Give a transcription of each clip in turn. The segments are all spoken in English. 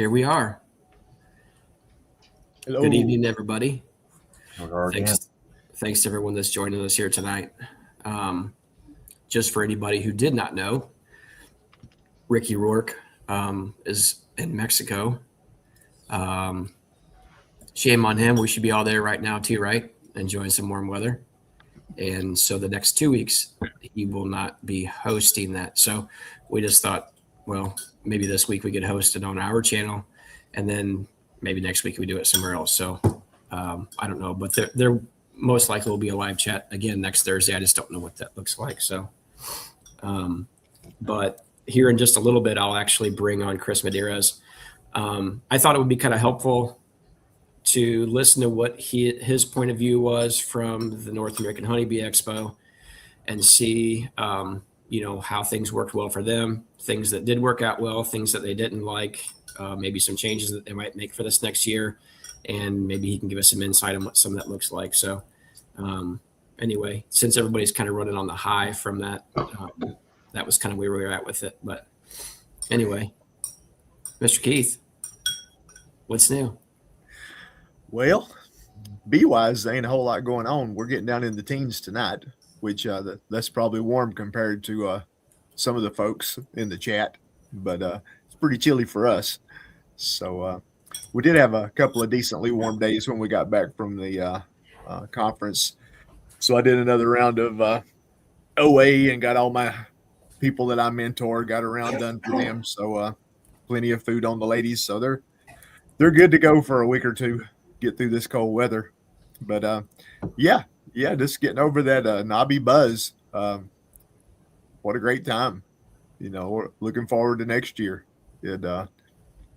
here we are. Hello. Good evening, everybody. Thanks to everyone that's joining us here tonight. Just for anybody who did not know, Ricky Rourke is in Mexico. Shame on him. We should be all there right now too, right? Enjoying some warm weather. And so the next 2 weeks, he will not be hosting that. So we just thought, well, maybe this week we could host it on our channel, and then maybe next week we do it somewhere else. So I don't know, but there most likely will be a live chat again next Thursday. I just don't know what that looks like. So, but here in just a little bit, I'll actually bring on Chris Madaras. I thought it would be kind of helpful to listen to what his point of view was from the North American Honeybee Expo and see, how things worked well for them, things that did work out well, things that they didn't like, maybe some changes that they might make for this next year. And maybe he can give us some insight on what some of that looks like. So anyway, since everybody's kind of running on the high from that, that was kind of where we were at with it. But anyway, Mr. Keith, what's new? Well, bee-wise, there ain't a whole lot going on. We're getting down in the teens tonight, which that's probably warm compared to some of the folks in the chat, but it's pretty chilly for us. So we did have a couple of decently warm days when we got back from the conference. So I did another round of OA and got all my people that I mentor, got a round done for them. So plenty of food on the ladies. So they're good to go for a week or two, get through this cold weather. But yeah, just getting over that NAHBE buzz. What a great time. We're looking forward to next year and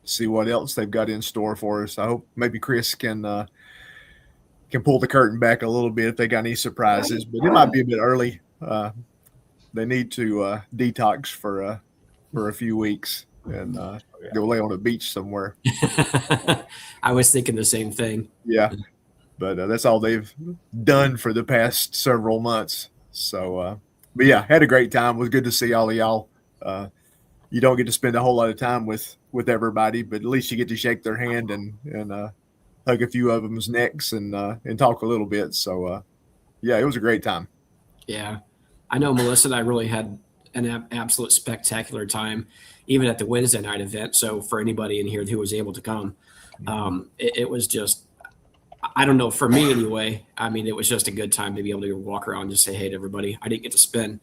see what else they've got in store for us. I hope maybe Chris can pull the curtain back a little bit if they got any surprises, but it might be a bit early. They need to detox for a few weeks and go lay on a beach somewhere. I was thinking the same thing. Yeah, but that's all they've done for the past several months. So, but yeah, had a great time. It was good to see all of y'all. You don't get to spend a whole lot of time with everybody, but at least you get to shake their hand and hug a few of them's necks and talk a little bit. So, yeah, it was a great time. Yeah, I know Melissa and I really had an absolute spectacular time, even at the Wednesday night event. So for anybody in here who was able to come, it was just, I don't know, for me anyway, I mean, it was just a good time to be able to walk around and just say hey to everybody. I didn't get to spend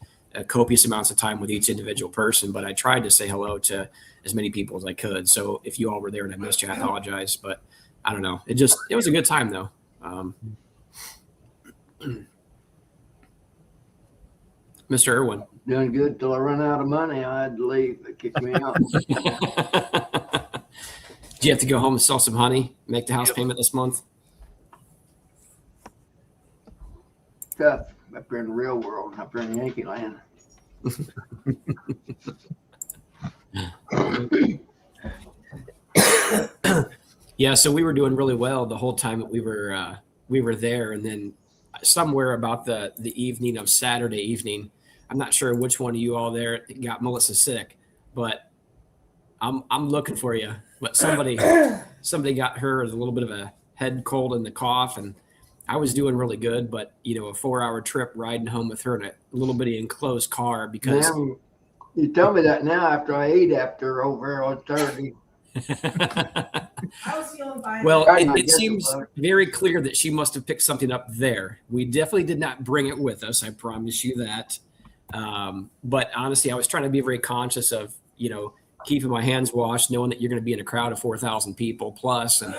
copious amounts of time with each individual person, but I tried to say hello to as many people as I could. So if you all were there and I missed you, I apologize, but I don't know. It was a good time though. Mr. Irwin. Doing good till I run out of money. I had to leave. They kicked me out. Do you have to go home and sell some honey, make the house payment this month? Tough up here in the real world, up here in Yankee land. Yeah, so we were doing really well the whole time that we were there, and then somewhere about the evening of Saturday evening, I'm not sure which one of you all there got Melissa sick, but I'm looking for you. But somebody got her a little bit of a head cold and the cough, and I was doing really good, but a 4-hour trip riding home with her in a little bitty enclosed car because now, you tell me that now after I ate after over on Thursday. Well, it seems very clear that she must have picked something up there. We definitely did not bring it with us. I promise you that. But honestly, I was trying to be very conscious of, keeping my hands washed, knowing that you're going to be in a crowd of 4,000 people plus and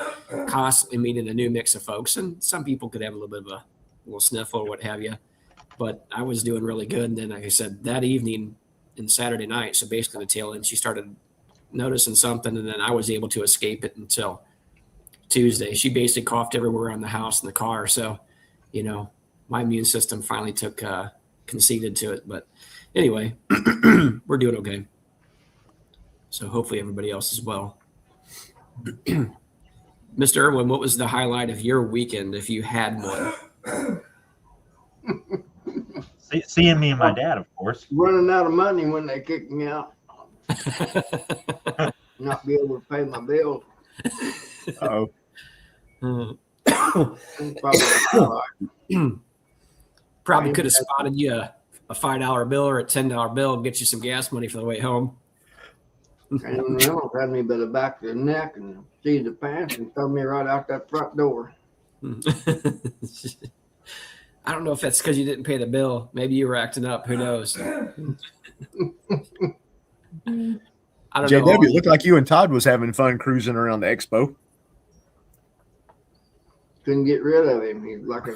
constantly meeting a new mix of folks. And some people could have a little bit of a little sniffle or what have you. But I was doing really good. And then, like I said, that evening and Saturday night, so basically the tail end, she started noticing something, and then I was able to escape it until Tuesday. She basically coughed everywhere around the house and the car. So, my immune system finally conceded to it. But anyway, we're doing okay. So hopefully everybody else as well. Mr. Irwin, what was the highlight of your weekend if you had one? Seeing me and my dad, of course. Running out of money when they kicked me out. not be able to pay my bills. Oh, Probably could have spotted you a $5 bill or a $10 bill and get you some gas money for the way home. And they almost had me by the back of the neck and seized the pants and threw me right out that front door. I don't know if that's because you didn't pay the bill. Maybe you were acting up. Who knows? I don't JW, know. it looked like you and Todd was having fun cruising around the expo. Couldn't get rid of him. He's like a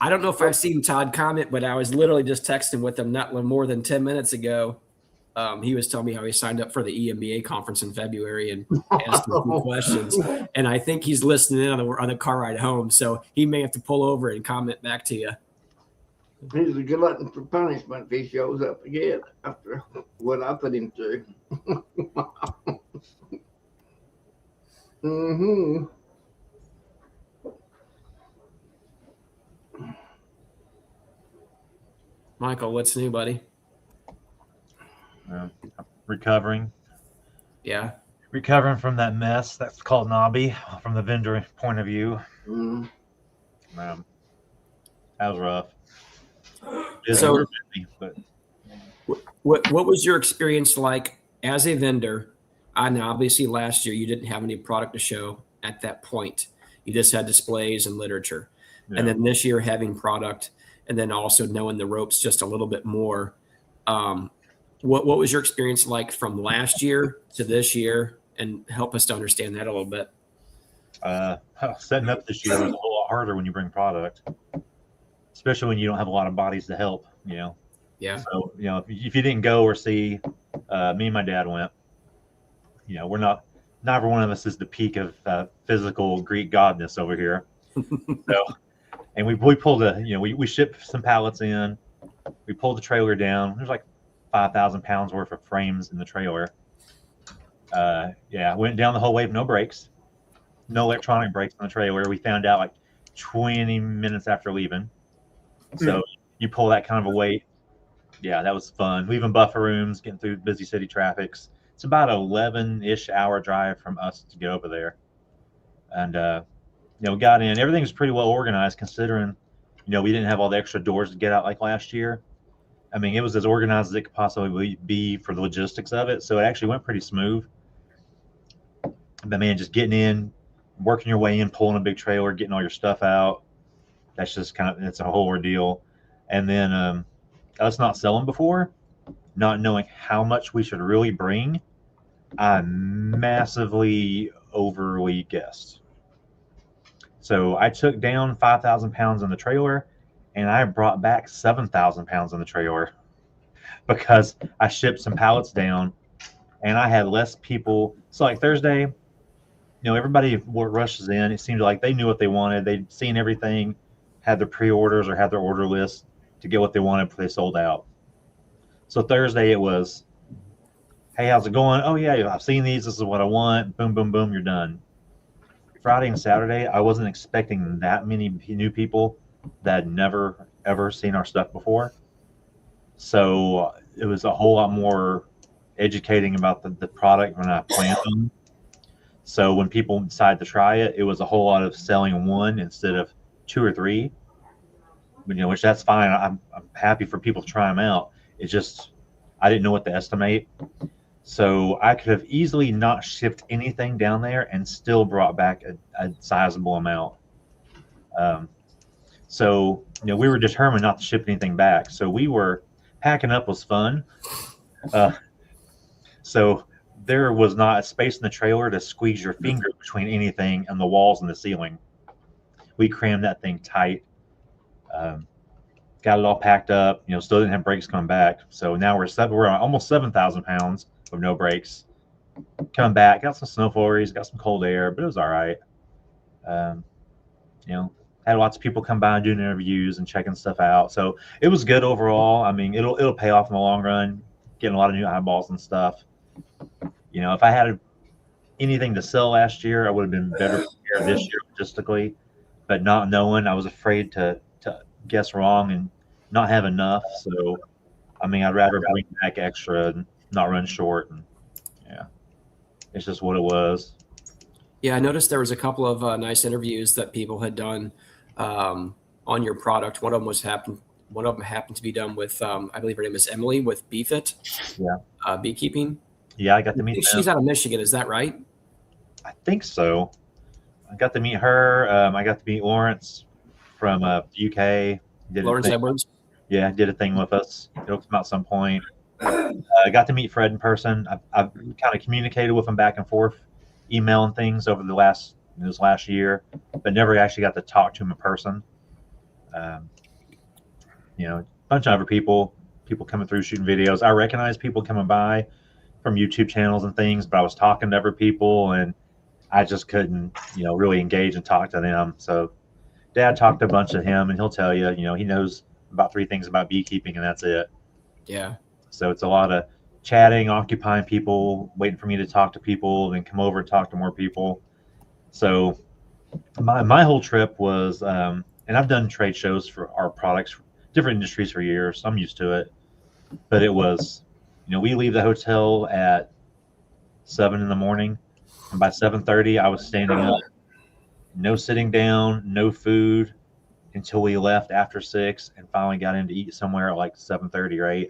I don't know if I've seen Todd comment, but I was literally just texting with him not more than 10 minutes ago. He was telling me how he signed up for the EMBA conference in February and asked him a few questions. And I think he's listening in on the car ride home. So he may have to pull over and comment back to you. He's a glutton for punishment if he shows up again after what I put him through. Mm-hmm. Michael, what's new, buddy? Recovering from that mess that's called NAHBE from the vendor point of view. Mm-hmm. That was rough. So, busy, but what was your experience like as a vendor? And obviously last year you didn't have any product to show at that point. You just had displays and literature. yeah. And then this year having product and then also knowing the ropes just a little bit more. What was your experience like from last year to this year? And help us to understand that a little bit. Setting up this year was a whole lot harder when you bring product, especially when you don't have a lot of bodies to help, Yeah. So, if you didn't go or see, me and my dad went, neither one of us is the peak of physical Greek godness over here. So, and we pulled we shipped some pallets in, we pulled the trailer down. There's like 5,000 pounds worth of frames in the trailer. Went down the whole way with no brakes, no electronic brakes on the trailer. We found out like 20 minutes after leaving. So you pull that kind of a weight. Yeah, that was fun. Leaving buffer rooms, getting through busy city traffics. It's about 11-ish hour drive from us to get over there. And, we got in. Everything was pretty well organized considering, we didn't have all the extra doors to get out like last year. I mean, it was as organized as it could possibly be for the logistics of it. So it actually went pretty smooth. But man, just getting in, working your way in, pulling a big trailer, getting all your stuff out. That's just it's a whole ordeal. And then us not selling before, not knowing how much we should really bring, I massively overly guessed. So I took down 5,000 pounds in the trailer, and I brought back 7,000 pounds in the trailer because I shipped some pallets down, and I had less people. So like Thursday, everybody rushes in. It seemed like they knew what they wanted. They'd seen everything, had their pre-orders or had their order list to get what they wanted before they sold out. So Thursday it was, hey, how's it going? Oh yeah, I've seen these. This is what I want. Boom, boom, boom, you're done. Friday and Saturday, I wasn't expecting that many new people that had never, ever seen our stuff before. So it was a whole lot more educating about the product when I planned them. So when people decided to try it, it was a whole lot of selling one instead of 2 or 3. Which that's fine. I'm happy for people to try them out. It's just I didn't know what to estimate. So I could have easily not shipped anything down there and still brought back a sizable amount. So we were determined not to ship anything back. So we were packing up was fun. So there was not a space in the trailer to squeeze your finger between anything and the walls and the ceiling. We crammed that thing tight. Got it all packed up. Still didn't have brakes coming back. So now we're almost 7,000 pounds with no brakes. Coming back, got some snow flurries, got some cold air, but it was all right. Had lots of people come by and doing interviews and checking stuff out. So it was good overall. I mean, it'll pay off in the long run, getting a lot of new eyeballs and stuff. If I had anything to sell last year, I would have been better prepared this year logistically. But not knowing, I was afraid to guess wrong and not have enough. So, I mean, I'd rather bring back extra and not run short. And yeah, it's just what it was. Yeah, I noticed there was a couple of nice interviews that people had done on your product. One of them happened to be done with I believe her name is Emily with BeeFit. Yeah. Beekeeping. Yeah, I got to meet them. She's out of Michigan, is that right? I think so. I got to meet her. I got to meet Lawrence from UK. Lawrence Edwards. Yeah, did a thing with us. It'll come out some point. I got to meet Fred in person. I've kind of communicated with him back and forth, email and things over this last year, but never actually got to talk to him in person. A bunch of other people coming through shooting videos. I recognize people coming by from YouTube channels and things, but I was talking to other people and I just couldn't, really engage and talk to them. So Dad talked to a bunch of him and he'll tell you, he knows about 3 things about beekeeping and that's it. Yeah. So it's a lot of chatting, occupying people, waiting for me to talk to people, then come over and talk to more people. So my whole trip was, and I've done trade shows for our products, different industries for years. So I'm used to it. But it was, we leave the hotel at 7 in the morning. And by 7:30, I was standing up, no sitting down, no food until we left after 6 and finally got in to eat somewhere at like 7:30 or 8.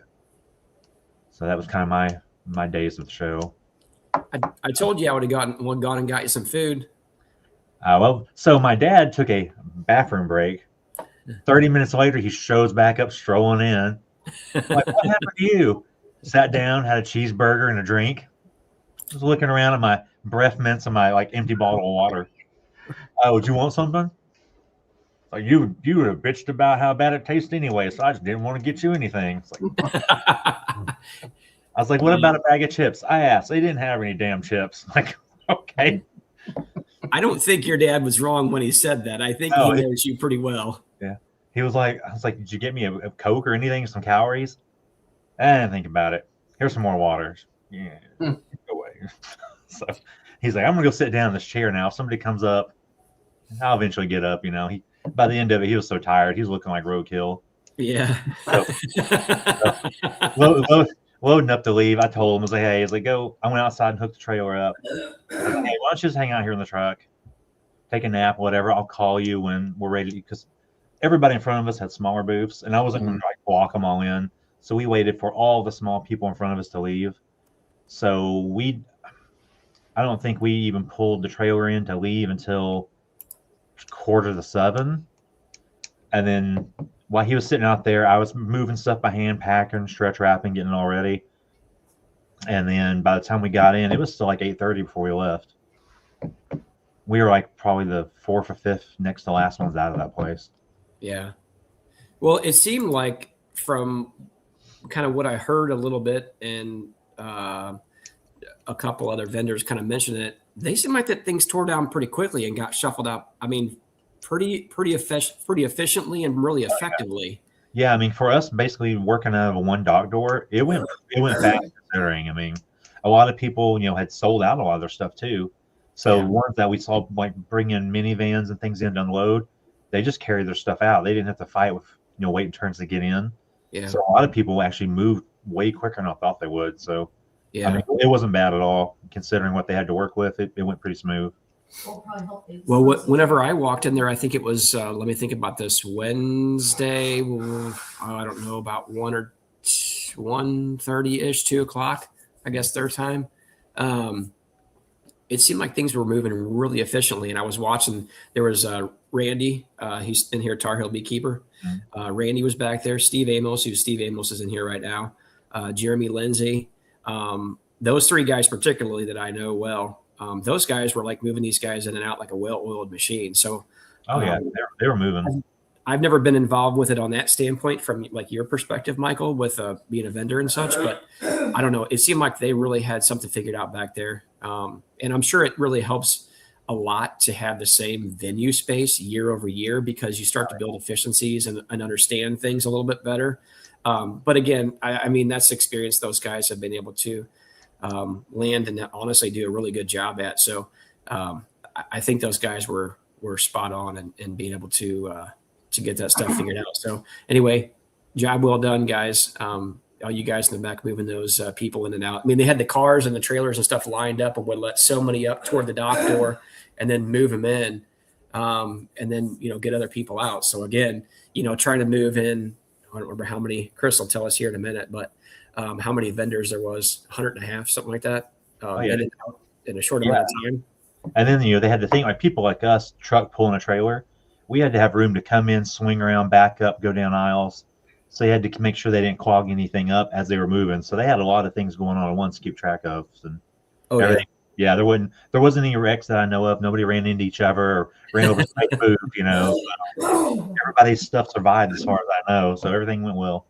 So that was kind of my days of the show. I told you I would have gone and got you some food. So my dad took a bathroom break. 30 minutes later, he shows back up strolling in. I'm like, what happened to you? Sat down, had a cheeseburger and a drink. Just looking around at my breath mints and my empty bottle of water. Oh, would you want something? Like you would have bitched about how bad it tastes anyway, so I just didn't want to get you anything. It's like, I was like, what about a bag of chips? I asked. They didn't have any damn chips. Like, okay. I don't think your dad was wrong when he said that. I think he knows you pretty well. Yeah. I was like, did you get me a Coke or anything, some calories? I didn't think about it. Here's some more water. Yeah. Go away. So he's like, I'm gonna go sit down in this chair now. If somebody comes up, I'll eventually get up. By the end of it, he was so tired. He was looking like roadkill. Yeah. Loading up to leave, I told him, I was like, hey, go. I went outside and hooked the trailer up. I was like, hey, why don't you just hang out here in the truck, take a nap, whatever. I'll call you when we're ready. Because everybody in front of us had smaller booths, and I wasn't going to walk them all in. So we waited for all the small people in front of us to leave. So I don't think we even pulled the trailer in to leave until 6:45. And then while he was sitting out there, I was moving stuff by hand, packing, stretch wrapping, getting it all ready. And then by the time we got in, it was still like 8:30 before we left. We were like probably the 4th or 5th next to last ones out of that place. Yeah. Well, it seemed like from kind of what I heard a little bit and a couple other vendors kind of mentioned it, they seem like that things tore down pretty quickly and got shuffled out. I mean, pretty efficiently and really effectively. Yeah, I mean, for us, basically working out of a one dock door, it went fast considering. I mean, a lot of people, had sold out a lot of their stuff too. So ones that we saw bring in minivans and things in to unload, they just carried their stuff out. They didn't have to fight with waiting turns to get in. Yeah. So a lot of people actually moved way quicker than I thought they would. So yeah, I mean, it wasn't bad at all considering what they had to work with. It went pretty smooth. Well, whenever I walked in there, I think it was, let me think about this, Wednesday, I don't know, about 1:30-ish, 2 o'clock, I guess their time. It seemed like things were moving really efficiently. And I was watching, there was Randy, he's in here, Tar Heel Beekeeper. Randy was back there. Steve Amos is in here right now. Jeremy Lindsay. Those 3 guys particularly that I know well. Those guys were like moving these guys in and out like a well-oiled machine. So, they were moving. I've never been involved with it on that standpoint from like your perspective, Michael, with being a vendor and such. But I don't know. It seemed like they really had something figured out back there. And I'm sure it really helps a lot to have the same venue space year over year because you start to build efficiencies and understand things a little bit better. But again, I mean, that's experience those guys have been able to land and honestly do a really good job at. So I think those guys were spot on and being able to get that stuff figured out. So anyway, Job well done, guys. All you guys in the back moving those people in and out. I mean, they had the cars and the trailers and stuff lined up and would let so many up toward the dock door and then move them in, and then, get other people out. So again, trying to move in, I don't remember how many, Chris will tell us here in a minute, but how many vendors there was, 150, something like that, in a short amount of time. And then, they had to think like people like us, truck pulling a trailer, we had to have room to come in, swing around, back up, go down aisles. So you had to make sure they didn't clog anything up as they were moving. So they had a lot of things going on at once to keep track of. And everything. Yeah, there wasn't any wrecks that I know of. Nobody ran into each other or ran over food, So everybody's stuff survived as far as I know. So everything went well.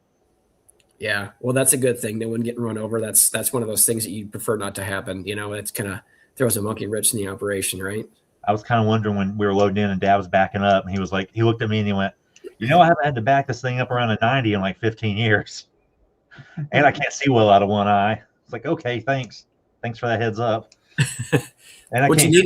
Yeah, well, that's a good thing. No one getting run over. That's one of those things that you prefer not to happen. It's kind of throws a monkey wrench in the operation, right? I was kind of wondering when we were loading in and Dad was backing up, and he was like, he looked at me and he went, I haven't had to back this thing up around a 90 in like 15 years. And I can't see well out of one eye. It's like, okay, thanks. Thanks for that heads up. And what you need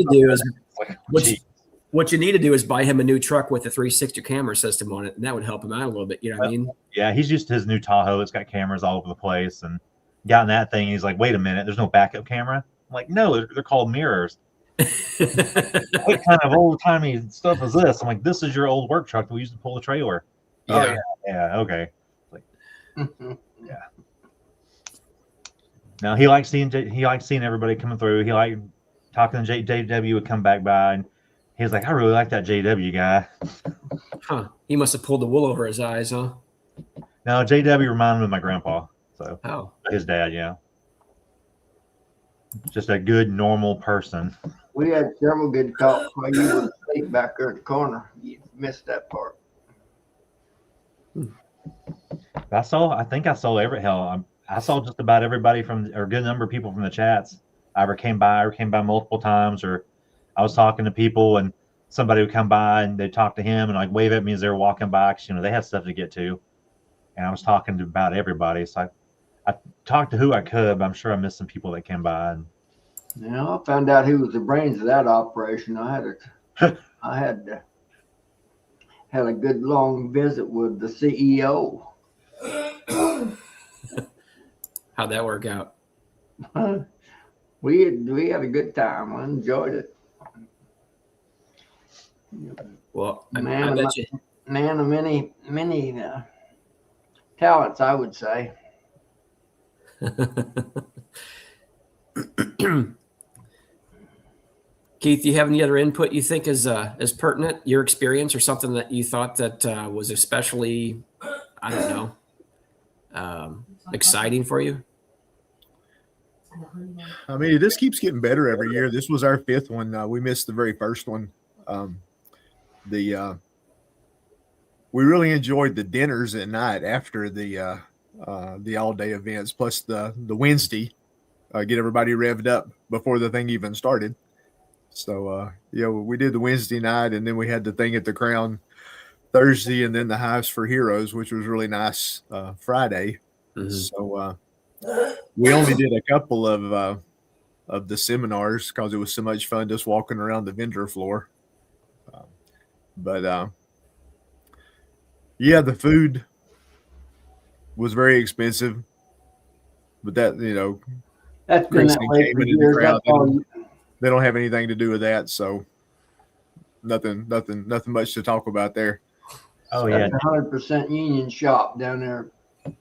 to do is buy him a new truck with a 360 camera system on it, and that would help him out a little bit. You know what I mean? Yeah, he's used to his new Tahoe. It's got cameras all over the place, and got in that thing. He's like, wait a minute, there's no backup camera. I'm like, no, they're called mirrors. What kind of old timey stuff is this? I'm like, this is your old work truck that we used to pull the trailer. Yeah. Yeah, okay. Like, yeah. Now he likes seeing everybody coming through. He liked talking to JW would come back by, and he was like, I really like that JW guy. Huh? He must have pulled the wool over his eyes, huh? No, JW reminded me of my grandpa. So his dad, yeah. Just a good, normal person. We had several good talks while you were asleep back there in the corner. You missed that part. I think I saw I saw just about everybody or a good number of people from the chats. I came by multiple times, or I was talking to people and somebody would come by and they'd talk to him and like wave at me as they were walking by, because they have stuff to get to. And I was talking to about everybody. So I talked to who I could, but I'm sure I missed some people that came by. And I found out who was the brains of that operation. I had a good long visit with the CEO. How'd that work out? We had a good time. I enjoyed it. Well, I Man bet you. Man of many talents, I would say. Keith, do you have any other input you think is pertinent, your experience, or something that you thought that was especially, I don't know, exciting for you? I mean, this keeps getting better every year. This was our 5th one. We missed the very first one. We really enjoyed the dinners at night after the all-day events, plus the Wednesday, get everybody revved up before the thing even started. So, we did the Wednesday night, and then we had the thing at the Crown Thursday, and then the Hives for Heroes, which was really nice Friday. Mm-hmm. So we only did a couple of the seminars because it was so much fun just walking around the vendor floor. But the food was very expensive. But that, that's been that way for years. They don't have anything to do with that, so nothing much to talk about there. Oh, yeah. 100% union shop down there.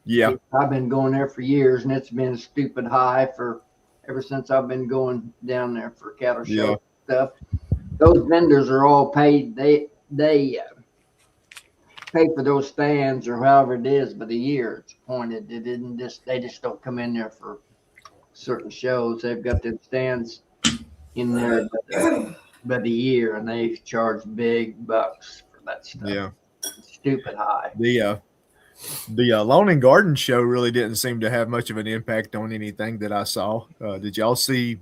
Yeah. I've been going there for years, and it's been stupid high ever since I've been going down there for cattle show stuff. Those vendors are all paid. They pay for those stands or however it is, but the year it's appointed. They just don't come in there for certain shows. They've got them stands in there by the year, and they charge big bucks for that stuff. Yeah. Stupid high. The Lawn and Garden show really didn't seem to have much of an impact on anything that I saw. Did y'all see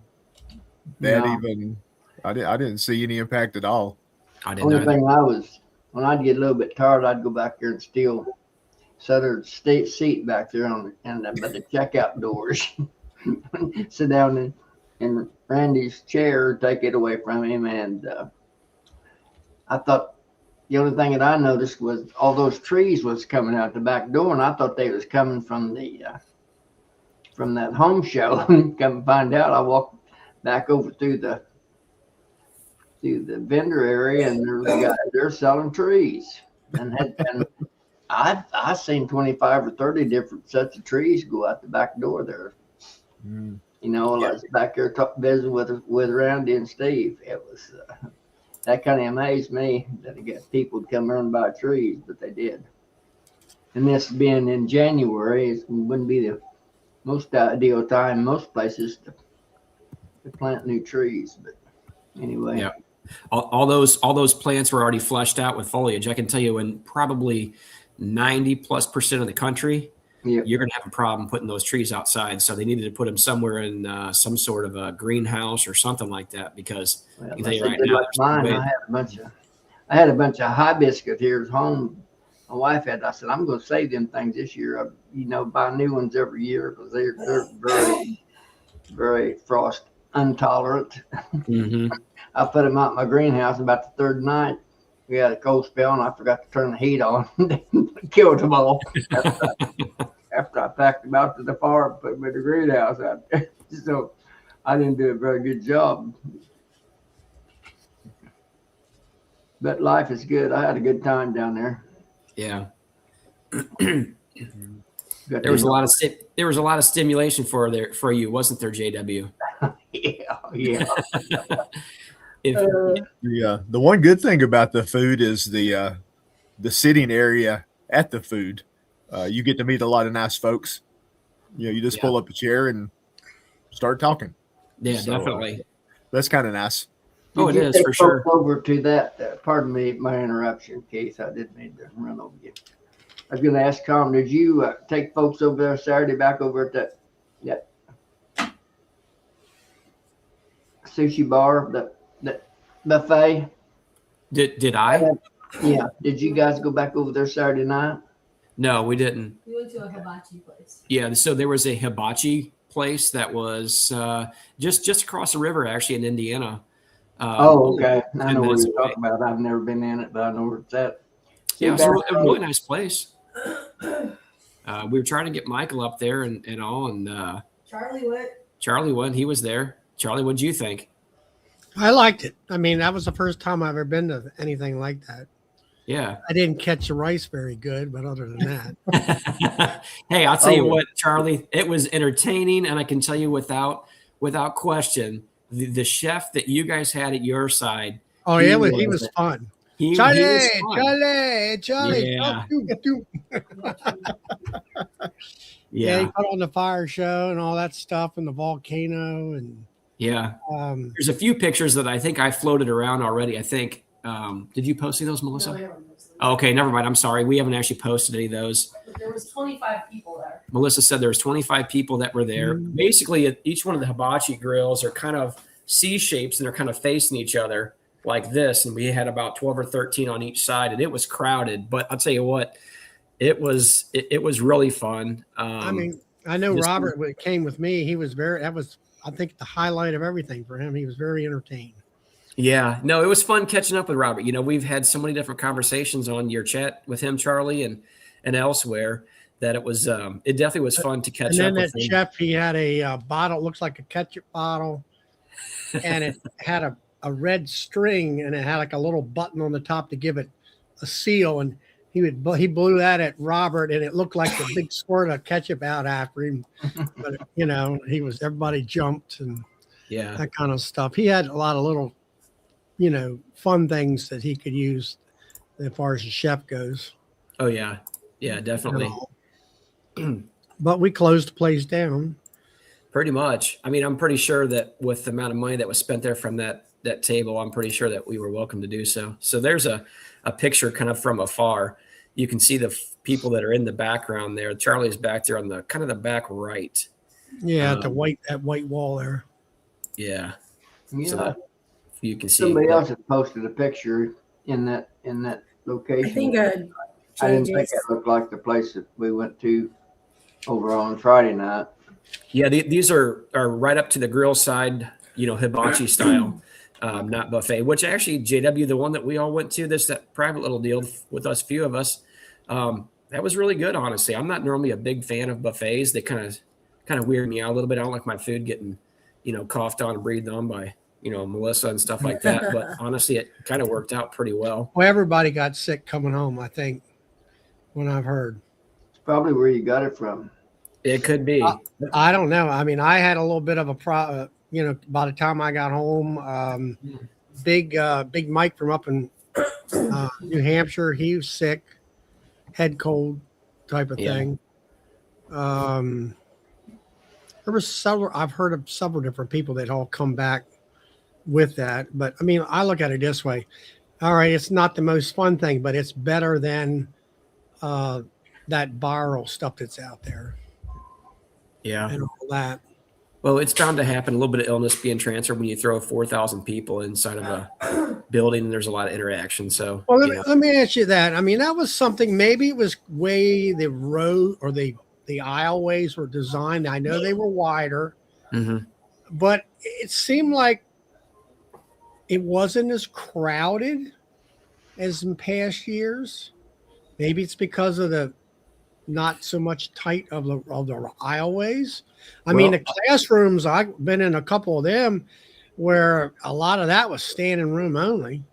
that? No. Even I didn't see any impact at all. I didn't. Only thing when I'd get a little bit tired, I'd go back there and steal Sutter's seat back there by the checkout doors. Sit down in Randy's chair, take it away from him, and I thought the only thing that I noticed was all those trees was coming out the back door, and I thought they was coming from the from that home show. Come and find out, I walked back over through the vendor area, and there was a guy there selling trees, and I seen 25 or 30 different sets of trees go out the back door there. Mm. You know, I was back there visiting with Randy and Steve. It was that kind of amazed me that it got people to come around and buy trees, but they did. And this being in January, it wouldn't be the most ideal time in most places to plant new trees. But anyway, Yeah. All those plants were already fleshed out with foliage. I can tell you, in probably 90+% of the country, yeah, you're going to have a problem putting those trees outside. So they needed to put them somewhere in some sort of a greenhouse or something like that, because well, I can tell you they right did now, like mine. I had a bunch of hibiscus here at home. My wife had. I said, I'm going to save them things this year. You know, buy new ones every year because they're very, very frost intolerant. Mhm. I put them out in my greenhouse. About the third night, we had a cold spell, and I forgot to turn the heat on. Killed them all. After I packed them out to the farm, put them in the greenhouse out there. So I didn't do a very good job. But life is good. I had a good time down there. Yeah. Got There was to- a lot of stimulation for you, wasn't there, JW? Yeah. If, The one good thing about the food is the sitting area at the food. You get to meet a lot of nice folks. You know, you just pull up a chair and start talking. yeah, So, definitely. That's kind of nice. Oh, it Did you is take for sure. folks over to that. Pardon me, my interruption, Keith. I didn't mean to run over you. I was going to ask Tom, did you take folks over there Saturday back over at that sushi bar, that buffet? Did I? Yeah. Did you guys go back over there Saturday night? No, we didn't. We went to a hibachi place. Yeah, so there was a hibachi place that was just across the river, actually, in Indiana. Oh, okay. I 10 know what minutes you're away. talking about. I've never been in it, but I know where it's at. Yeah, it was Bass a Pro. really nice place. We were trying to get Michael up there and all, and Charlie went. Charlie went. He was there. Charlie, what'd you think? I liked it. I mean, that was the first time I've ever been to anything like that. Yeah. I didn't catch the rice very good, but other than that, Hey, I'll tell you Oh. what, Charlie, it was entertaining, and I can tell you without question, the chef that you guys had at your side. oh He yeah, was- he was fun. He Charlie, was fun. Charlie. Yeah. Yeah, he Yeah, put on the fire show and all that stuff and the volcano and yeah. There's a few pictures that I think I floated around already. I think. Did you post any of those, Melissa? No, we haven't posted. Okay, never mind. I'm sorry. We haven't actually posted any of those. But there was 25 people there. Melissa said there was 25 people that were there. Mhm. Basically, at each one of the hibachi grills are kind of C shapes, and they're kind of facing each other like this. And we had about 12 or 13 on each side, and it was crowded. But I'll tell you what, it was really fun. I mean, I know this- Robert when it came with me. He was that was I think the highlight of everything for him. He was very entertained. Yeah, no, it was fun catching up with Robert. You know, we've had so many different conversations on your chat with him, Charlie, and elsewhere, that it was it definitely was fun to catch And up then with that him. chef, he had a bottle, looks like a ketchup bottle, and it had a red string, and it had like a little button on the top to give it a seal. And he blew that at Robert, and it looked like a big squirt of ketchup out after him. But you know, everybody jumped and Yeah, that kind of stuff. He had a lot of little, you know, fun things that he could use as far as the chef goes. oh yeah, yeah, definitely. But we closed the place down. Pretty much. I mean, I'm pretty sure that with the amount of money that was spent there from that table, I'm pretty sure that we were welcome to do so. So there's a picture kind of from afar. You can see the people that are in the background there. Charlie's back there on the kind of the back right. Yeah, at the Um, white wall there. Yeah. Yeah. So that you can see. Somebody else had posted a picture in that location. I think I didn't think it looked like the place that we went to over on Friday night. Yeah, these are right up to the grill side, you know, hibachi style. not buffet, which actually JW, the one that we all went to, that private little deal with us, few of us, that was really good. Honestly, I'm not normally a big fan of buffets. They kind of weird me out a little bit. I don't like my food getting, coughed on and breathed on by, Melissa and stuff like that. But honestly, it kind of worked out pretty well. Well, everybody got sick coming home, I think, when I've heard. It's probably where you got it from. It could be. I don't know. I mean, I had a little bit of a by the time I got home, big Mike from up in New Hampshire, he was sick, head cold type of thing. There was several, I've heard of several different people that all come back with that. But I mean, I look at it this way. All right, it's not the most fun thing, but it's better than that viral stuff that's out there. Yeah. And all that. Well, it's bound to happen. A little bit of illness being transferred when you throw 4,000 people inside of a building and there's a lot of interaction. So, well, let me ask you that. I mean, that was something, maybe it was way the road or the aisleways were designed. I know they were wider, but it seemed like it wasn't as crowded as in past years. Maybe it's because of the not so much tight of the aisleways. I mean, the classrooms, I've been in a couple of them where a lot of that was standing room only.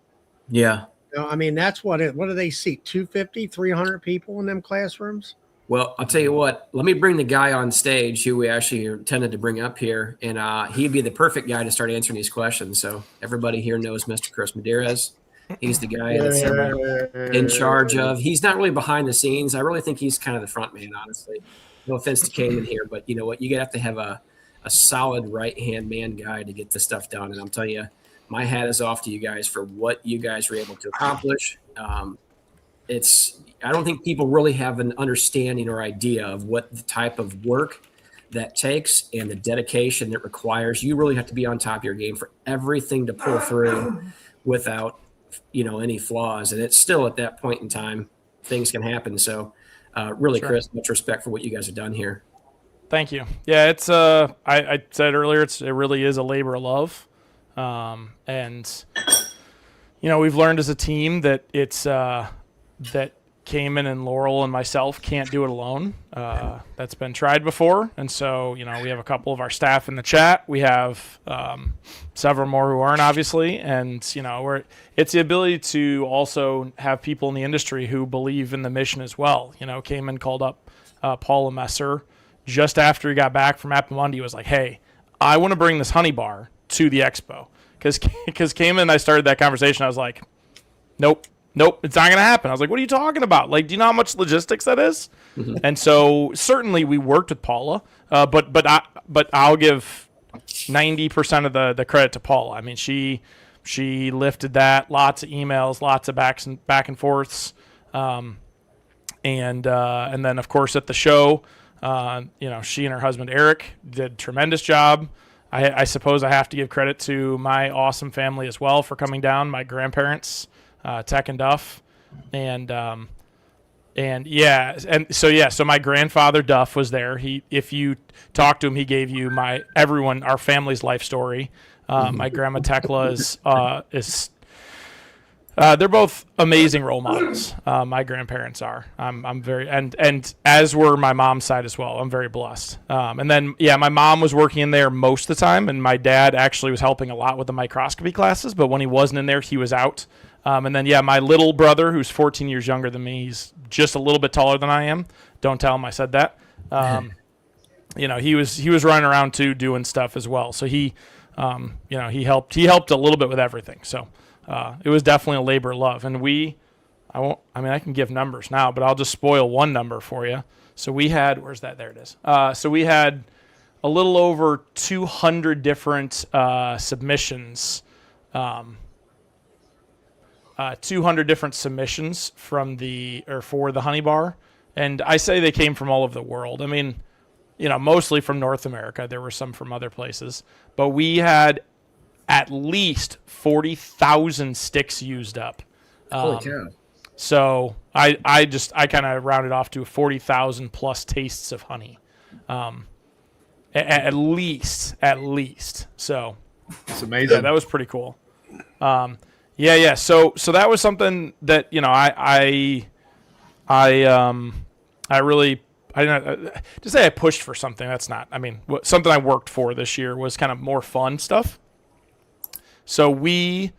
Yeah. I mean, that's what do they see? 250, 300 people in them classrooms? Well, I'll tell you what, let me bring the guy on stage who we actually intended to bring up here, and he'd be the perfect guy to start answering these questions. So everybody here knows Mr. Chris Madaras. He's the guy that's in charge of. He's not really behind the scenes. I really think he's kind of the front man, honestly. No offense to Cayman here, but you know what? You have to have a solid right-hand man guy to get this stuff done. And I'm telling you, my hat is off to you guys for what you guys were able to accomplish. I don't think people really have an understanding or idea of what the type of work that takes and the dedication that requires. You really have to be on top of your game for everything to pull through without any flaws. And it's still at that point in time, things can happen. So really, Chris, much respect for what you guys have done here. Thank you. Yeah, it's I said earlier, it really is a labor of love. And we've learned as a team that it's that Cayman and Laurel and myself can't do it alone. That's been tried before. And so, we have a couple of our staff in the chat. We have several more who aren't, obviously. And, it's the ability to also have people in the industry who believe in the mission as well. Cayman called up Paula Messer just after he got back from Appamundi. He was like, hey, I want to bring this honey bar to the expo. Because Cayman and I started that conversation. I was like, nope, it's not going to happen. I was like, what are you talking about? Like, do you know how much logistics that is? And so certainly we worked with Paula, but I'll give 90% of the credit to Paula. I mean, she lifted that, lots of emails, lots of back and forths. And then of course at the show, she and her husband, Eric, did a tremendous job. I suppose I have to give credit to my awesome family as well for coming down, my grandparents, Tech and Duff, so my grandfather Duff was there. If you talk to him, he gave you our family's life story. My grandma Tekla is they're both amazing role models. My grandparents are. I'm very and as were my mom's side as well. I'm very blessed. And then my mom was working in there most of the time, and my dad actually was helping a lot with the microscopy classes. But when he wasn't in there, he was out. And then my little brother, who's 14 years younger than me, he's just a little bit taller than I am. Don't tell him I said that. He was running around too, doing stuff as well. So he helped a little bit with everything. So it was definitely a labor of love. And I can give numbers now, but I'll just spoil one number for you. So we had, where's that? There it is. So we had a little over 200 different submissions. 200 different submissions for the honey bar. And I say they came from all over the world. I mean, mostly from North America. There were some from other places, but we had at least 40,000 sticks used up. Holy cow. So I kind of rounded off to 40,000 plus tastes of honey. At least. So it's amazing. Yeah, that was pretty cool. Yeah. So that was something that I really I didn't to say I pushed for something. That's not. I mean, something I worked for this year was kind of more fun stuff. So we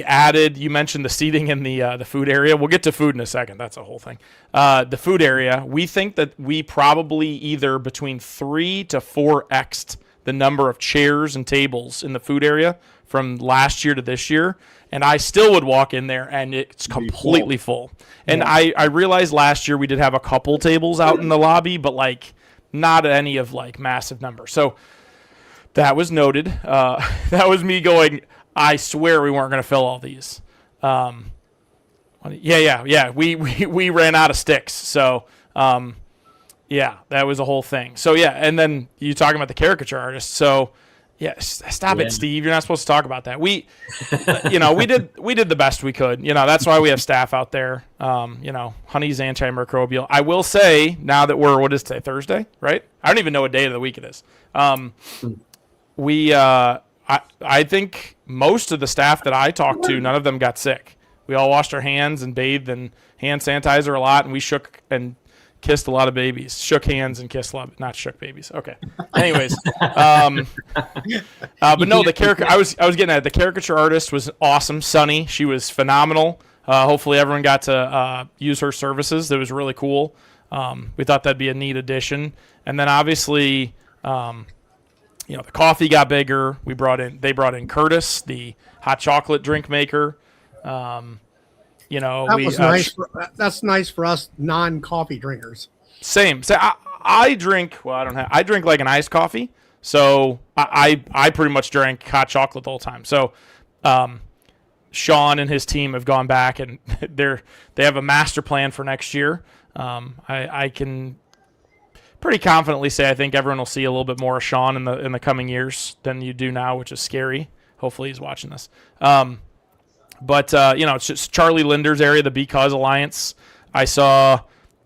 added. You mentioned the seating in the food area. We'll get to food in a second. That's a whole thing. The food area. We think that we probably either between 3 to 4x'd the number of chairs and tables in the food area from last year to this year. And I still would walk in there and it's completely full. And yeah. I realized last year we did have a couple tables out in the lobby, but like not any of like massive numbers. So that was noted. That was me going, I swear we weren't going to fill all these. Yeah. We ran out of sticks. So, yeah, that was a whole thing. So, yeah, and then you talking about the caricature artist. So, yeah, stop it, Steve. You're not supposed to talk about that. We did the best we could. That's why we have staff out there. Honey's antimicrobial. I will say now that what is today? Thursday, right? I don't even know what day of the week it is. I think most of the staff that I talked to, none of them got sick. We all washed our hands and bathed in hand sanitizer a lot, and we shook and kissed a lot of babies. Shook hands and kissed a lot, not shook babies. Okay. Anyways, but no, I was getting at the caricature artist was awesome. Sunny, she was phenomenal. Hopefully everyone got to use her services. That was really cool. We thought that'd be a neat addition. And then obviously, the coffee got bigger. They brought in Curtis, the hot chocolate drink maker. That's nice for us non-coffee drinkers. Same. So I drink. Well, I drink like an iced coffee. So I pretty much drank hot chocolate the whole time. So, Sean and his team have gone back and they have a master plan for next year. I can pretty confidently say I think everyone will see a little bit more of Sean in the coming years than you do now, which is scary. Hopefully he's watching this. But it's just Charlie Linder's area, the Because Alliance. I saw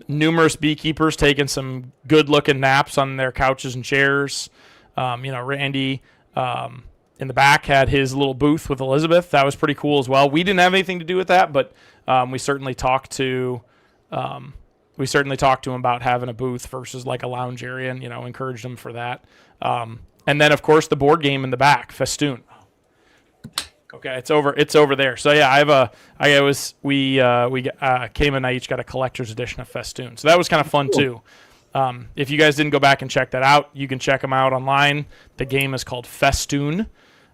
numerous beekeepers taking some good-looking naps on their couches and chairs. Randy in the back had his little booth with Elizabeth. That was pretty cool as well. We didn't have anything to do with that, but we certainly talked to him about having a booth versus like a lounge area, and encouraged him for that. And then of course the board game in the back, Festoon. Okay, it's over there. So yeah, Cayman and I each got a collector's edition of Festoon. So that was kind of fun too. If you guys didn't go back and check that out, you can check them out online. The game is called Festoon,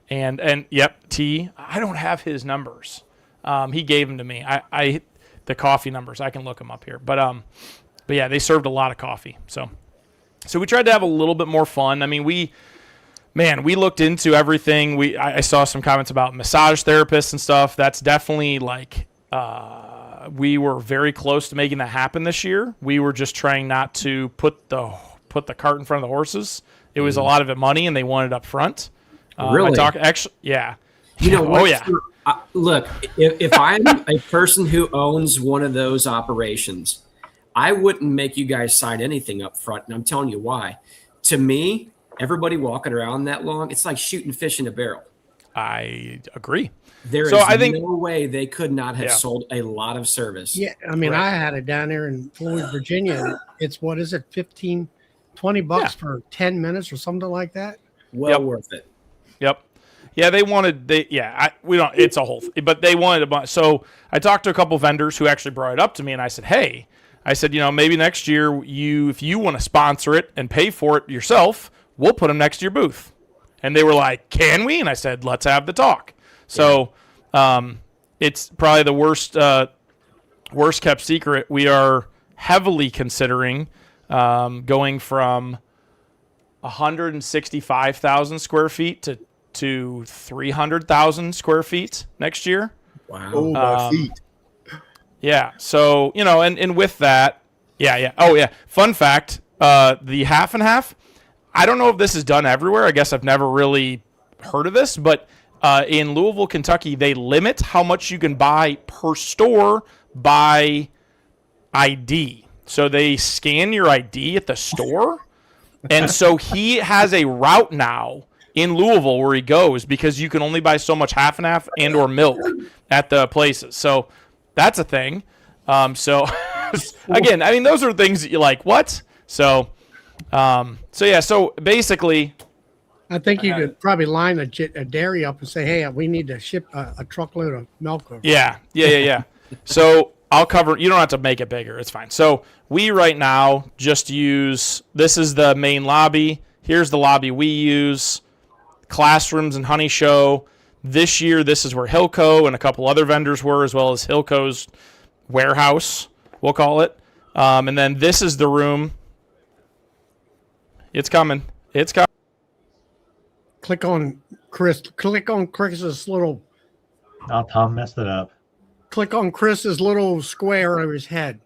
and yep, T. I don't have his numbers. He gave them to me. The coffee numbers. I can look them up here. But yeah, they served a lot of coffee. So we tried to have a little bit more fun. I mean, we looked into everything. I saw some comments about massage therapists and stuff. That's definitely like we were very close to making that happen this year. We were just trying not to put the cart in front of the horses. It was a lot of it money, and they wanted up front. Really? Yeah. You know what? Oh yeah. Look, if I'm a person who owns one of those operations, I wouldn't make you guys sign anything up front, and I'm telling you why. To me, everybody walking around that long, it's like shooting fish in a barrel. I agree. There is no way they could not have sold a lot of service. Yeah, I mean, right. I had it down there in Floyd, Virginia. It's what is it, $15, $20 for 10 minutes or something like that? Well worth it. Yep. Yeah, it's a whole thing, but they wanted a bunch. So I talked to a couple vendors who actually brought it up to me, and I said, hey, maybe next year if you want to sponsor it and pay for it yourself, we'll put them next to your booth. And they were like, can we? And I said, let's have the talk. So it's probably the worst kept secret. We are heavily considering going from 165,000 square feet to 300,000 square feet next year. Wow. Oh, my feet. Yeah. So, and with that, yeah. Oh, yeah. Fun fact, the half and half, I don't know if this is done everywhere. I guess I've never really heard of this, but in Louisville, Kentucky, they limit how much you can buy per store by ID. So they scan your ID at the store. And so he has a route now in Louisville where he goes, because you can only buy so much half and half and or milk at the places. So that's a thing. So again, I mean, those are things that you like, what? So basically, I think you could probably line a dairy up and say, hey, we need to ship a truckload of milk over. Yeah. So I'll cover, you don't have to make it bigger. It's fine. So we right now just use, this is the main lobby. Here's the lobby we use, classrooms and Honey Show. This year, this is where Hilco and a couple other vendors were, as well as Hilco's warehouse, we'll call it. And then this is the room. It's coming. Click on Chris's little. Oh, Tom messed it up. Click on Chris's little square over his head.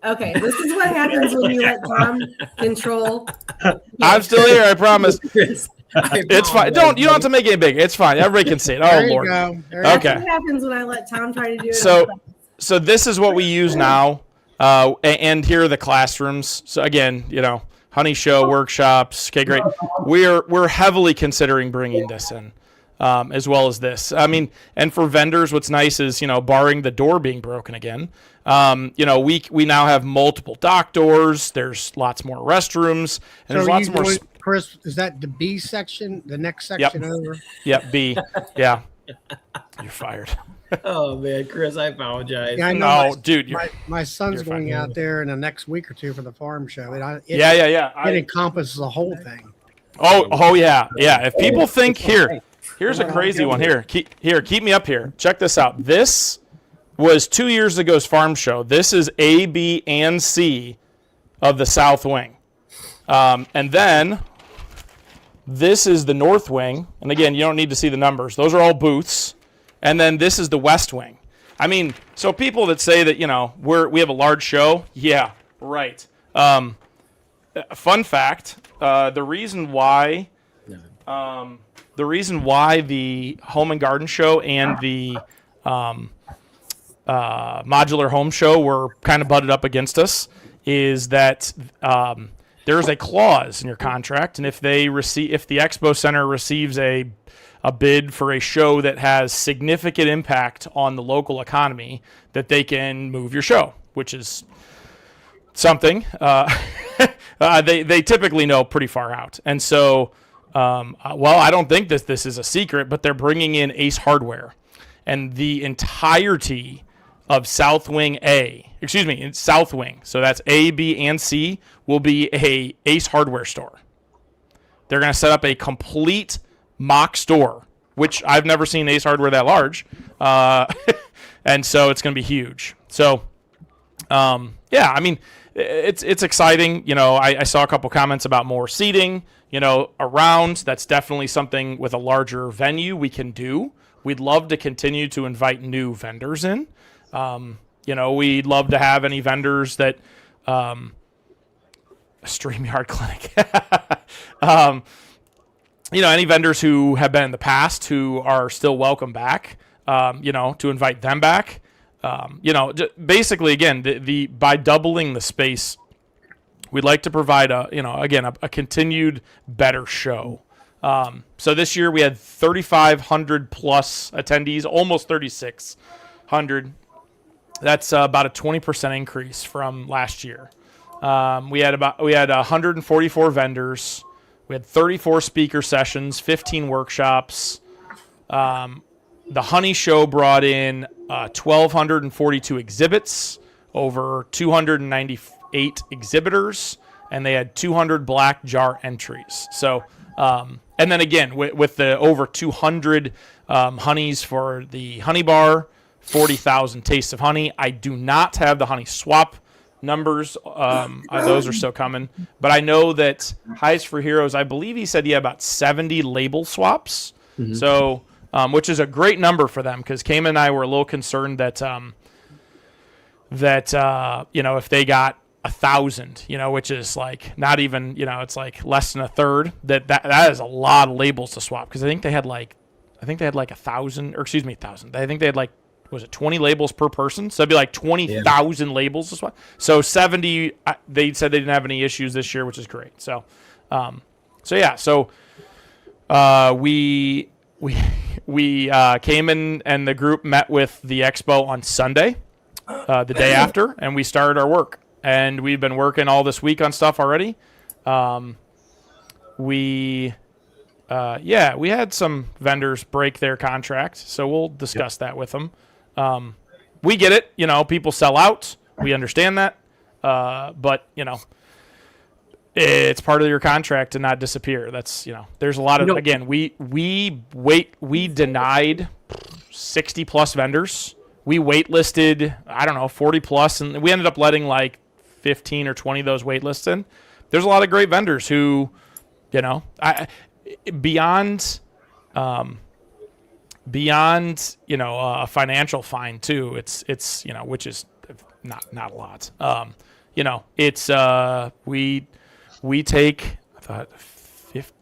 Okay, this is what happens when you let Tom control. I'm still here, I promise. Chris, It's fine. You don't have to make it big. It's fine. Everybody can see it. Oh, There you Lord. go. There you That's Okay. what happens when I let Tom try to do it. So this is what we use now. And here are the classrooms. So again, Honey Show workshops. Okay, great. We're heavily considering bringing this in, as well as this. I mean, and for vendors, what's nice is, barring the door being broken again, we now have multiple dock doors. There's lots more restrooms, and there's lots more. Chris, is that the B section? The next section over? Yep, B. Yeah. You're fired. Oh man, Chris, I apologize. Yeah, I know. No, dude. My son's you're going fine. out there in the next week or two for the farm show. It encompasses the whole thing. Oh yeah. If people think here's a crazy one here. Keep me up here. Check this out. This was 2 years ago's farm show. This is A, B, and C of the South Wing. And then this is the North Wing. And again, you don't need to see the numbers. Those are all booths. And then this is the West Wing. I mean, so people that say that, we have a large show. Yeah, right. Fun fact, the reason why the Home and Garden Show and the Modular Home Show were kind of butted up against us is that there's a clause in your contract, and if the Expo Center receives a bid for a show that has significant impact on the local economy, that they can move your show, which is something they typically know pretty far out. And so, I don't think this is a secret, but they're bringing in Ace Hardware, and the entirety of South Wing, so that's A, B, and C, will be a Ace Hardware store. They're going to set up a complete mock store, which I've never seen Ace Hardware that large, and so it's going to be huge. So, I mean, it's exciting. I saw a couple comments about more seating, around. That's definitely something with a larger venue we can do. We'd love to continue to invite new vendors in. We'd love to have any vendors that, StreamYard Clinic. Any vendors who have been in the past who are still welcome back, to invite them back. Basically, again, by doubling the space, we'd like to provide a continued better show. So this year we had 3,500 plus attendees, almost 3,600. That's about a 20% increase from last year. We had 144 vendors. We had 34 speaker sessions, 15 workshops. The Honey Show brought in 1,242 exhibits, over 298 exhibitors, and they had 200 black jar entries. So, and then again, with the over 200 honeys for the honey bar, 40,000 tastes of honey. I do not have the honey swap numbers. Those are still coming. But I know that Highs for Heroes, I believe he said he had about 70 label swaps. Mm-hmm. So, which is a great number for them, because Cayman and I were a little concerned that, if they got 1,000, which is like not even, it's like less than a third, that is a lot of labels to swap. Because I think they had like 1,000, or excuse me, 1,000. I think they had like, was it 20 labels per person? So it'd be like 20,000 labels to swap. So 70, they said they didn't have any issues this year, which is great. So, We came in and the group met with the expo on Sunday, the day after, and we started our work. And we've been working all this week on stuff already. We had some vendors break their contract, so we'll discuss that with them. We get it, people sell out. We understand that, but it's part of your contract to not disappear. That's there's a lot of again. We denied 60 plus vendors. We waitlisted 40 plus, and we ended up letting like 15 or 20 of those waitlists in. There's a lot of great vendors who, beyond a financial fine too. It's which is not a lot. We take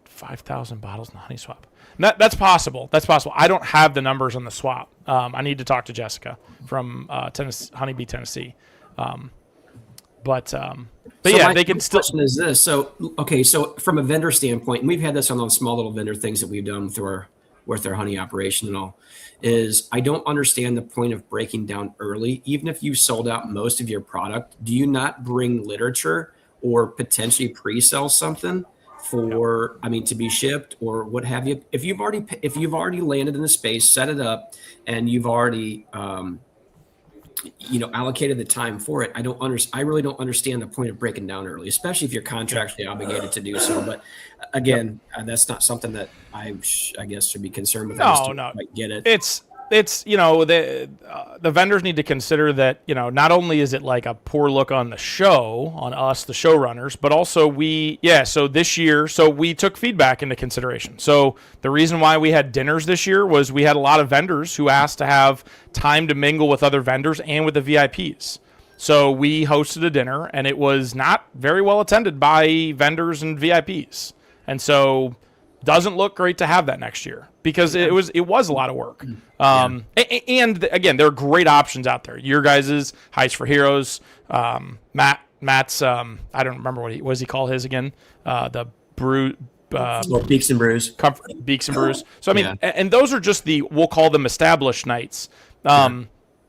5,000 bottles in the honey swap. That's possible. I don't have the numbers on the swap. I need to talk to Jessica from Tennessee, Honeybee, Tennessee. But yeah, they can still. Question is this? So from a vendor standpoint, and we've had this on those small little vendor things that we've done with our honey operation and all, is I don't understand the point of breaking down early. Even if you sold out most of your product, do you not bring literature or potentially pre-sell something to be shipped or what have you? If you've already landed in the space, set it up, and you've already allocated the time for it, I really don't understand the point of breaking down early, especially if you're contractually obligated to do so. But again, that's not something that I guess should be concerned with. I quite get it. It's the vendors need to consider that not only is it like a poor look on the show, on us, the showrunners, but also so this year, we took feedback into consideration. So the reason why we had dinners this year was we had a lot of vendors who asked to have time to mingle with other vendors and with the VIPs. So we hosted a dinner, and it was not very well attended by vendors and VIPs. And so doesn't look great to have that next year because it was a lot of work. And again, there are great options out there. Your guys's Heist for Heroes, Matt's I don't remember what he called his again. The brew Beaks and Brews. Beaks and Brews. So and those are just we'll call them established nights.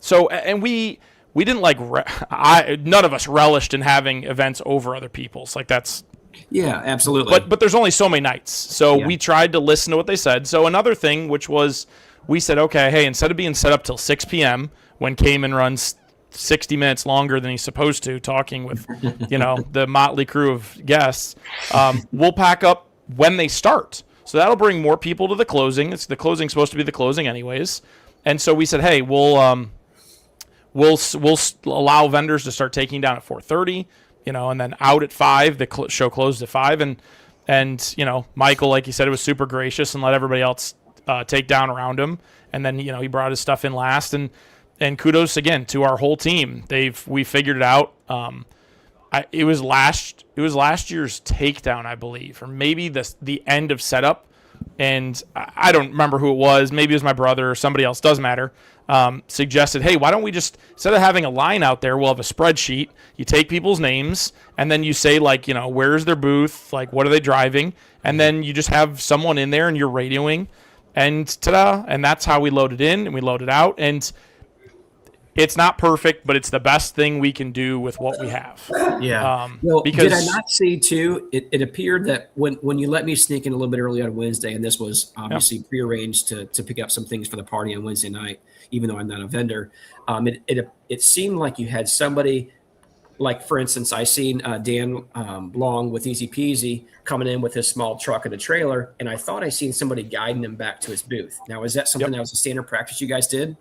So and we didn't none of us relished in having events over other people's. Like that's. Yeah, absolutely. But there's only so many nights. So we tried to listen to what they said. So another thing, which was we said, okay, hey, instead of being set up till 6 p.m. when Cayman runs 60 minutes longer than he's supposed to, talking with, the motley crew of guests, we'll pack up when they start. So that'll bring more people to the closing. The closing's supposed to be the closing anyways. And so we said, hey, we'll allow vendors to start taking down at 4:30. And then out at 5, the show closed at 5, and Michael, like you said, was super gracious and let everybody else take down around him, and then he brought his stuff in last, and kudos again to our whole team. We figured it out. It was last year's takedown, I believe, or maybe the end of setup, and I don't remember who it was. Maybe it was my brother or somebody else. Doesn't matter. Suggested, hey, why don't we just, instead of having a line out there, we'll have a spreadsheet. You take people's names, and then you say, where's their booth? What are they driving? And then you just have someone in there, and you're radioing, and ta-da! And that's how we load it in, and we load it out. And it's not perfect, but it's the best thing we can do with what we have. Yeah. Did I not see, too, it appeared that when you let me sneak in a little bit early on Wednesday, and this was obviously prearranged to pick up some things for the party on Wednesday night, even though I'm not a vendor, it seemed like you had somebody, for instance, I seen Dan Long with Easy Peasy coming in with his small truck and a trailer, and I thought I seen somebody guiding him back to his booth. Now, is that something that was a standard practice you guys did?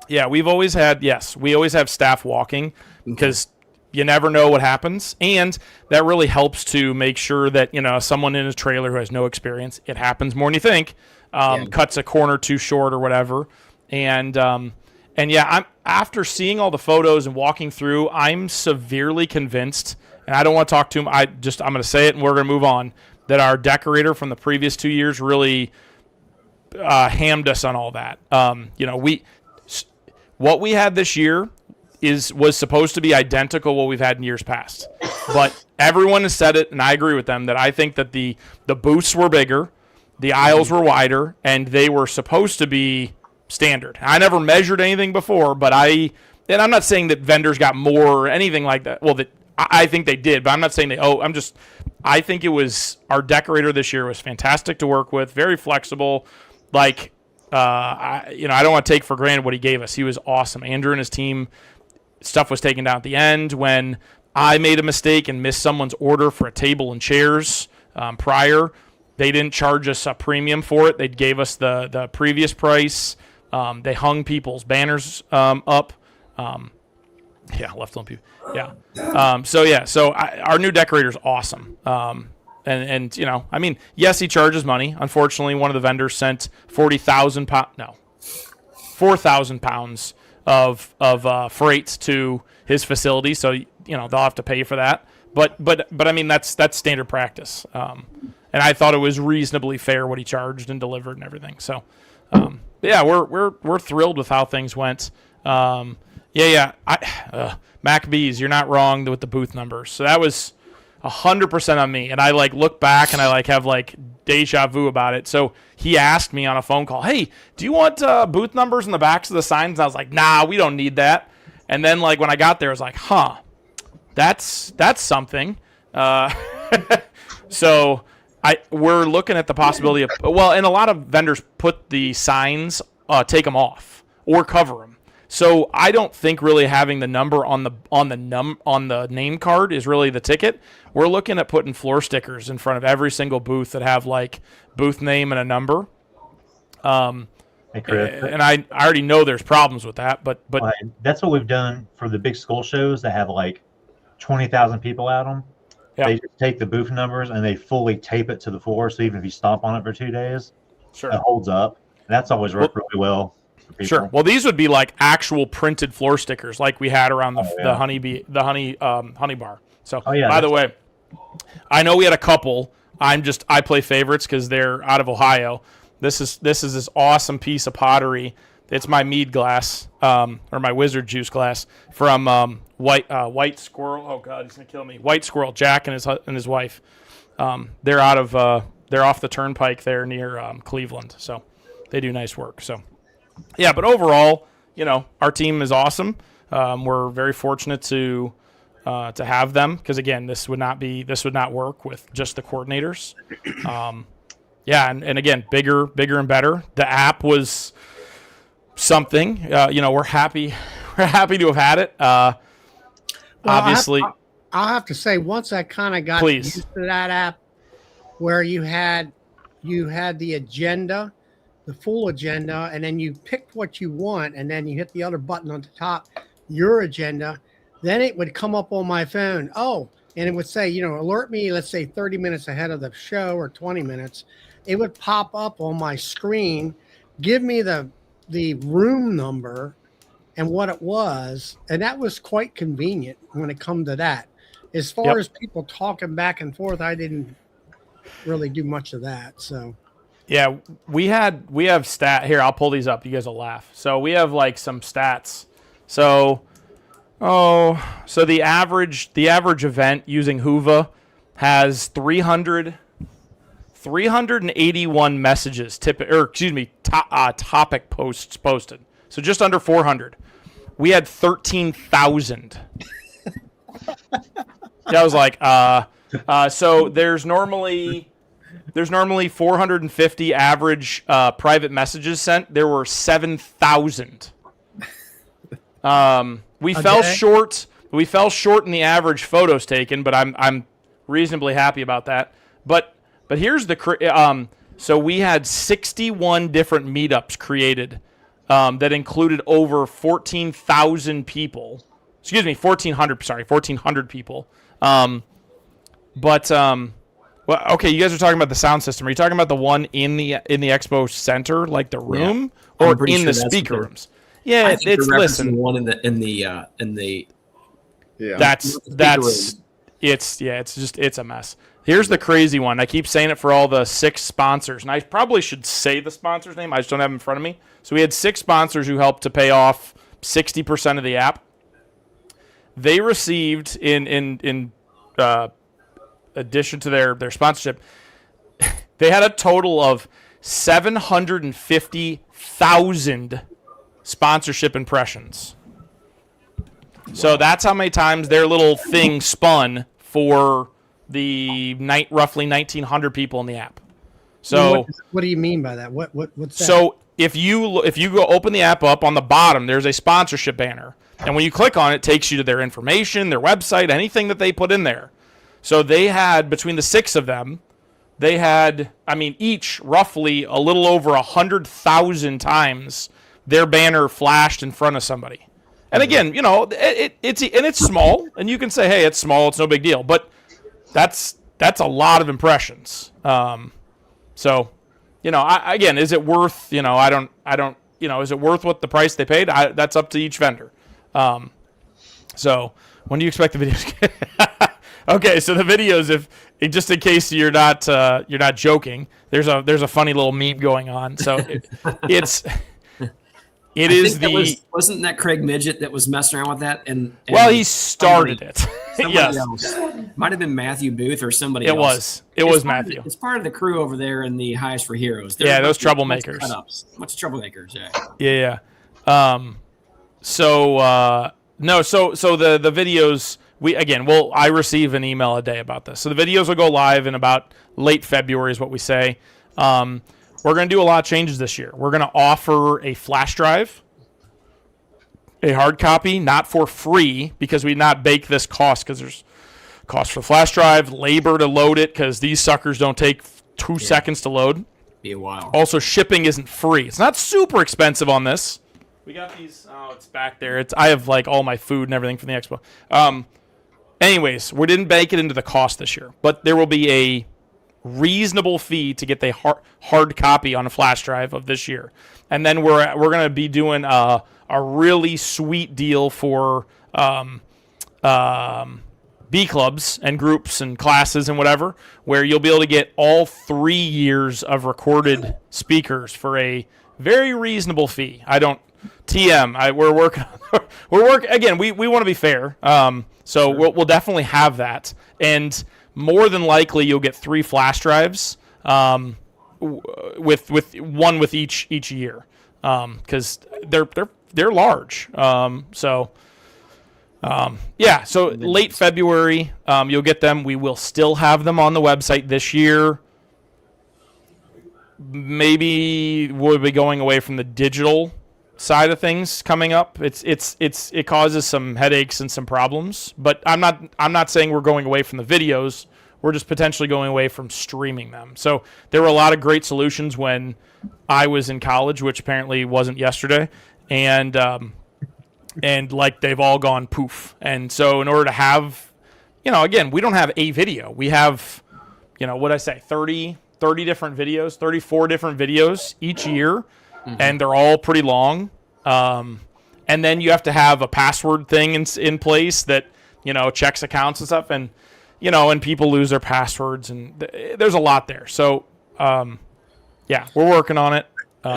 Yeah, we always have staff walking because you never know what happens. And that really helps to make sure that, someone in a trailer who has no experience, it happens more than you think, cuts a corner too short or whatever. And I'm after seeing all the photos and walking through, I'm severely convinced, and I don't want to talk to him. I'm going to say it and we're going to move on, that our decorator from the previous 2 years really hammed us on all that. What we had this year was supposed to be identical to what we've had in years past. But everyone has said it, and I agree with them, that I think that the booths were bigger. the aisles were wider, and they were supposed to be standard. I never measured anything before, but I'm not saying that vendors got more or anything like that. Well, I think they did, but I'm not saying I think it was, our decorator this year was fantastic to work with, very flexible. Like, I don't want to take for granted what he gave us. He was awesome. Andrew and his team, stuff was taken down at the end when I made a mistake and missed someone's order for a table and chairs prior. They didn't charge us a premium for it. They gave us the previous price. They hung people's banners up. Left on people. Yeah. So our new decorator's awesome. And yes, he charges money. Unfortunately, one of the vendors sent 4,000 pounds of freight to his facility. So, they'll have to pay for that. But I mean, that's standard practice. And I thought it was reasonably fair what he charged and delivered and everything. So, we're thrilled with how things went. NAHBEs, you're not wrong with the booth numbers. So that was 100% on me. And I look back and I have deja vu about it. So he asked me on a phone call, "Hey, do you want booth numbers in the backs of the signs?" And I was like, "Nah, we don't need that." And then when I got there, I was like, "Huh, that's something." So we're looking at the possibility of, and a lot of vendors put the signs, take them off or cover them. So I don't think really having the number on the name card is really the ticket. We're looking at putting floor stickers in front of every single booth that have booth name and a number. Hey, Chris. And I already know there's problems with that, but that's what we've done for the big school shows that have 20,000 people at them. Yeah. They just take the booth numbers and they fully tape it to the floor. So even if you stomp on it for 2 days, sure, it holds up. And that's always worked really well. Sure. Well, these would be actual printed floor stickers, like we had around the honey bar. So, by the way, I know we had a couple. I play favorites because they're out of Ohio. This is this awesome piece of pottery. It's my mead glass, or my wizard juice glass from White Squirrel. Oh God, he's gonna kill me. White Squirrel, Jack and his wife. They're off the turnpike there near Cleveland. So they do nice work. So. Yeah, but overall, our team is awesome. We're very fortunate to have them because again, this would not work with just the coordinators. And again, bigger and better. The app was something. We're happy to have had it. Obviously, I'll have to say once I kind of got used to that app, where you had the agenda. The full agenda, and then you picked what you want, and then you hit the other button on the top, your agenda, then it would come up on my phone. Oh, and it would say, alert me, let's say 30 minutes ahead of the show or 20 minutes. It would pop up on my screen, give me the room number and what it was, and that was quite convenient when it come to that. As far as people talking back and forth, I didn't really do much of that, so. Yeah, we have stat here. I'll pull these up. You guys will laugh. So we have some stats. So the average event using Hoova has 381 messages topic posts posted. So just under 400. We had 13,000. I was like, so there's normally 450 average private messages sent. There were 7,000. We fell short. We fell short in the average photos taken, but I'm reasonably happy about that. But here's the so we had 61 different meetups created that included over 14,000 people. Excuse me, 1,400. Sorry, 1,400 people. Well, okay, you guys are talking about the sound system. Are you talking about the one in the expo center, like the room, or in the speaker rooms? Yeah, it's listen. The one in the It's a mess. Here's the crazy one. I keep saying it for all the 6 sponsors, and I probably should say the sponsor's name. I just don't have it in front of me. So we had 6 sponsors who helped to pay off 60% of the app. They received in addition to their sponsorship, They had a total of 750,000 sponsorship impressions. So that's how many times their little thing spun for the roughly 1,900 people in the app. So what do you mean by that? What's that? So if you go open the app up, on the bottom there's a sponsorship banner, and when you click on it, it takes you to their information, their website, anything that they put in there. So they had, between the 6 of them, they had, each roughly a little over 100,000 times their banner flashed in front of somebody. And again, it's small, and you can say, hey, it's small, it's no big deal, but that's a lot of impressions. So, again, is it worth, I don't, is it worth what the price they paid? That's up to each vendor. So when do you expect the videos? Okay, so the videos, if just in case you're not joking, there's a funny little meme going on. So wasn't that Craig Midget that was messing around with that? And well, he started it. Yes, else. Might have been Matthew Booth or somebody it else. It was Matthew. It's part of the crew over there in the Highest for Heroes. Yeah, those troublemakers. Bunch of troublemakers. Yeah. So the videos, I receive an email a day about this. So the videos will go live in about late February is what we say. We're going to do a lot of changes this year. We're going to offer a flash drive, a hard copy, not for free, because we not bake this cost, because there's cost for the flash drive, labor to load it, because these suckers don't take 2 seconds to load. Be a while. Also, shipping isn't free. It's not super expensive on this. We got these. Oh, it's back there. I have all my food and everything from the expo. Anyways, we didn't bake it into the cost this year, but there will be a reasonable fee to get the hard copy on a flash drive of this year, and then we're going to be doing a really sweet deal for B clubs and groups and classes and whatever, where you'll be able to get all 3 years of recorded speakers for a very reasonable fee. We're working. Again. We want to be fair. So we'll definitely have that, and more than likely you'll get 3 flash drives, with one with each year, because they're large. So late February, you'll get them. We will still have them on the website this year. Maybe we'll be going away from the digital side of things coming up. It causes some headaches and some problems, but I'm not saying we're going away from the videos. We're just potentially going away from streaming them. So there were a lot of great solutions when I was in college, which apparently wasn't yesterday, and they've all gone poof. And so in order to have, again, we don't have a video. We have, 30 different videos, 34 different videos each year. Mm-hmm. And they're all pretty long. And then you have to have a password thing in place that, checks accounts and stuff. And, and people lose their passwords. And there's a lot there. So, we're working on it.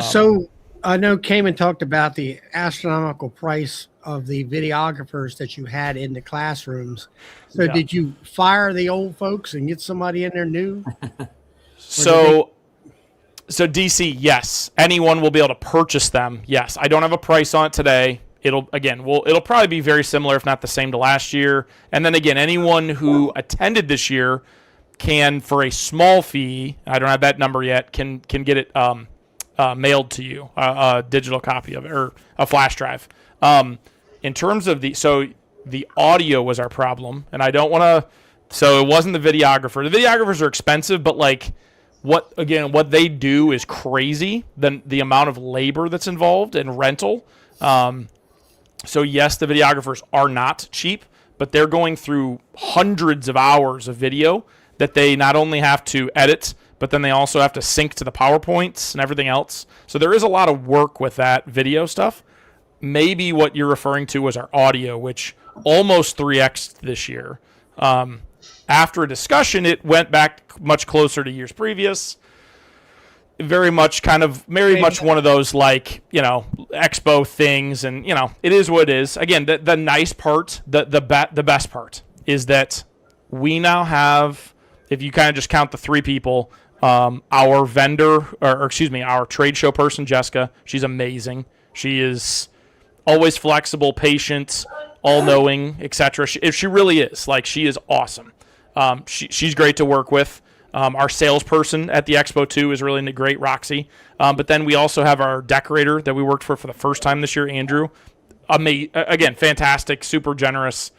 So I know Cayman talked about the astronomical price of the videographers that you had in the classrooms. So did you fire the old folks and get somebody in there new? So DC, yes. Anyone will be able to purchase them. Yes. I don't have a price on it today. It'll probably be very similar, if not the same, to last year. And then again, anyone who attended this year can, for a small fee, I don't have that number yet, can get it mailed to you, a digital copy of it, or a flash drive. In terms of the audio was our problem, and I don't want to. So it wasn't the videographer. The videographers are expensive, but what they do is crazy. The amount of labor that's involved and rental. So yes, the videographers are not cheap, but they're going through hundreds of hours of video that they not only have to edit, but then they also have to sync to the PowerPoints and everything else. So there is a lot of work with that video stuff. Maybe what you're referring to was our audio, which almost 3x'd this year. After a discussion, it went back much closer to years previous. Very much one of those expo things, and it is what it is. Again, the nice part, the best part is that we now have, if you kind of just count the 3 people, Our vendor, or excuse me, our trade show person, Jessica, she's amazing. She is always flexible, patient, all-knowing, etc. She really is. Like, she is awesome. She's great to work with. Our salesperson at the expo too is really great, Roxy. But then we also have our decorator that we worked for the first time this year, Andrew. Again, fantastic, super generous,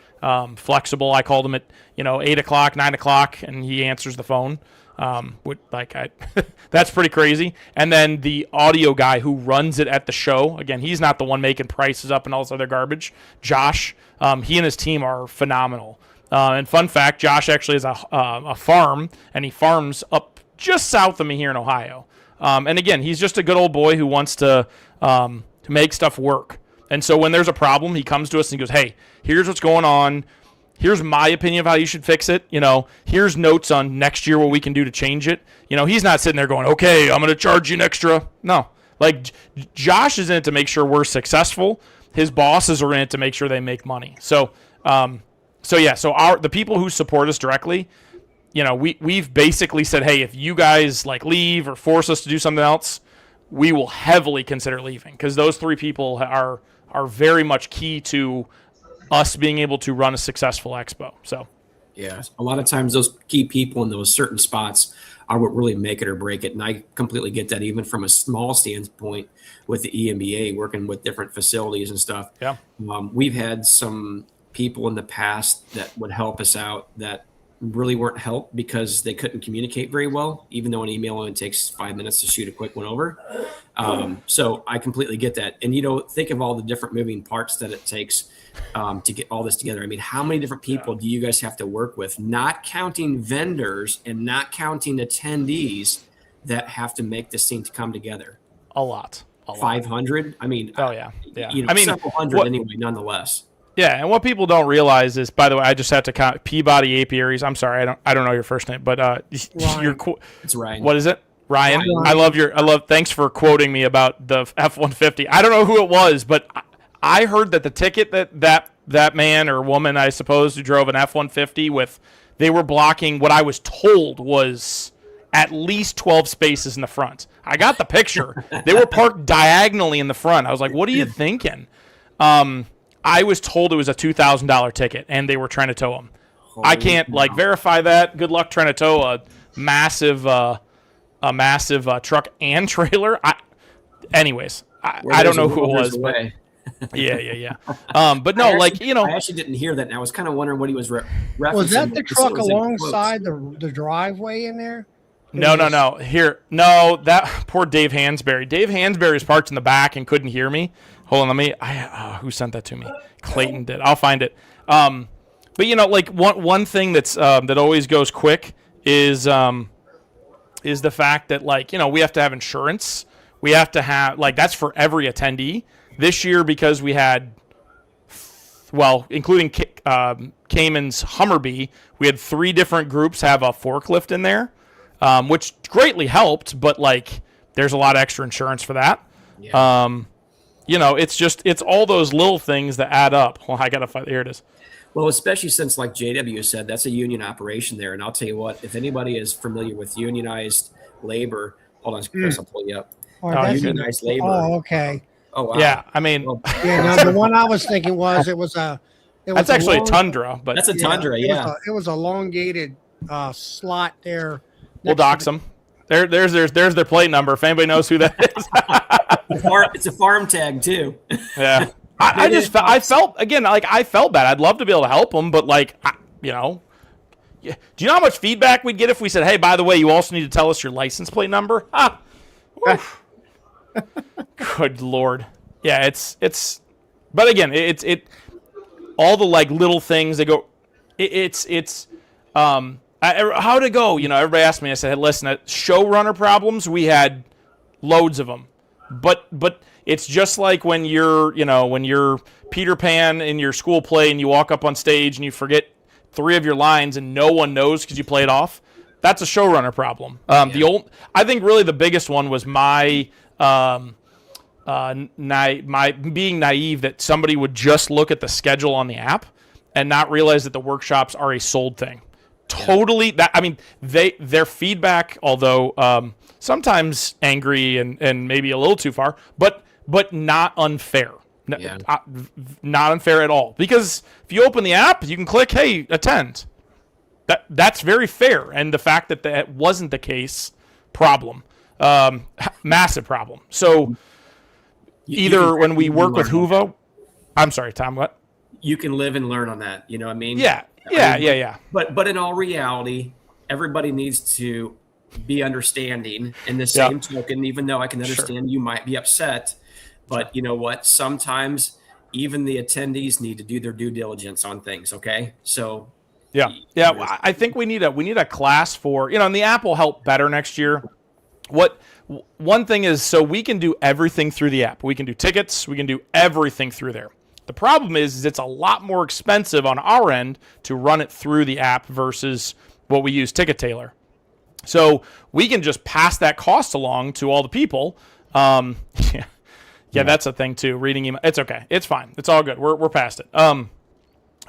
flexible. I called him at 8 o'clock, 9 o'clock, and he answers the phone. That's pretty crazy. And then the audio guy who runs it at the show, again, he's not the one making prices up and all this other garbage. Josh, he and his team are phenomenal. And fun fact, Josh actually has a farm, and he farms up just south of me here in Ohio. And again, he's just a good old boy who wants to make stuff work. And so when there's a problem, he comes to us and he goes, hey, here's what's going on. Here's my opinion of how you should fix it. Here's notes on next year what we can do to change it. He's not sitting there going, okay, I'm going to charge you an extra. No. Like, Josh is in it to make sure we're successful. His bosses are in it to make sure they make money. So the people who support us directly, we've basically said, hey, if you guys leave or force us to do something else, we will heavily consider leaving, because those three people are very much key to us being able to run a successful expo. So, yeah, a lot of times those key people in those certain spots are what really make it or break it. And I completely get that, even from a small standpoint with the EMBA, working with different facilities and stuff. Yeah. We've had some people in the past that would help us out that really weren't helped because they couldn't communicate very well, even though an email only takes 5 minutes to shoot a quick one over. So I completely get that. And, think of all the different moving parts that it takes to get all this together. I mean, how many different people do you guys have to work with, not counting vendors and not counting attendees, that have to make this thing to come together? A lot. 500? I mean, oh yeah. several hundred anyway, nonetheless. Yeah, and what people don't realize is, by the way, I just have to count Peabody Apiaries. I'm sorry, I don't know your first name, but It's Ryan. What is it? Ryan. Thanks for quoting me about the F-150. I don't know who it was, but I heard that the ticket that man or woman, I suppose, who drove an F-150 with, they were blocking what I was told was at least 12 spaces in the front. I got the picture. They were parked diagonally in the front. I was like, what are you thinking? I was told it was a $2,000 ticket, and they were trying to tow him. I can't verify that. Good luck trying to tow a massive truck and trailer. I don't know who it was. But, yeah. But no, I actually didn't hear that, and I was kind of wondering what he was referencing. Was that the truck alongside the driveway in there? No. That poor Dave Hansberry. Dave Hansberry was parked in the back and couldn't hear me. Hold on, who sent that to me? Clayton did. I'll find it. But one thing that always goes quick is the fact that we have to have insurance. We have to have that's for every attendee. This year, because we had, including Cayman's Hummerbee, we had 3 different groups have a forklift in there, which greatly helped. But there's a lot of extra insurance for that. Yeah. It's all those little things that add up. Well, I gotta find. Here it is. Well, especially since, like JW said, that's a union operation there. And I'll tell you what, if anybody is familiar with unionized labor, hold on, Chris, I'll pull you up. Unionized labor. Oh, okay. Oh, wow. Yeah, I mean, the one I was thinking was that's actually a Tundra, but that's a Tundra. Yeah, it was elongated slot there. We'll dox them. There's their plate number. If anybody knows who that is. It's a farm tag too. Yeah. I felt bad. I'd love to be able to help them, but do you know how much feedback we'd get if we said, hey, by the way, you also need to tell us your license plate number? Good Lord. Yeah, it's but again, it's all the little things that go, how'd it go? Everybody asked me, I said, hey, listen, at showrunner problems, we had loads of them. But it's just like when you're Peter Pan in your school play and you walk up on stage and you forget 3 of your lines and no one knows because you played off. That's a showrunner problem. I think really the biggest one was my being naive that somebody would just look at the schedule on the app and not realize that the workshops are a sold thing. totally. That I mean, their feedback, although sometimes angry and maybe a little too far, but not unfair. Yeah. Not unfair at all. Because if you open the app, you can click, hey, attend. That's very fair. And the fact that wasn't the case, problem. Massive problem. So either when we work with Huva, I'm sorry, Tom, what? You can live and learn on that. You know what I mean? Yeah. But in all reality, everybody needs to be understanding in the same token, even though I can understand you might be upset. But you know what? Sometimes even the attendees need to do their due diligence on things. Okay. So I think we need a class for, and the app will help better next year. One thing is, so we can do everything through the app. We can do tickets. We can do everything through there. The problem is it's a lot more expensive on our end to run it through the app versus what we use Ticket Tailor. So we can just pass that cost along to all the people. Yeah, that's a thing too. Reading email, it's okay. It's fine. It's all good. We're past it.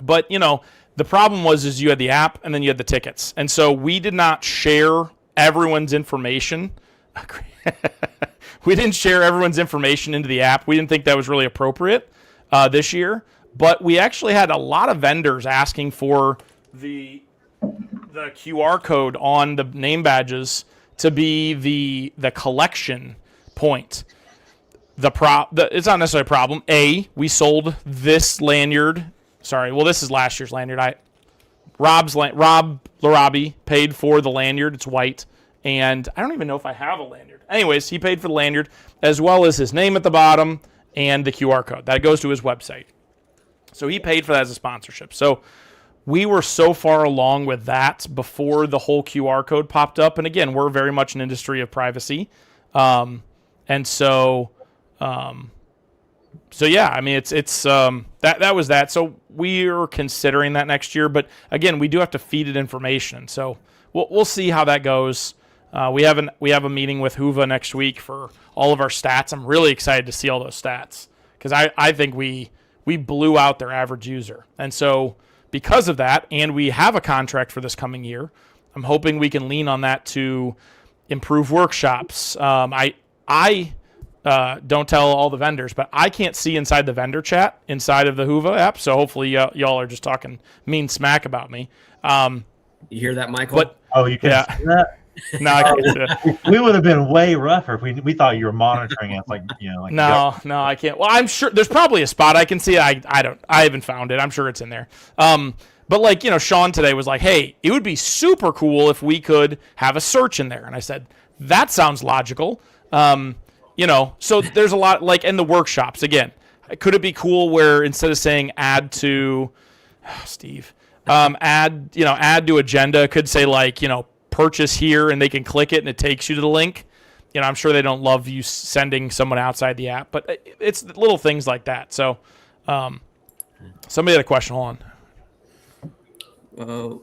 But the problem is you had the app and then you had the tickets, and so we did not share everyone's information. We didn't share everyone's information into the app. We didn't think that was really appropriate this year. But we actually had a lot of vendors asking for the QR code on the name badges to be the collection point. It's not necessarily a problem. We sold this lanyard. Sorry, well, this is last year's lanyard. Rob Larabi paid for the lanyard. It's white, and I don't even know if I have a lanyard. Anyways, he paid for the lanyard as well as his name at the bottom and the QR code that goes to his website. So he paid for that as a sponsorship. So we were so far along with that before the whole QR code popped up. And again, we're very much an industry of privacy, and so. So yeah, I mean, it's that was that. So we're considering that next year, but again, we do have to feed it information. So we'll see how that goes. We have a meeting with Huva next week for all of our stats. I'm really excited to see all those stats because I think we blew out their average user, and so because of that, and we have a contract for this coming year, I'm hoping we can lean on that to improve workshops. Don't tell all the vendors, but I can't see inside the vendor chat inside of the Huva app. So hopefully y'all are just talking mean smack about me. You hear that, Michael? But, you can see that? No, I can't see that. We would have been way rougher if we thought you were monitoring us. No, I can't. Well, I'm sure there's probably a spot I can see. I haven't found it. I'm sure it's in there. But Sean today was like, hey, it would be super cool if we could have a search in there. And I said, that sounds logical. So there's a lot in the workshops. Again, could it be cool where instead of saying add to Steve, add to agenda, could say purchase here and they can click it and it takes you to the link. I'm sure they don't love you sending someone outside the app, but it's little things like that. So somebody had a question. Hold on.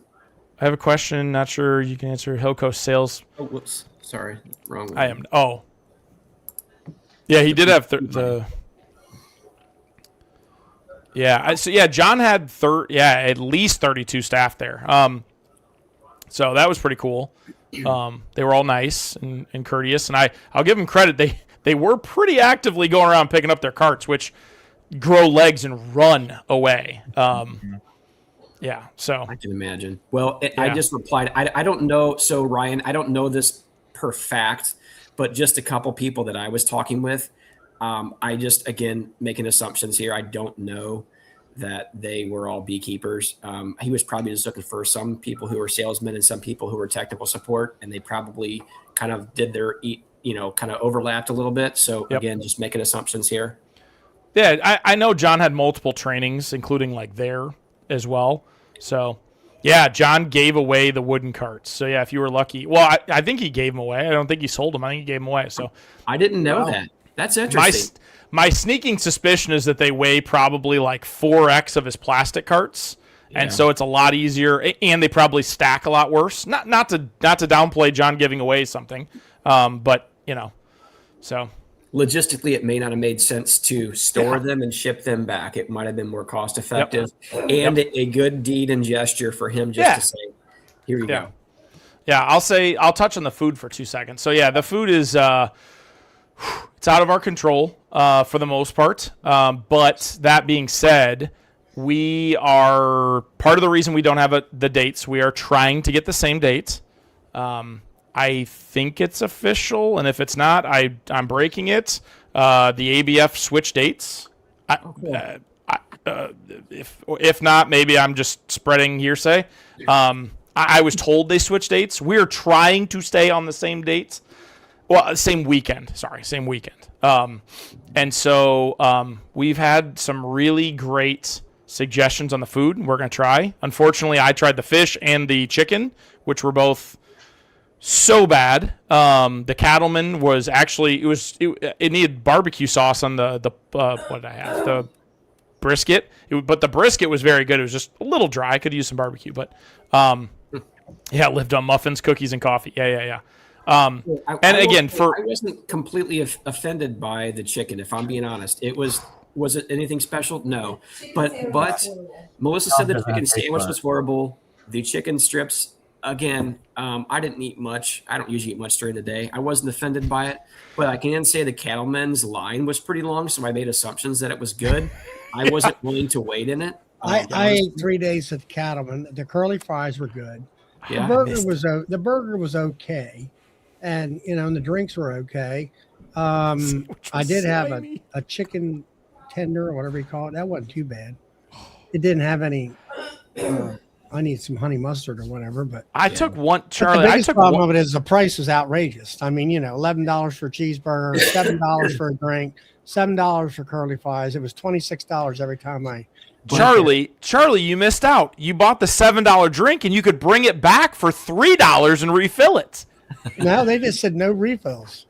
I have a question. Not sure you can answer. Hillcoast sales. Oh, whoops. Sorry. Wrong one. I am. Oh. Yeah, he did have the. Yeah, John had at least 32 staff there. So that was pretty cool. They were all nice and courteous, and I'll give them credit. They were pretty actively going around picking up their carts, which grow legs and run away. Yeah, so I can imagine. Well, I just replied. I don't know. So Ryan, I don't know this per fact. But just a couple people that I was talking with, I just, again, making assumptions here. I don't know that they were all beekeepers. He was probably just looking for some people who were salesmen and some people who were technical support, and they probably kind of did their, kind of overlapped a little bit. So, Again, just making assumptions here. Yeah, I know John had multiple trainings, including there as well. So, yeah, John gave away the wooden carts. So, yeah, if you were lucky. Well, I think he gave them away. I don't think he sold them. I think he gave them away. So I didn't know that. That's interesting. My sneaking suspicion is that they weigh probably 4x of his plastic carts. Yeah. And so it's a lot easier. And they probably stack a lot worse. Not to downplay John giving away something. But, so. Logistically, it may not have made sense to store them and ship them back. It might have been more cost effective and a good deed and gesture for him just to say, Here you go. Yeah, I'll touch on the food for 2 seconds. So yeah, the food is it's out of our control for the most part. But that being said, we are part of the reason we don't have the dates. We are trying to get the same dates. I think it's official, and if it's not, I'm breaking it. The ABF switch dates. If not, maybe I'm just spreading hearsay. I was told they switched dates. We're trying to stay on the same dates. Well, same weekend. Sorry, same weekend. And so we've had some really great suggestions on the food. We're going to try. Unfortunately, I tried the fish and the chicken, which were both so bad. The cattleman was actually it needed barbecue sauce on the what did I have? The brisket. But the brisket was very good. It was just a little dry. I could use some barbecue, but yeah, lived on muffins, cookies, and coffee. Yeah. I wasn't completely offended by the chicken, if I'm being honest. Was it anything special? No, but Melissa said the chicken sandwich was horrible. The chicken strips, again, I didn't eat much. I don't usually eat much during the day. I wasn't offended by it, but I can say the cattleman's line was pretty long, so I made assumptions that it was good. I wasn't willing to wait in it. I ate 3 days at the cattleman. The curly fries were good. Yeah, The burger was okay, and and the drinks were okay. I did have a chicken tender or whatever you call it. That wasn't too bad. It didn't have any. I need some honey mustard or whatever, but I took one. Charlie, the biggest problem of it is the price is outrageous. I mean, $11 for a cheeseburger, $7 for a drink, $7 for curly fries. It was $26 every time I. Charlie, you missed out. You bought the $7 drink, and you could bring it back for $3 and refill it. No, they just said no refills.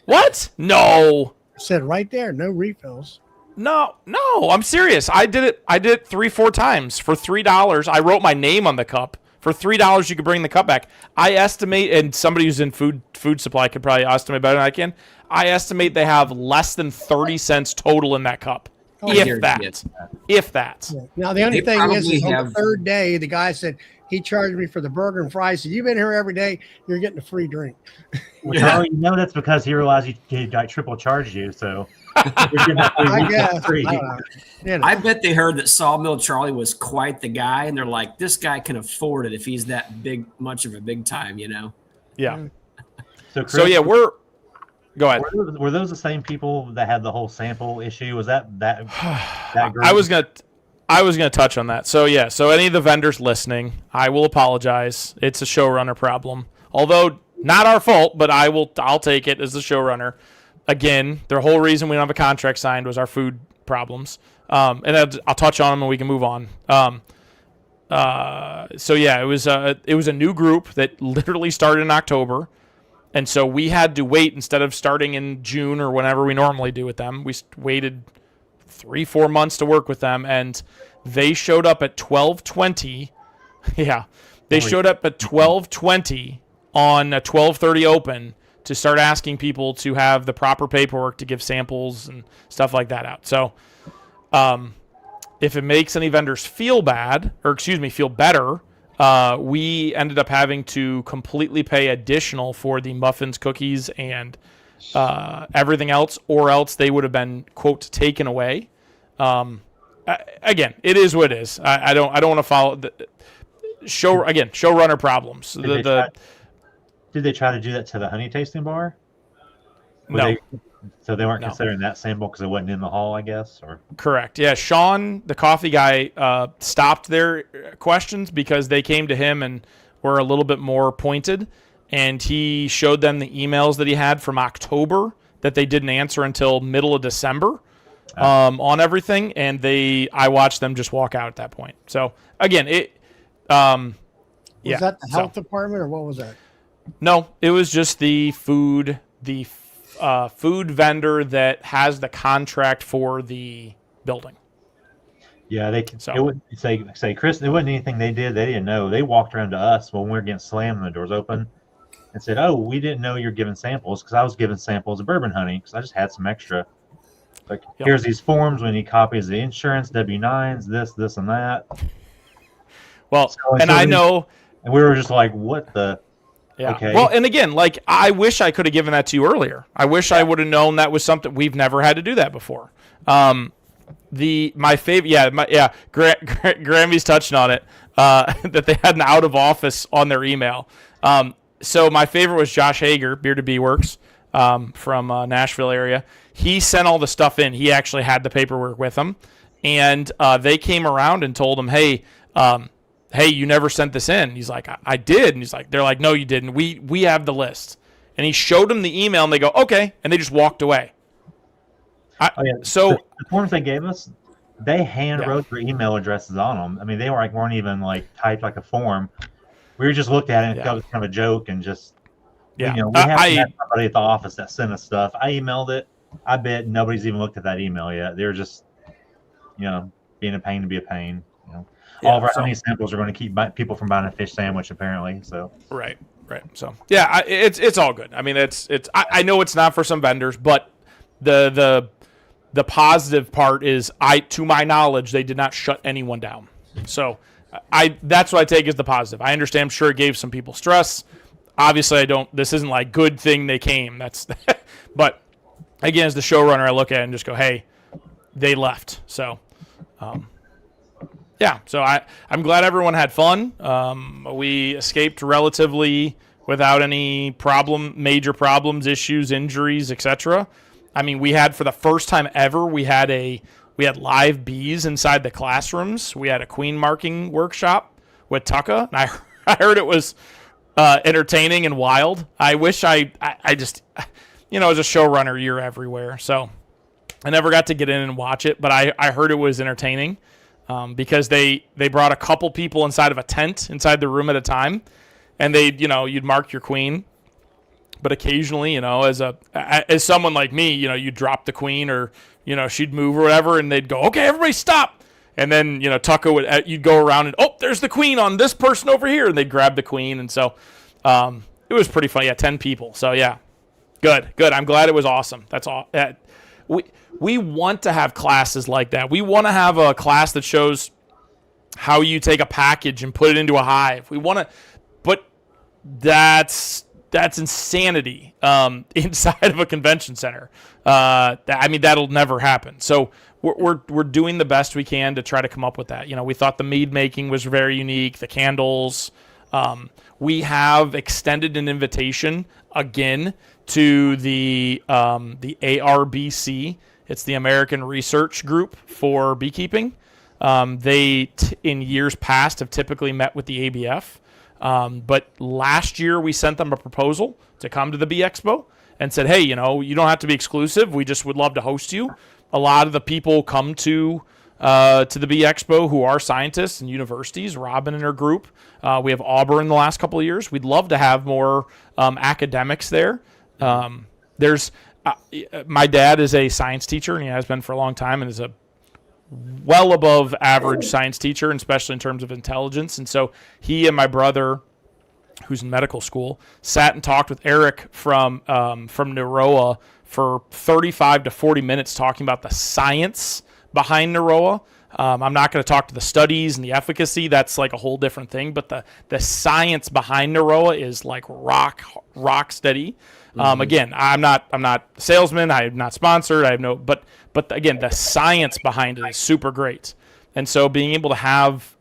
What? No. It said right there, no refills. No, I'm serious. I did it 3-4 times for $3. I wrote my name on the cup. For $3, you could bring the cup back. I estimate, and somebody who's in food supply could probably estimate better than I can. I estimate they have less than 30 cents total in that cup. If that. Yeah. Now, the only thing is on the third day, the guy said he charged me for the burger and fries. So you've been here every day, you're getting a free drink. Well, that's because he realized he got triple charged you. So I guess. I bet they heard that Sawmill Charlie was quite the guy, and they're like, this guy can afford it if he's that much of a big time, Yeah. So, Chris, so yeah, go ahead. Were those the same people that had the whole sample issue? Was that group? I was gonna touch on that. So yeah, so any of the vendors listening, I will apologize. It's a showrunner problem. Although not our fault, but I'll take it as the showrunner. Again, the whole reason we don't have a contract signed was our food problems. And I'll touch on them and we can move on. So yeah, it was a new group that literally started in October. And so we had to wait instead of starting in June or whenever we normally do with them. We waited 3-4 months to work with them, and they showed up at 12:20. Yeah, they showed up at 12:20 on a 12:30 open to start asking people to have the proper paperwork to give samples and stuff like that out. So, if it makes any vendors feel better, we ended up having to completely pay additional for the muffins, cookies, and everything else, or else they would have been, quote, taken away. Again, it is what it is. I don't want to follow the showrunner problems. Did they try to do that to the honey tasting bar? No. So they weren't considering that sample because it wasn't in the hall, I guess? Or correct. Yeah, Sean, the coffee guy, stopped their questions because they came to him and were a little bit more pointed, and he showed them the emails that he had from October that they didn't answer until middle of December on everything, and I watched them just walk out at that point. So again, Was that the health department or what was that? No, it was just the food vendor that has the contract for the building. Yeah, it would say Chris. It wasn't anything they did. They didn't know. They walked around to us when we were getting slammed and the doors open, and said, "Oh, we didn't know you're giving samples because I was giving samples of bourbon honey because I just had some extra. Like here's these forms. We need copies of the insurance, W-9s, this, and that." Well, I know And we were just like, what the? Yeah. Okay. Well, and again, like I wish I could have given that to you earlier. I wish I would have known that was something. We've never had to do that before. My favorite, Grammy's touching on it. That they had an out of office on their email. So my favorite was Josh Hager, Bearded Bee Works, from Nashville area. He sent all the stuff in. He actually had the paperwork with him, and they came around and told him, hey, you never sent this in. He's like, I did. And they're like, no, you didn't. We have the list. And he showed them the email, and they go, okay, and they just walked away. So the forms they gave us, they hand wrote their email addresses on them. I mean, they weren't even like typed like a form. We just looked at it and it was kind of a joke and just we had somebody at the office that sent us stuff. I emailed it. I bet nobody's even looked at that email yet. They're just being a pain to be a pain. All of our honey samples are going to keep people from buying a fish sandwich apparently. So right. So it's all good. I mean, I know it's not for some vendors, but the positive part is to my knowledge, they did not shut anyone down. So that's what I take as the positive. I understand. I'm sure it gave some people stress. Obviously, this isn't like good thing they came. But again, as the showrunner, I look at it and just go, hey, they left. So, so I'm glad everyone had fun. We escaped relatively without any major problems, issues, injuries, etc. I mean, we had for the first time ever, we had live bees inside the classrooms. We had a queen marking workshop with Tucka, and I heard it was entertaining and wild. I wish I just, as a showrunner, you're everywhere. So I never got to get in and watch it, but I heard it was entertaining because they brought a couple people inside of a tent inside the room at a time, and you'd mark your queen. But occasionally, as someone like me, you drop the queen or, she'd move or whatever, and they'd go, okay, everybody stop. And then, Tucka you'd go around and, oh, there's the queen on this person over here. And they'd grab the queen. And so it was pretty fun. Yeah, 10 people. So, yeah, good. I'm glad it was awesome. That's all. We want to have classes like that. We want to have a class that shows how you take a package and put it into a hive. We want to, but that's insanity inside of a convention center. That'll never happen. So we're doing the best we can to try to come up with that. We thought the mead making was very unique, the candles. We have extended an invitation again to the ARBC. It's the American Research Group for Beekeeping. They in years past have typically met with the ABF. But last year we sent them a proposal to come to the Bee Expo and said, hey, you don't have to be exclusive. We just would love to host you. A lot of the people come to the Bee Expo who are scientists and universities. Robin and her group. We have Auburn the last couple of years. We'd love to have more academics there. There's my dad is a science teacher, and he has been for a long time, and is a well above average science teacher, and especially in terms of intelligence. And so he and my brother, who's in medical school, sat and talked with Eric from Naroa for 35 to 40 minutes talking about the science behind Naroa. I'm not going to talk to the studies and the efficacy. That's like a whole different thing. But the science behind Naroa is like rock steady. Again, I'm not a salesman. I'm not sponsored. I have no, but again, the science behind it is super great. And so being able to have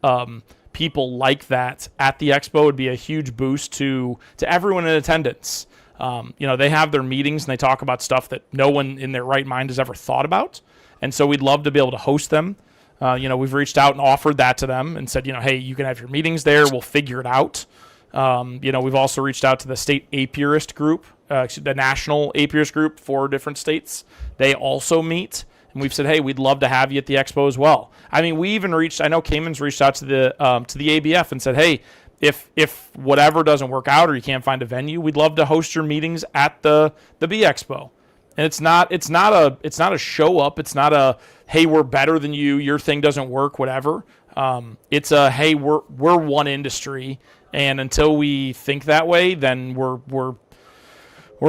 people like that at the expo would be a huge boost to everyone in attendance. They have their meetings and they talk about stuff that no one in their right mind has ever thought about. And so we'd love to be able to host them. We've reached out and offered that to them and said, hey, you can have your meetings there. We'll figure it out. We've also reached out to the state apiarist group, the national apiarist group, 4 different states. They also meet, and we've said, hey, we'd love to have you at the expo as well. I mean, we even I know Cayman's reached out to the ABF and said, hey, if whatever doesn't work out or you can't find a venue, we'd love to host your meetings at the Bee Expo. And it's not a show up. It's not a, hey, we're better than you. Your thing doesn't work, whatever. It's a, hey, we're one industry. And until we think that way, then we're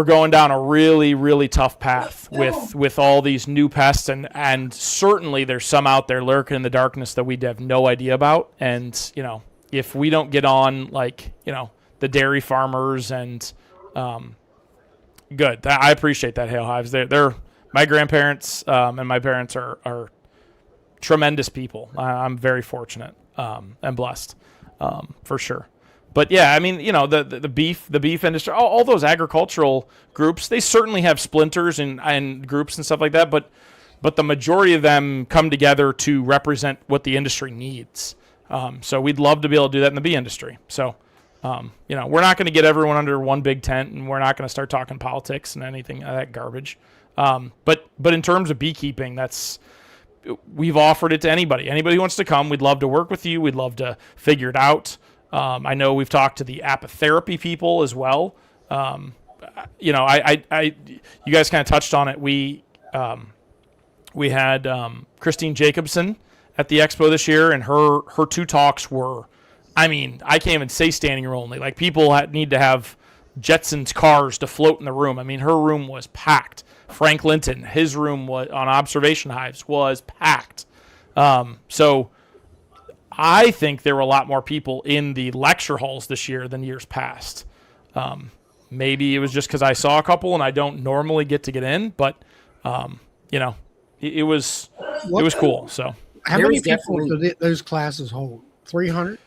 going down a really, really tough path with all these new pests, and certainly there's some out there lurking in the darkness that we have no idea about. And if we don't get on, like, the dairy farmers and good. I appreciate that, Hail Hives. They're my grandparents and my parents are tremendous people. I'm very fortunate and blessed for sure. But yeah, I mean, the beef industry, all those agricultural groups, they certainly have splinters and groups and stuff like that. But the majority of them come together to represent what the industry needs. So we'd love to be able to do that in the bee industry. So, we're not going to get everyone under one big tent, and we're not going to start talking politics and anything of that garbage. But in terms of beekeeping, we've offered it to anybody. Anybody who wants to come, we'd love to work with you. We'd love to figure it out. I know we've talked to the apitherapy people as well. You guys kind of touched on it. We had Christine Jacobson at the expo this year, and her 2 talks were, I can't even say standing room only. Like, people need to have Jetsons cars to float in the room. Her room was packed. Frank Linton, his room was on observation hives was packed. So I think there were a lot more people in the lecture halls this year than years past. Maybe it was just because I saw a couple and I don't normally get in, but it was cool. So how many people do those classes hold? 300?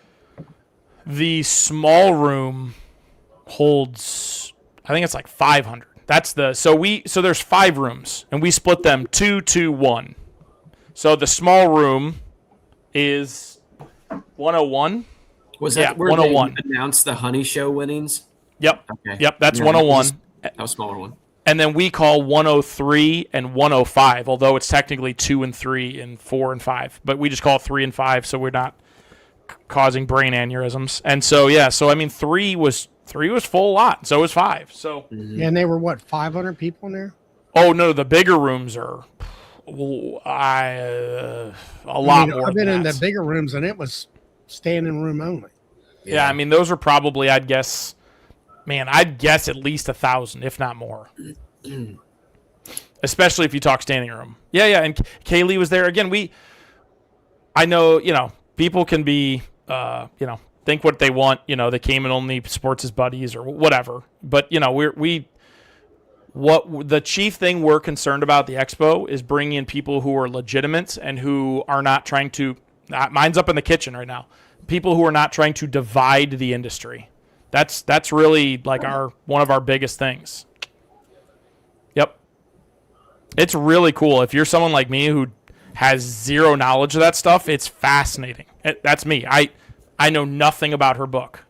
The small room holds, I think it's like 500. So there's 5 rooms, and we split them 2, 2, 1. So the small room is 101. Was that where 101. they announced the honey show winnings? Yep. Okay. Yep, that's 101. That was a smaller one. And then we call 103 and 105, although it's technically 2 and 3 and 4 and 5. But we just call it 3 and 5, so we're not causing brain aneurysms. And so, 3 was full lot. So was 5. So yeah, and they were what, 500 people in there? Oh no, the bigger rooms are a lot more. I've been in the bigger rooms, and it was standing room only. Yeah, those are probably, I'd guess at least 1,000, if not more. Especially if you talk standing room. Yeah, and Kaylee was there again. I know, people can be, think what they want. They came and only sports as buddies or whatever. But what the chief thing we're concerned about at the expo is bringing in people who are legitimate and who are not trying to. Mine's up in the kitchen right now. People who are not trying to divide the industry. That's really like one of our biggest things. Yep. It's really cool. If you're someone like me who has zero knowledge of that stuff, it's fascinating. That's me. I know nothing about her book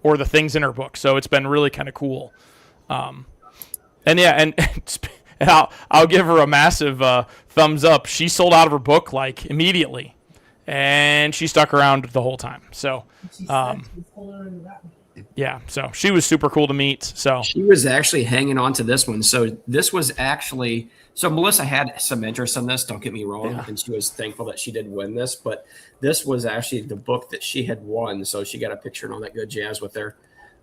or the things in her book, so it's been really kind of cool. And I'll give her a massive thumbs up. She sold out of her book like immediately, and she stuck around the whole time. So, yeah, so she was super cool to meet. So she was actually hanging on to this one. So this was actually, so Melissa had some interest in this, don't get me wrong, and she was thankful that she did win this, but this was actually the book that she had won. So she got a picture and all that good jazz with her.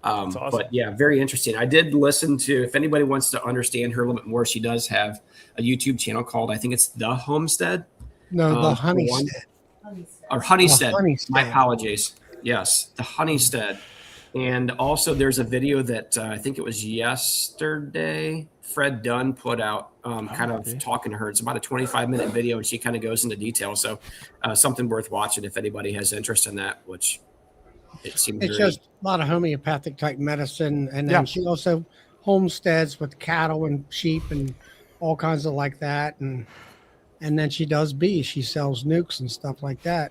Awesome. But yeah, very interesting. I did listen to, if anybody wants to understand her a little bit more, she does have a YouTube channel called, I think it's The Homestead. No, The Honeystead. Or Honeystead. My apologies. Yes, The Honeystead. And also there's a video that I think it was yesterday, Fred Dunn put out talking to her. It's about a 25-minute video, and she kind of goes into detail. So something worth watching if anybody has interest in that, which it seems it's just a lot of homeopathic type medicine. And then she also homesteads with cattle and sheep and all kinds of like that. And then she does bees. She sells nukes and stuff like that.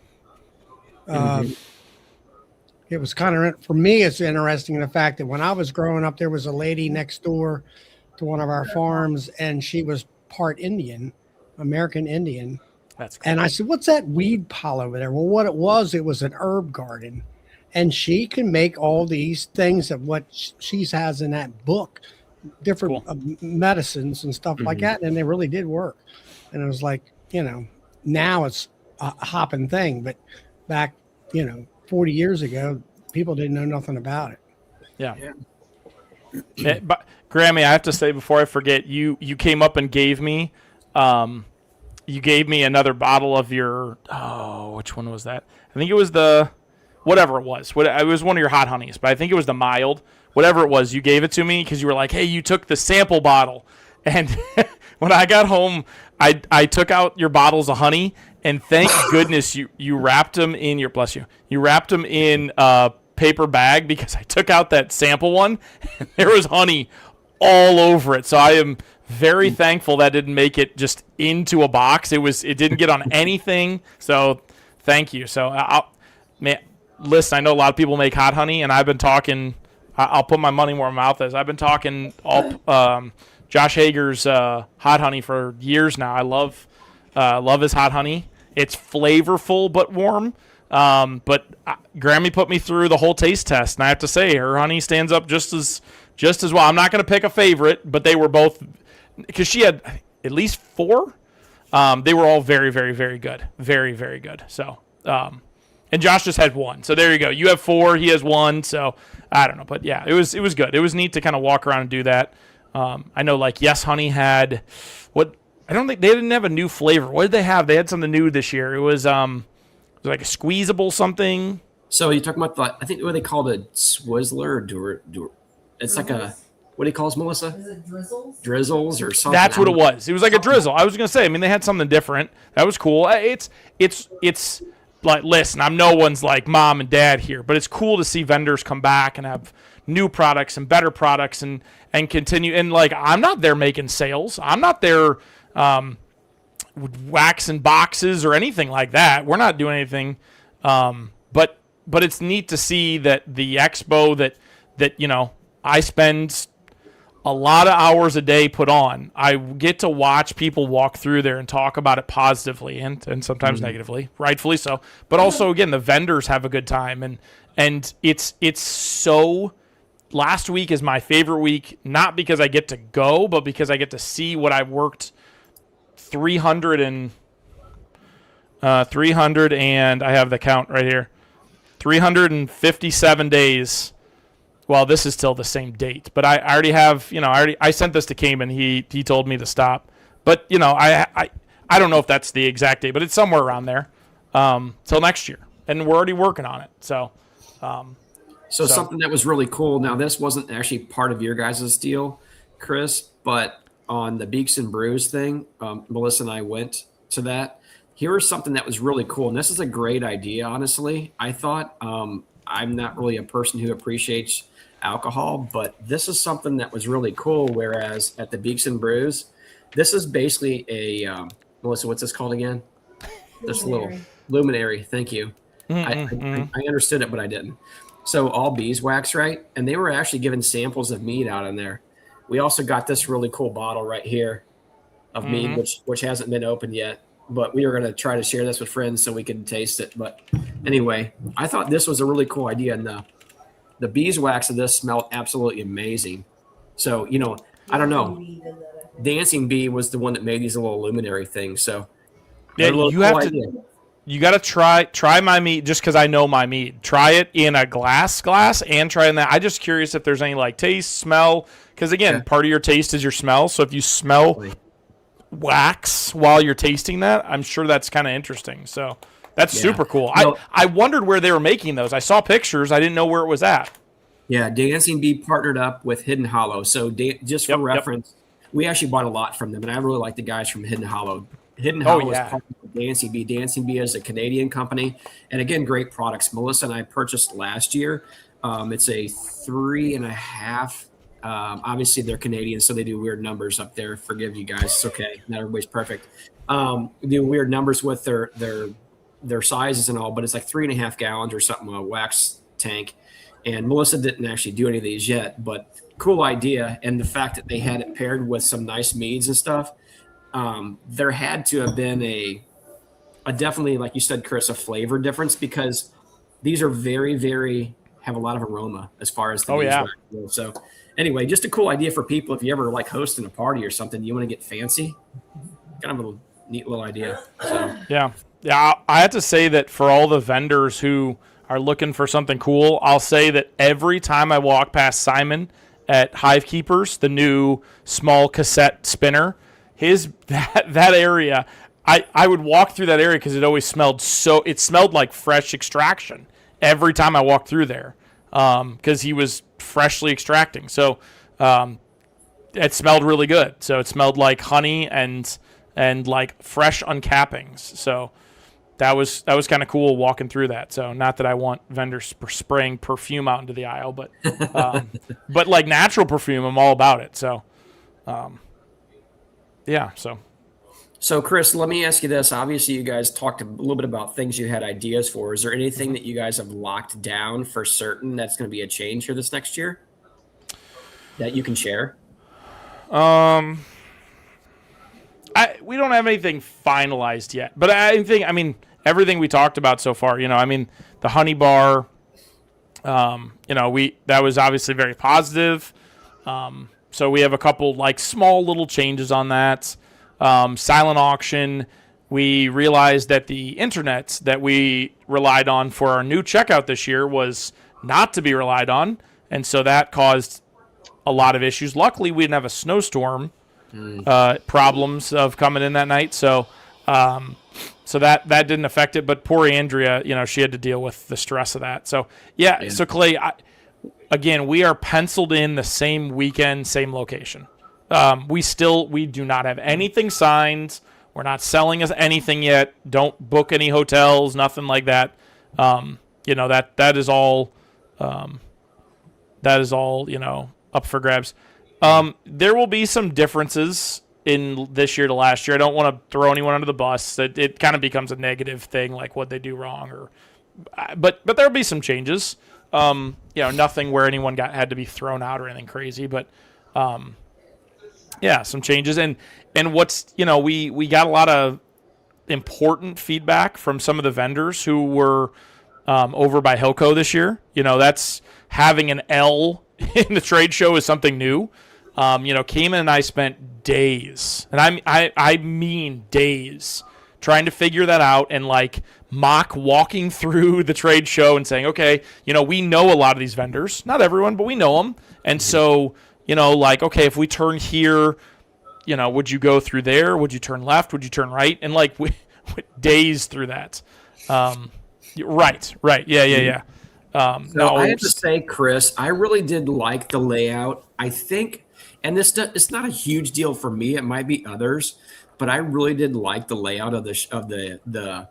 It was kind of, for me, it's interesting in the fact that when I was growing up, there was a lady next door to one of our farms, and she was part Indian, American Indian. That's cool. And I said, what's that weed pile over there? Well, what it was an herb garden. And she can make all these things of what she has in that book, different medicines and stuff like that. And they really did work. And it was like, now it's a hopping thing, but back, 40 years ago, people didn't know nothing about it. Yeah. But Grammy, I have to say before I forget, you came up and gave me another bottle of your, which one was that? I think it was whatever it was. It was one of your hot honeys, but I think it was the mild. Whatever it was, you gave it to me because you were like, hey, you took the sample bottle. And when I got home, I took out your bottles of honey, and thank goodness you wrapped them in your, bless you, you wrapped them in a paper bag, because I took out that sample one and there was honey all over it. So I am very thankful that didn't make it just into a box. It didn't get on anything. So thank you. So listen, I know a lot of people make hot honey, and I've been talking, I'll put my money where my mouth is. I've been talking Josh Hager's hot honey for years now. I love his hot honey. It's flavorful but warm. But Grammy put me through the whole taste test, and I have to say her honey stands up just as well. I'm not going to pick a favorite, but they were both, because she had at least 4. They were all very, very, very good. Very, very good. So, and Josh just had 1. So there you go. You have 4. He has 1. So I don't know, but yeah, it was good. It was neat to kind of walk around and do that. I know, like, Yes Honey had what, I don't think they didn't have a new flavor. What did they have? They had something new this year. It was like a squeezable something. So you're talking about I think what they called a Swizzler or it's like a, what do you call it, Melissa? Is it drizzles? Drizzles or something. That's what it was. It was like a drizzle. I was gonna say. I mean, they had something different. That was cool. It's like, listen, I'm no one's like mom and dad here, but it's cool to see vendors come back and have new products and better products and continue. And like, I'm not there making sales. I'm not there waxing boxes or anything like that. We're not doing anything. But it's neat to see that the expo that you know, I spend a lot of hours a day put on. I get to watch people walk through there and talk about it positively and sometimes negatively, rightfully so. But also, again, the vendors have a good time, and it's so. Last week is my favorite week, not because I get to go, but because I get to see what I've worked 300 and I have the count right here, 357 days. Well, this is still the same date, but I already have, you know, I sent this to Cayman. He told me to stop, but you know, I don't know if that's the exact date, but it's somewhere around there till next year, and we're already working on it. So something that was really cool. Now, this wasn't actually part of your guys' deal, Chris, but on the Beaks and Brews thing, Melissa and I went to that. Here was something that was really cool, and this is a great idea, honestly. I thought I'm not really a person who appreciates alcohol, but this is something that was really cool, whereas at the Beaks and Brews, this is basically a Melissa, what's this called again? This little luminary. Thank you. I understood it, but I didn't. So all beeswax, right? And they were actually giving samples of mead out in there. We also got this really cool bottle right here of mead, which hasn't been opened yet. But we were going to try to share this with friends so we could taste it. But anyway, I thought this was a really cool idea. And the beeswax of this smelled absolutely amazing. So, you know, I don't know. Dancing Bee was the one that made these little luminary things. So yeah, you got to try my mead just because I know my mead. Try it in a glass and try in that. I'm just curious if there's any like taste, smell, because again, part of your taste is your smell. So if you smell wax while you're tasting that, I'm sure that's kind of interesting. So that's super cool. No, I wondered where they were making those. I saw pictures. I didn't know where it was at. Yeah, Dancing Bee partnered up with Hidden Hollow. So just for reference, we actually bought a lot from them, and I really like the guys from Hidden Hollow. Hidden Hollow is part of Dancing Bee. Dancing Bee is a Canadian company, and again, great products. Melissa and I purchased last year. It's a 3.5. Obviously, they're Canadian, so they do weird numbers up there. Forgive you guys. It's okay. Not everybody's perfect. Do weird numbers with their sizes and all, but it's like 3.5 gallons or something, a wax tank. And Melissa didn't actually do any of these yet, but cool idea. And the fact that they had it paired with some nice meads and stuff, there had to have been a definitely, like you said, Chris, a flavor difference, because these are very, very, have a lot of aroma as far as the beeswax goes. So anyway, just a cool idea for people if you ever like hosting a party or something, you want to get fancy, kind of a neat little idea. So. Yeah, I have to say that for all the vendors who are looking for something cool, I'll say that every time I walk past Simon at Hive Keepers, the new small cassette spinner, that area, I would walk through that area because it always smelled like fresh extraction. every time I walked through there because he was freshly extracting. So it smelled really good. So it smelled like honey and like fresh uncappings. So that was kind of cool walking through that. So not that I want vendors spraying perfume out into the aisle, but like natural perfume, I'm all about it. So yeah. So, Chris, let me ask you this. Obviously, you guys talked a little bit about things you had ideas for. Is there anything that you guys have locked down for certain that's going to be a change here this next year that you can share? We don't have anything finalized yet, but I mean, everything we talked about so far, the honey bar, that was obviously very positive. So we have a couple like small little changes on that. Silent auction, we realized that the internet that we relied on for our new checkout this year was not to be relied on, and so that caused a lot of issues. Luckily, we didn't have a snowstorm problems of coming in that night, so that didn't affect it. But poor Andrea, she had to deal with the stress of that. So yeah. So Clay, again, we are penciled in the same weekend, same location. We do not have anything signed. We're not selling us anything yet. Don't book any hotels, nothing like that. That is all up for grabs. There will be some differences in this year to last year. I don't want to throw anyone under the bus. It kind of becomes a negative thing, like what they do wrong, but there'll be some changes. Nothing where anyone had to be thrown out or anything crazy, but yeah, some changes. And what's, we got a lot of important feedback from some of the vendors who were over by Hilco this year. That's having an L in the trade show is something new. Cayman and I spent days, and I mean days, trying to figure that out and like mock walking through the trade show and saying, okay, we know a lot of these vendors, not everyone, but we know them. And so, okay, if we turn here, would you go through there? Would you turn left? Would you turn right? And like we days through that. Right. Yeah. So I have to say, Chris, I really did like the layout. I think, and it's not a huge deal for me. It might be others, but I really did like the layout of the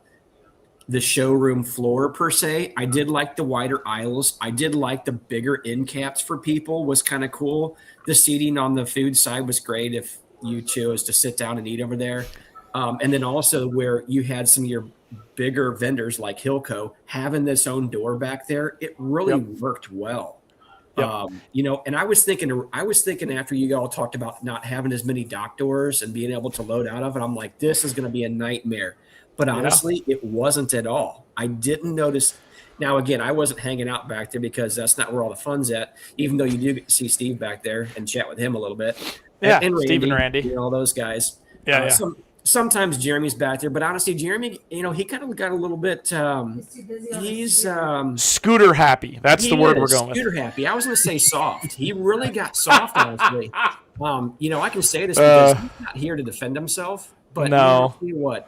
showroom floor per se. I did like the wider aisles. I did like the bigger end caps for people. Was kind of cool. The seating on the food side was great if you chose to sit down and eat over there. And then also where you had some of your bigger vendors like Hilco having this own door back there, it really worked well. Yep. And I was thinking after you all talked about not having as many dock doors and being able to load out of it, I'm like, this is going to be a nightmare. But honestly, it wasn't at all. I didn't notice. Now, again, I wasn't hanging out back there because that's not where all the fun's at, even though you do get to see Steve back there and chat with him a little bit. Yeah, and Randy, Steve and Randy. All those guys. Yeah, Sometimes Jeremy's back there, but honestly, Jeremy, he kind of got a little bit. He's scooter happy. That's the word we're going with. Scooter happy. I was going to say soft. He really got soft, honestly. I can say this because he's not here to defend himself, but no.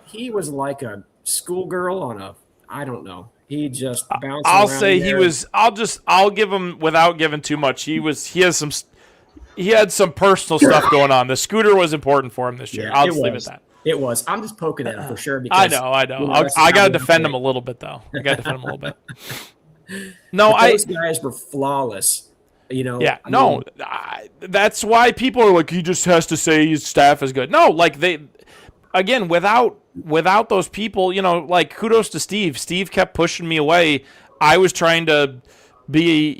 He was like a schoolgirl on I don't know. He just bounced. I'll say there. He was. I'll give him without giving too much. He had some personal stuff going on. The scooter was important for him this year. I'll just leave it at that. It was. I'm just poking at him for sure. Because I know. I got to defend him a little bit, though. Those guys were flawless. Yeah. That's why people are like, he just has to say his staff is good. No, like without those people, like kudos to Steve. Steve kept pushing me away. I was trying to be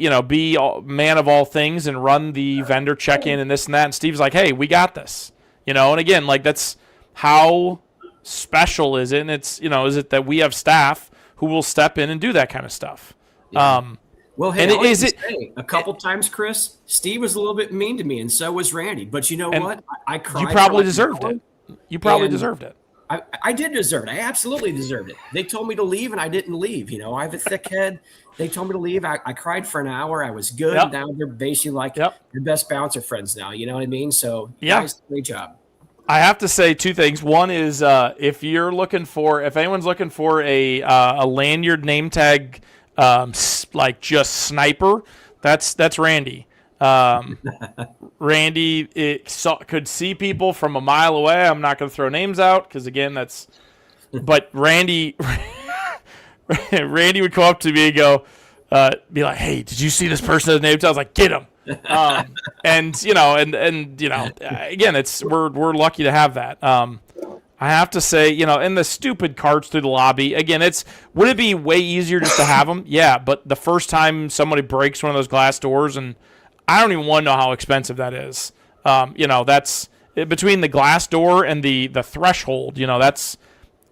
man of all things and run the vendor check-in and this and that. And Steve's like, hey, we got this. And again, like that's how special is it? And it's, is it that we have staff who will step in and do that kind of stuff? Yeah. Well, hey, a couple times, Chris, Steve was a little bit mean to me, and so was Randy. But you know what? I cried. You probably deserved it. You probably deserved it. I did deserve it. I absolutely deserved it. They told me to leave, and I didn't leave. I have a thick head. They told me to leave. I cried for an hour. I was good. Yep. Now they're basically like your best bouncer friends now. You know what I mean? So, guys, great job. I have to say two things. One is if anyone's looking for a lanyard name tag like just sniper. That's Randy. Randy could see people from a mile away. I'm not going to throw names out because again, but Randy would come up to me and go, be like, "Hey, did you see this person at the name tag?" I was like, "Get him." And again, we're lucky to have that. I have to say, in the stupid carts through the lobby, again, would it be way easier just to have them? Yeah, but the first time somebody breaks one of those glass doors, and I don't even want to know how expensive that is. That's between the glass door and the threshold.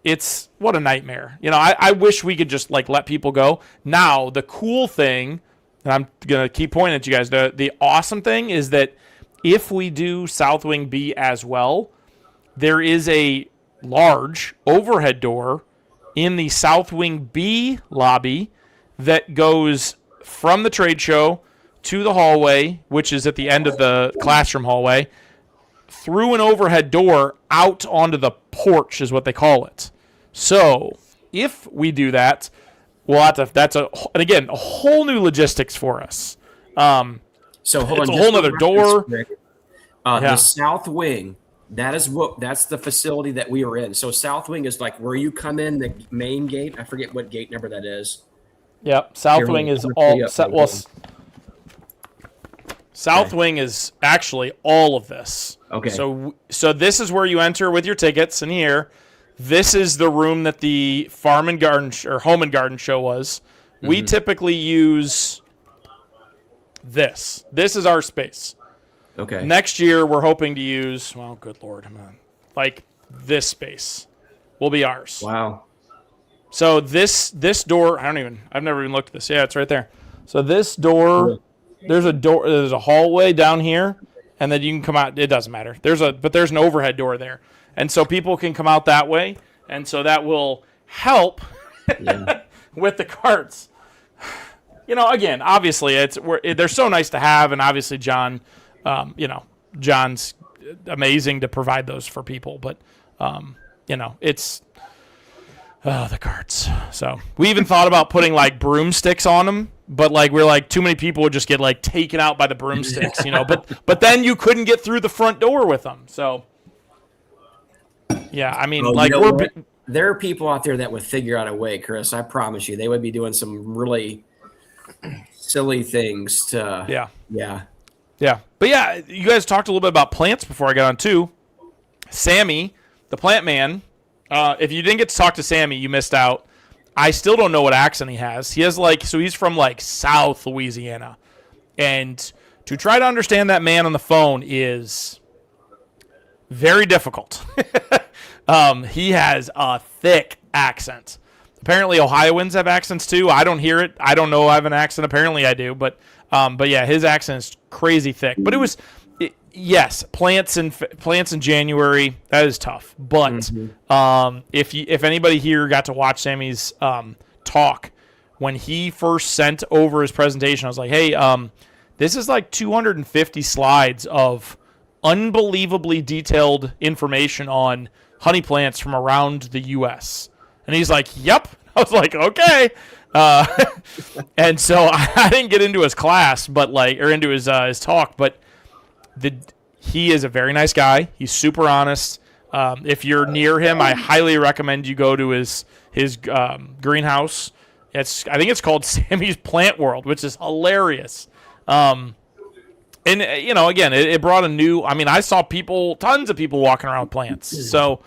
It's what a nightmare. I wish we could just let people go. Now the cool thing, and I'm gonna keep pointing at you guys. The awesome thing is that if we do South Wing B as well, there is a large overhead door in the South Wing B lobby that goes from the trade show to the hallway, which is at the end of the classroom hallway, through an overhead door out onto the porch is what they call it. So if we do that, that's a whole new logistics for us. So hold on, it's a whole other door. The South Wing, that's the facility that we are in. So South Wing is like where you come in the main gate. I forget what gate number that is. Yep, South Wing is South Wing is actually all of this. Okay. So this is where you enter with your tickets, and here, this is the room that the Farm and Garden or Home and Garden show was. Mm-hmm. We typically use this. This is our space. Okay. Next year, we're hoping to use, well, good Lord, this space will be ours. Wow. So this door, I've never even looked at this. Yeah, it's right there. So this door, there's a hallway down here, and then you can come out. It doesn't matter. There's an overhead door there. And so people can come out that way, and so that will help with the carts. Again, obviously, they're so nice to have, and obviously John, John's amazing to provide those for people. But, it's the carts. So we even thought about putting broomsticks on them, but we're too many people would just get taken out by the broomsticks, But then you couldn't get through the front door with them, so. Yeah, there are people out there that would figure out a way, Chris. I promise you, they would be doing some really silly things to. Yeah. But yeah, you guys talked a little bit about plants before I got on too. Sammy, the plant man. If you didn't get to talk to Sammy, you missed out. I still don't know what accent he has. He has he's from South Louisiana, and to try to understand that man on the phone is very difficult. He has a thick accent. Apparently Ohioans have accents too. I don't hear it. I don't know I have an accent. Apparently I do, but yeah, his accent is crazy thick. But yes, plants in January, that is tough. But if anybody here got to watch Sammy's talk when he first sent over his presentation, I was like, hey, this is 250 slides of unbelievably detailed information on honey plants from around the U.S. And he's like, yep. I was like, okay. And so I didn't get into his class, but or into his talk, but he is a very nice guy. He's super honest. If you're near him, I highly recommend you go to his greenhouse. I think it's called Sammy's Plant World, which is hilarious. And, again, it brought a new – I saw tons of people walking around with plants. So,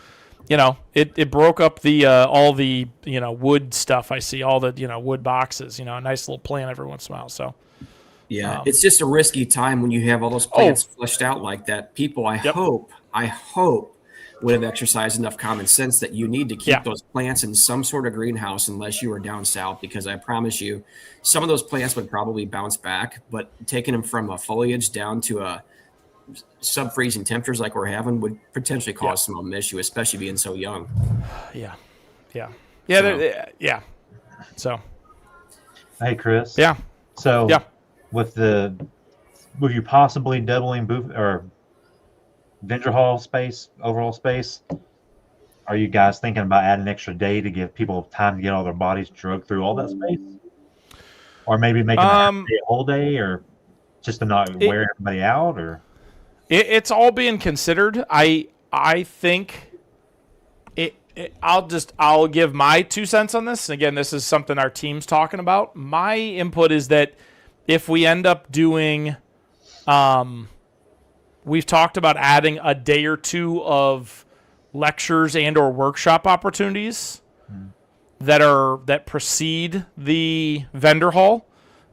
it broke up the all the, wood stuff I see, all the, wood boxes, a nice little plant every once in a while. So, yeah, it's just a risky time when you have all those plants fleshed out like that. People, I hope would have exercised enough common sense that you need to keep those plants in some sort of greenhouse unless you are down south, because I promise you some of those plants would probably bounce back, but taking them from a foliage down to a sub-freezing temperatures like we're having would potentially cause some issue, especially being so young. So hey, Chris. Yeah. So with you possibly doubling booth or Vendor Hall space, overall space, are you guys thinking about adding an extra day to give people time to get all their bodies drugged through all that space? or maybe making a whole day, or just to not wear everybody out, or it's all being considered. I think I'll give my 2 cents on this. And again, this is something our team's talking about. My input is that if we end up doing, we've talked about adding a day or two of lectures and or workshop opportunities that precede the vendor hall,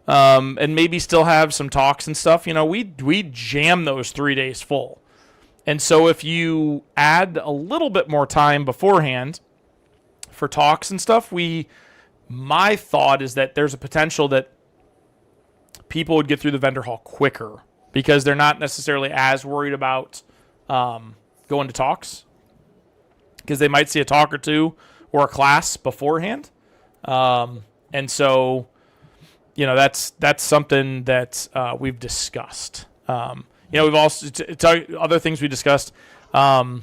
and maybe still have some talks and stuff. We jam those 3 days full. And so if you add a little bit more time beforehand for talks and stuff, my thought is that there's a potential that people would get through the vendor hall quicker because they're not necessarily as worried about going to talks, because they might see a talk or two or a class beforehand. And so, that's something that we've discussed. We've also other things we discussed. We'll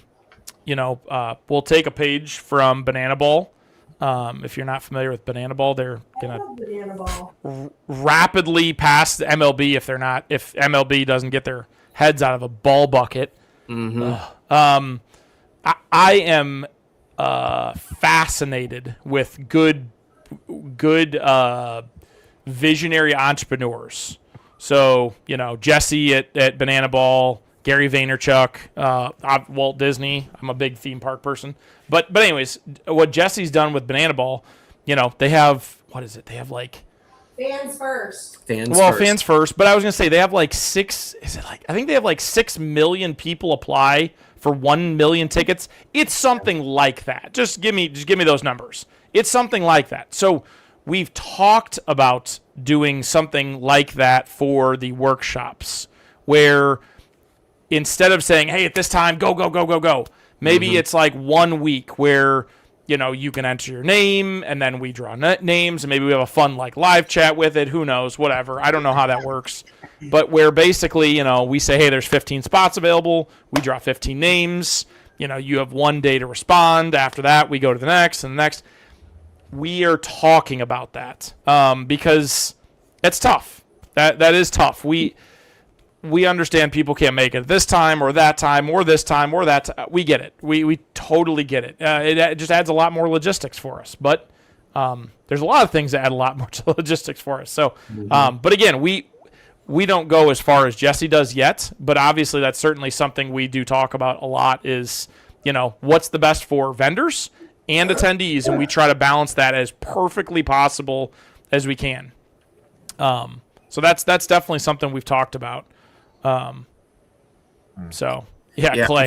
take a page from Banana Ball. If you're not familiar with Banana Ball, they're gonna rapidly pass the MLB if MLB doesn't get their heads out of a ball bucket. Mm-hmm. I am fascinated with good visionary entrepreneurs. So, Jesse at Banana Ball, Gary Vaynerchuk, Walt Disney. I'm a big theme park person. But anyways, what Jesse's done with Banana Ball, they have, what is it? They have like... Fans first. Fans first. But I was going to say, they have like I think they have like 6 million people apply for 1 million tickets. It's something like that. Just give me those numbers. It's something like that. So we've talked about doing something like that for the workshops, where instead of saying, hey, at this time, go, maybe it's like 1 week where, you can enter your name and then we draw names and maybe we have a fun like live chat with it. Who knows? Whatever. I don't know how that works. But where basically, we say, hey, there's 15 spots available. We draw 15 names. You have 1 day to respond. After that, we go to the next and the next. We are talking about that because it's tough. That is tough. We understand people can't make it this time or that time or this time or that. We get it. We totally get it. It just adds a lot more logistics for us. But there's a lot of things that add a lot more logistics for us. So, but again, we don't go as far as Jesse does yet. But obviously, that's certainly something we do talk about a lot. Is what's the best for vendors and attendees, and we try to balance that as perfectly possible as we can. So that's definitely something we've talked about. Clay,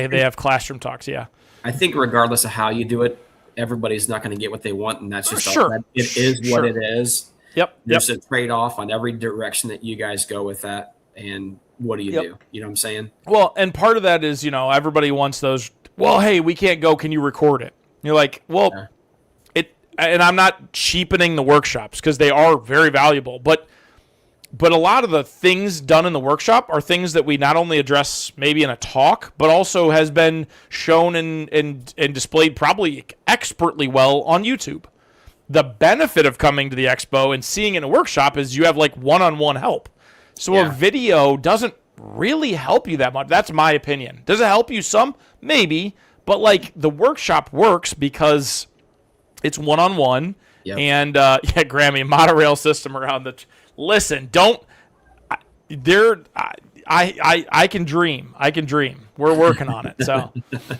they have classroom talks. Yeah, I think regardless of how you do it, everybody's not going to get what they want, and that's just sure. It is what it is. Yep. There's a trade-off on every direction that you guys go with that, and what do you do? You know what I'm saying? Well, and part of that is everybody wants those. Well, hey, we can't go. Can you record it? You're like, well, and I'm not cheapening the workshops because they are very valuable, but a lot of the things done in the workshop are things that we not only address maybe in a talk, but also has been shown and displayed probably expertly well on YouTube. The benefit of coming to the expo and seeing it in a workshop is you have like one-on-one help. So a video doesn't really help you that much. That's my opinion. Does it help you some? Maybe. But like the workshop works because it's one-on-one. Yep. And Grammy, monorail system around the... Listen, don't... I can dream. We're working on it. So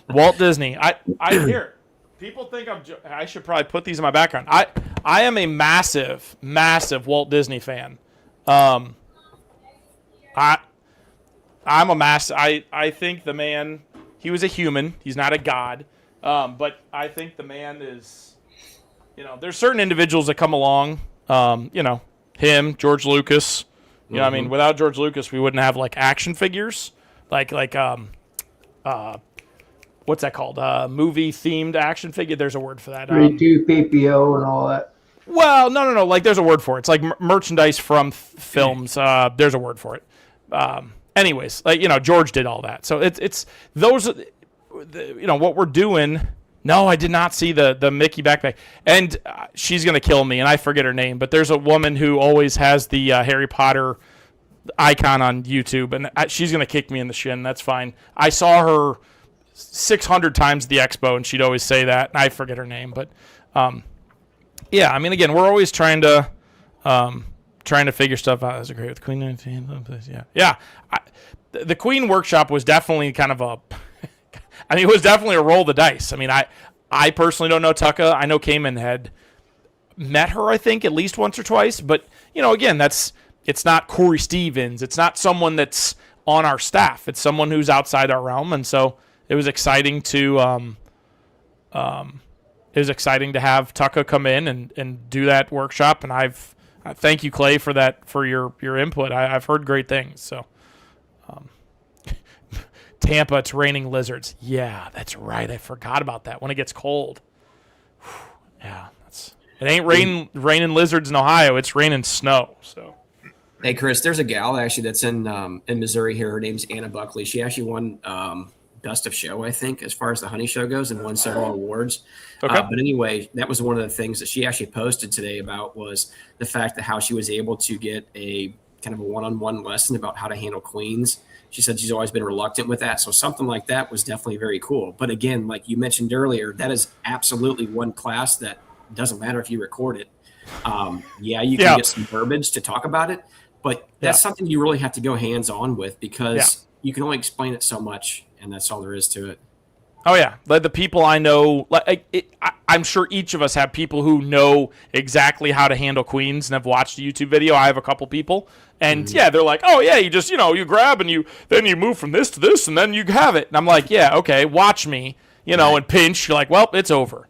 Walt Disney. I hear people think I should probably put these in my background. I am a massive Walt Disney fan. I'm a massive... I think the man... He was a human. He's not a god. But I think the man is, there's certain individuals that come along, him, George Lucas. I mean, without George Lucas, we wouldn't have like action figures, like what's that called? Movie themed action figure. There's a word for that. 32 PPO and all that. Well, no. Like there's a word for it. It's like merchandise from films. There's a word for it. Anyways, like George did all that, so it's those. What we're doing No, I did not see the Mickey backpack. And she's going to kill me, and I forget her name. But there's a woman who always has the Harry Potter icon on YouTube, and she's going to kick me in the shin. That's fine. I saw her 600 times at the expo, and she'd always say that. I forget her name. But, yeah, I mean, again, we're always trying to figure stuff out. That's great with Queen. Yeah. The Queen workshop was definitely kind of it was definitely a roll of the dice. I mean, I personally don't know Tucka. I know Cayman had met her, I think, at least once or twice. But, again, it's not Corey Stevens. It's not someone that's on our staff. It's someone who's outside our realm. And so it was exciting to have Tucka come in and do that workshop. And thank you, Clay, for that, for your input. I've heard great things. So. Tampa, it's raining lizards. Yeah, that's right. I forgot about that. When it gets cold. Yeah, it ain't raining lizards in Ohio. It's raining snow. So, hey, Chris, there's a gal actually that's in Missouri here. Her name's Anna Buckley. She actually won Best of Show, I think, as far as the honey show goes, and won several awards. Okay. But anyway, that was one of the things that she actually posted today about was the fact that how she was able to get a kind of a one-on-one lesson about how to handle queens. She said she's always been reluctant with that. So something like that was definitely very cool. But again, like you mentioned earlier, that is absolutely one class that doesn't matter if you record it. You can get some verbiage to talk about it, but that's something you really have to go hands-on with because you can only explain it so much, and that's all there is to it. Oh, yeah. Like the people I know, I'm sure each of us have people who know exactly how to handle queens and have watched a YouTube video. I have a couple people. And, they're like, oh, yeah, you just, you grab and then you move from this to this and then you have it. And I'm like, yeah, okay, watch me, and pinch. You're like, well, it's over.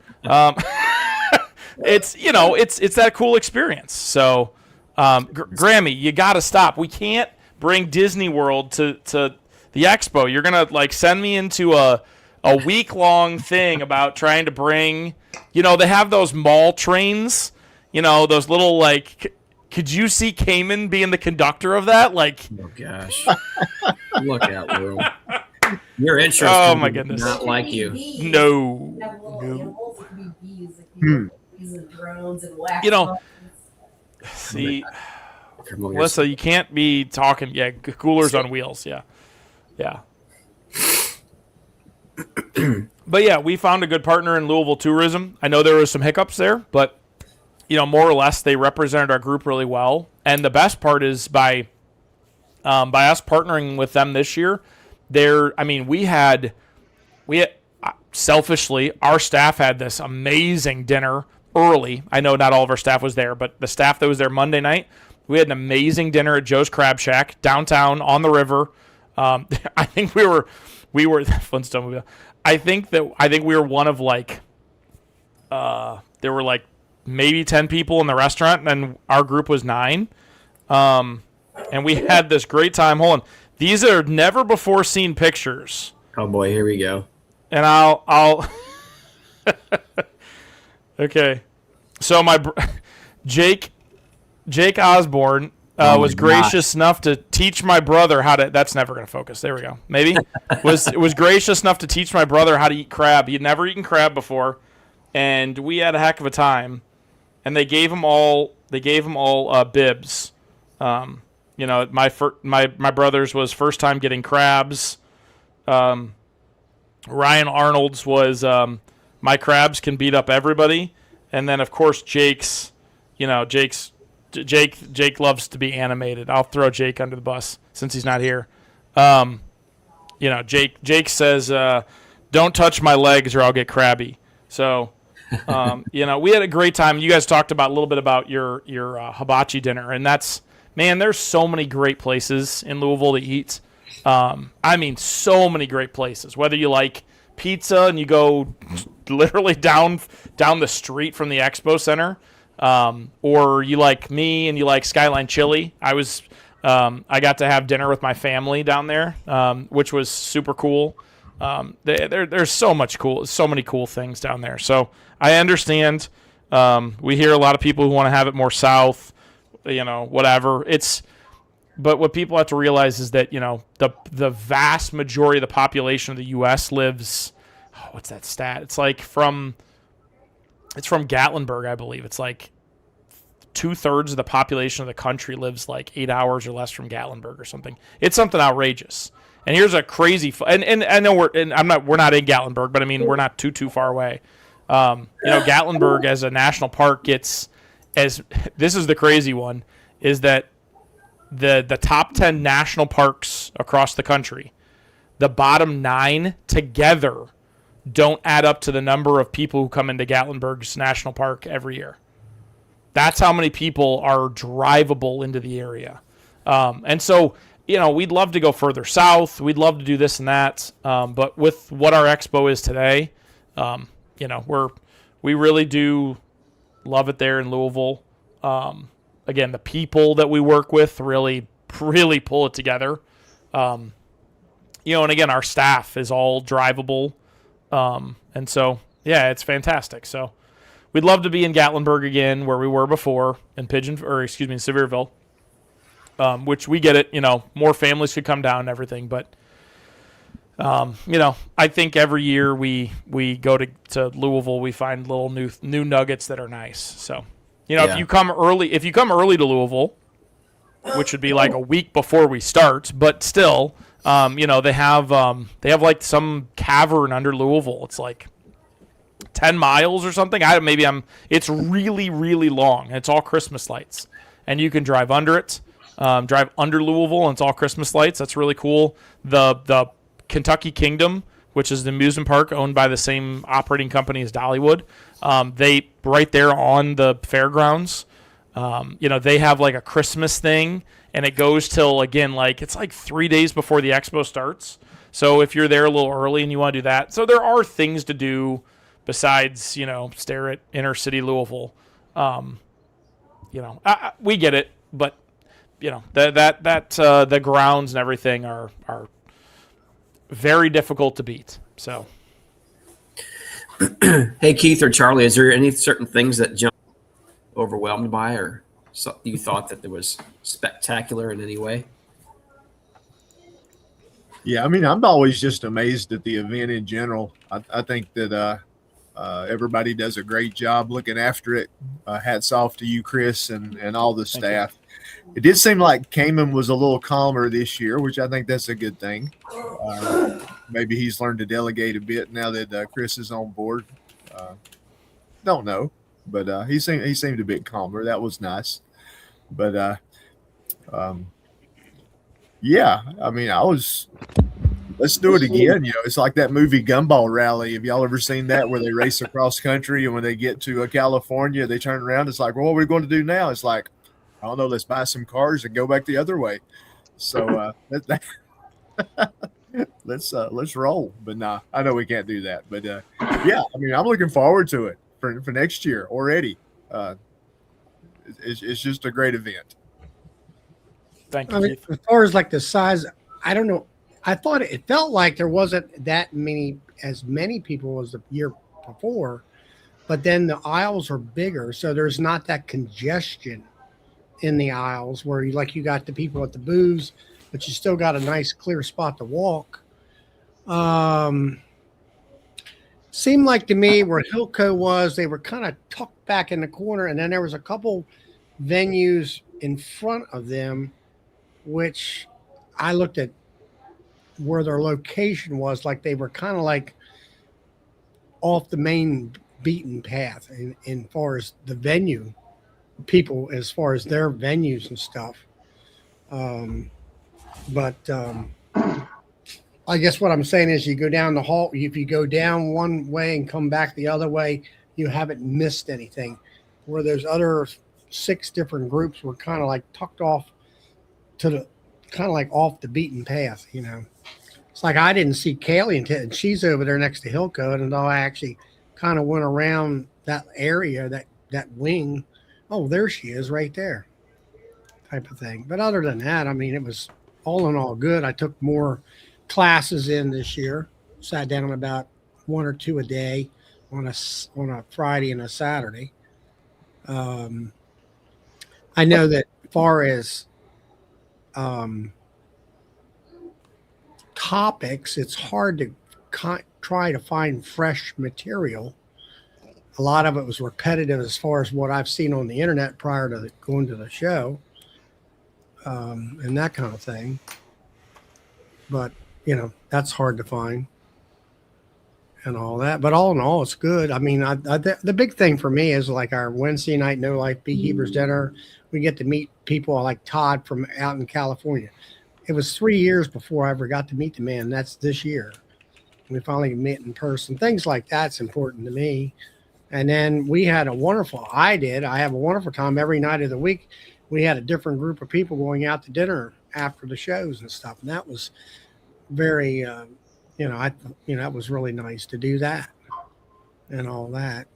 It's that cool experience. So, Grammy, you got to stop. We can't bring Disney World to the expo. You're going to, send me into a week-long thing about trying to bring, they have those mall trains, those little, could you see Cayman being the conductor of that? Oh, gosh. Look out, world. Your insurance oh, my goodness. Not like you. No. See, Melissa, you can't be talking, coolers on wheels, yeah. But yeah, we found a good partner in Louisville Tourism. I know there was some hiccups there, but more or less they represented our group really well. And the best part is by us partnering with them this year, we had selfishly, our staff had this amazing dinner early. I know not all of our staff was there, but the staff that was there Monday night, we had an amazing dinner at Joe's Crab Shack downtown on the river. I think we were Flintstone movie. I think we were one of there were maybe 10 people in the restaurant, and our group was 9. And we had this great time. Hold on, these are never before seen pictures. Oh boy, here we go. And I'll okay. So Jake Osborne was gracious enough to teach my brother how to. That's never going to focus. There we go. Maybe was gracious enough to teach my brother how to eat crab. He had never eaten crab before, and we had a heck of a time. And they gave him all bibs. My brother's was first time getting crabs. Ryan Arnold's was my crabs can beat up everybody, and then of course Jake loves to be animated. I'll throw Jake under the bus since he's not here. Jake says, "Don't touch my legs or I'll get crabby." So, we had a great time. You guys talked about a little bit about your hibachi dinner, and there's so many great places in Louisville to eat. So many great places. Whether you like pizza and you go literally down the street from the expo center. Or you like me and you like Skyline Chili. I got to have dinner with my family down there, which was super cool. There's so many cool things down there. So I understand. We hear a lot of people who want to have it more south, whatever. But what people have to realize is that, the vast majority of the population of the U.S. lives what's that stat? It's from Gatlinburg, I believe. It's like 2/3 of the population of the country lives like 8 hours or less from Gatlinburg or something. It's something outrageous. And here's a crazy, and I know we're not in Gatlinburg, but I mean we're not too far away. Gatlinburg as a national park gets this is the crazy one, is that the top 10 national parks across the country, the bottom 9 together don't add up to the number of people who come into Gatlinburg's national park every year. That's how many people are drivable into the area. And so, we'd love to go further south. We'd love to do this and that. But with what our expo is today, we really do love it there in Louisville. Again, the people that we work with really pull it together. And again, our staff is all drivable. And so, yeah, it's fantastic. So we'd love to be in Gatlinburg again, where we were before, in Sevierville, which we get it, more families could come down and everything. But, I think every year we go to Louisville, we find little new nuggets that are nice. So, if you come early to Louisville, which would be like a week before we start, but still, they have like some cavern under Louisville. It's like 10 miles or something. It's really, really long. It's all Christmas lights, and you can drive under it, drive under Louisville, and it's all Christmas lights. That's really cool. The Kentucky Kingdom, which is the amusement park owned by the same operating company as Dollywood, they right there on the fairgrounds, they have like a Christmas thing, and it goes till, again, it's like 3 days before the expo starts. So if you're there a little early and you want to do that, so there are things to do besides, stare at inner city Louisville. We get it, but the grounds and everything are very difficult to beat. So, hey, Keith or Charlie, is there any certain things that John overwhelmed by, or you thought that there was spectacular in any way? Yeah, I'm always just amazed at the event in general. I think that everybody does a great job looking after it. Hats off to you, Chris, and all the staff. It did seem like Cayman was a little calmer this year, which I think that's a good thing. Maybe he's learned to delegate a bit now that Chris is on board. Don't know, but he seemed a bit calmer. That was nice. But let's do it again. It's like that movie Gumball Rally. Have y'all ever seen that, where they race across country, and when they get to California, they turn around. It's like, well, what are we going to do now? It's like, I don't know. Let's buy some cars and go back the other way. So let's roll. But nah, I know we can't do that. But I'm looking forward to it for next year already. It's just a great event. Thank you. As far as like the size, I don't know. I thought it felt like there wasn't as many people as the year before, but then the aisles are bigger, so there's not that congestion in the aisles where you got the people at the booths, but you still got a nice clear spot to walk. Seemed like to me where Hilco was, they were kind of tucked back in the corner, and then there was a couple venues in front of them, which I looked at where their location was, like they were kind of like off the main beaten path in far as the venue people, as far as their venues and stuff. I guess what I'm saying is, you go down the hall, if you go down one way and come back the other way, you haven't missed anything. Where those other 6 different groups were kind of like tucked off to the kind of like off the beaten path, It's like I didn't see Kaylee and she's over there next to Hilco, and I actually kind of went around that area, that wing. Oh, there she is right there, type of thing. But other than that, it was all in all good. I took more classes in this year, sat down about 1 or 2 a day on a Friday and a Saturday. I know that far as topics, it's hard to try to find fresh material. A lot of it was repetitive as far as what I've seen on the internet prior to going to the show, and that kind of thing. But, that's hard to find and all that. But all in all, it's good. I mean, the big thing for me is like our Wednesday night No Life Beekeepers dinner. We get to meet people like Todd from out in California. It was 3 years before I ever got to meet the man. That's this year. We finally met in person. Things like that's important to me. And then we had I have a wonderful time every night of the week. We had a different group of people going out to dinner after the shows and stuff. And that was very, that was really nice to do that and all that.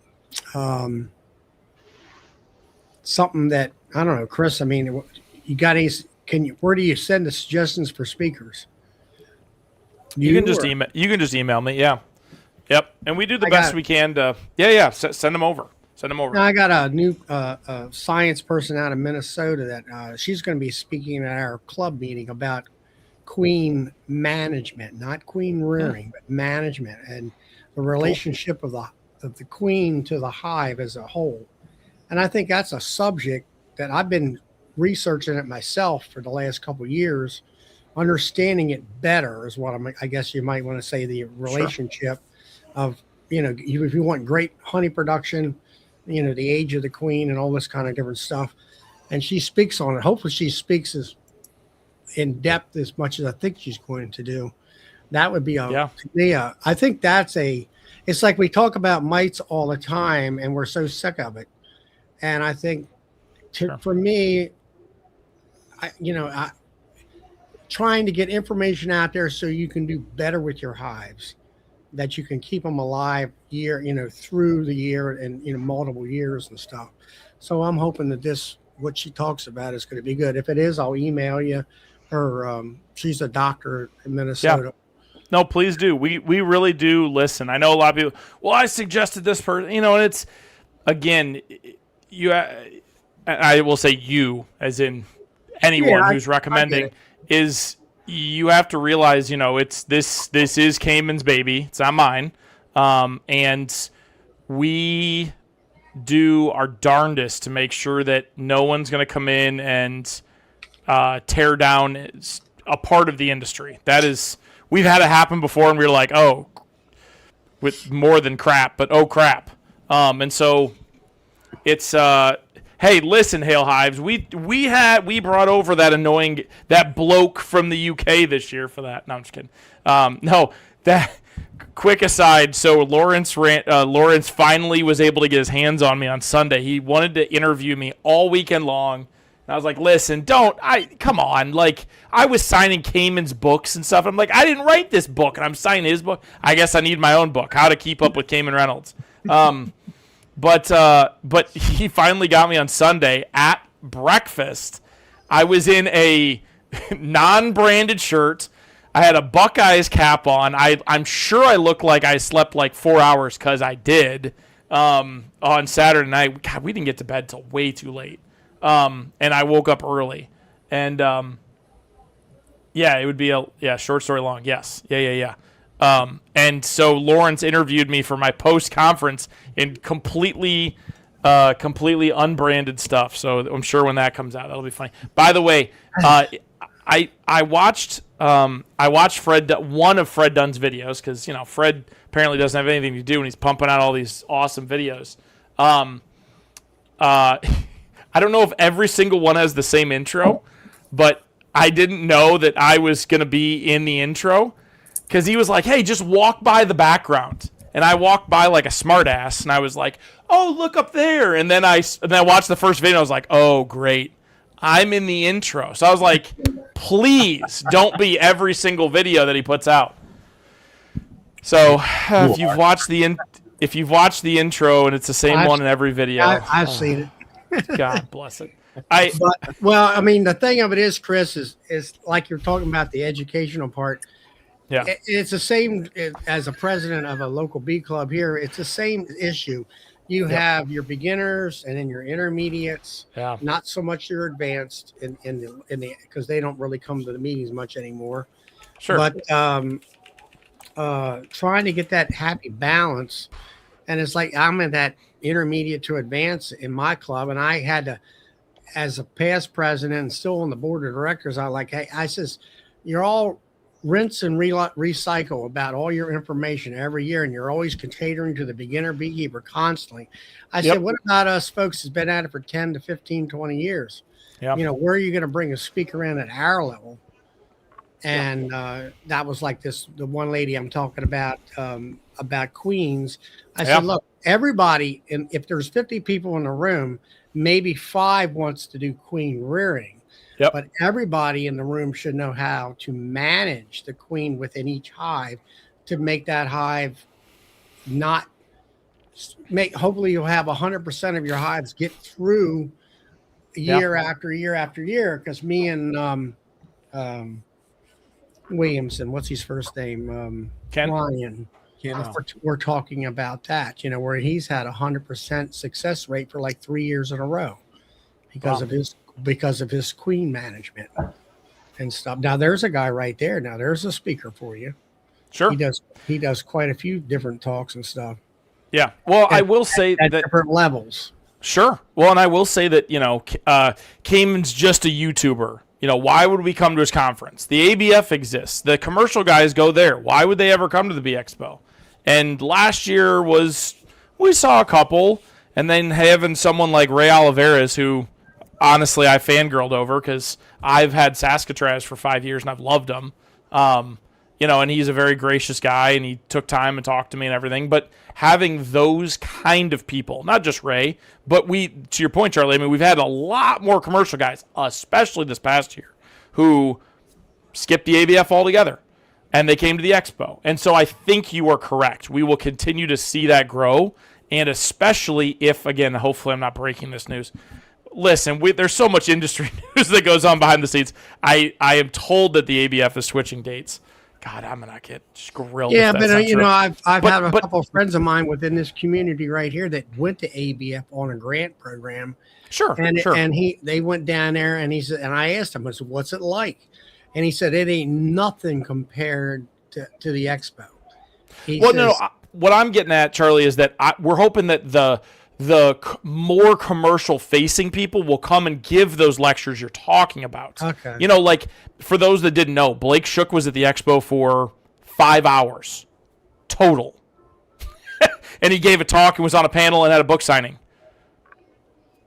Something that, I don't know, Chris, I mean, you got any, where do you send the suggestions for speakers? You can just email me. Yeah. Yep. And we do the best we can to, send them over. Now, I got a new science person out of Minnesota that she's going to be speaking at our club meeting about queen management, not queen rearing, but management and the relationship of the queen to the hive as a whole. And I think that's a subject that I've been researching it myself for the last couple of years. Understanding it better is what I guess you might want to say, the relationship of, if you want great honey production, the age of the queen and all this kind of different stuff. And she speaks on it. Hopefully she speaks as in depth as much as I think she's going to do. That would be I think it's like we talk about mites all the time and we're so sick of it. And I think for me, trying to get information out there so you can do better with your hives, that you can keep them alive through the year and multiple years and stuff. So I'm hoping that what she talks about is going to be good. If it is, I'll email you. She's a doctor in Minnesota. Yeah. No, please do. We really do listen. I know a lot of people, well, I suggested this person, and it's, again, I will say you, as in anyone who's recommending, is you have to realize, it's this is Cayman's baby. It's not mine. And we do our darndest to make sure that no one's going to come in and tear down a part of the industry. That is, we've had it happen before, and we were like, oh, with more than crap, but oh crap. And so it's hey, listen, Hail Hives, we brought over that bloke from the UK this year for that. No, I'm just kidding. No, that quick aside. So Lawrence finally was able to get his hands on me on Sunday. He wanted to interview me all weekend long. And I was like, listen, come on. Like, I was signing Cayman's books and stuff. I'm like, I didn't write this book, and I'm signing his book. I guess I need my own book, How to Keep Up with Cayman Reynolds. But he finally got me on Sunday at breakfast. I was in a non-branded shirt. I had a Buckeyes cap on. I'm sure I looked like I slept like 4 hours because I did on Saturday night. God, we didn't get to bed till way too late. And I woke up early. And it would be short story long. Yes. Yeah. And so Lawrence interviewed me for my post-conference in completely unbranded stuff. So I'm sure when that comes out, that'll be funny. By the way, I watched Fred, one of Fred Dunn's videos, because Fred apparently doesn't have anything to do and he's pumping out all these awesome videos. I don't know if every single one has the same intro, but I didn't know that I was going to be in the intro, because he was like, hey, just walk by the background. And I walked by like a smartass, and I was like, oh, look up there. And then I watched the first video, and I was like, oh, great. I'm in the intro. So I was like, please don't be every single video that he puts out. So if you've watched the intro and it's the same one in every video. I've seen it. God bless it. I mean, the thing of it is, Chris, is like you're talking about the educational part. Yeah, it's the same as a president of a local bee club here. It's the same issue. You have your beginners and then your intermediates. Yeah. Not so much your advanced in the because they don't really come to the meetings much anymore. Sure. But trying to get that happy balance. And it's like I'm in that intermediate to advanced in my club, and I had to, as a past president and still on the board of directors, I says, you're all rinse and recycle about all your information every year, and you're always catering to the beginner beekeeper constantly. I said, what about us folks who's been at it for 10 to 15, 20 years? Yeah. Where are you going to bring a speaker in at our level? And that was like the one lady I'm talking about Queens. I said, look, everybody, and if there's 50 people in the room, maybe 5 wants to do queen rearing. Yep. But everybody in the room should know how to manage the queen within each hive to make that hive not make. Hopefully, you'll have 100% of your hives get through year after year after year. Because me and Williamson, what's his first name? Ken. Ryan. We're talking about that. Where he's had 100% success rate for like 3 years in a row because of his queen management and stuff. Now there's a guy right there. Now there's a speaker for you. Sure. He does quite a few different talks and stuff. Yeah. Well, I will say at that different levels. Sure. Well, and I will say that, Cayman's just a YouTuber. Why would we come to his conference? The ABF exists. The commercial guys go there. Why would they ever come to the Bee Expo? And last year we saw a couple, and then having someone like Ray Oliveras, who honestly I fangirled over because I've had Saskatraz for 5 years and I've loved him. And he's a very gracious guy, and he took time and talked to me and everything. But having those kind of people, not just Ray, but to your point, Charlie, we've had a lot more commercial guys, especially this past year, who skipped the ABF altogether, and they came to the Expo. And so I think you are correct. We will continue to see that grow, and especially if, again, hopefully I'm not breaking this news. Listen, there's so much industry news that goes on behind the scenes. I am told that the ABF is switching dates. God, I'm gonna get grilled. Yeah, but I've had a couple of friends of mine within this community right here that went to ABF on a grant program. Sure, and sure. they went down there, and he said, and I asked him, I said, "What's it like?" And he said, "It ain't nothing compared to the Expo." What I'm getting at, Charlie, is that we're hoping that the more commercial facing people will come and give those lectures you're talking about. Okay. Like for those that didn't know, Blake Shook was at the Expo for 5 hours total. And he gave a talk and was on a panel and had a book signing.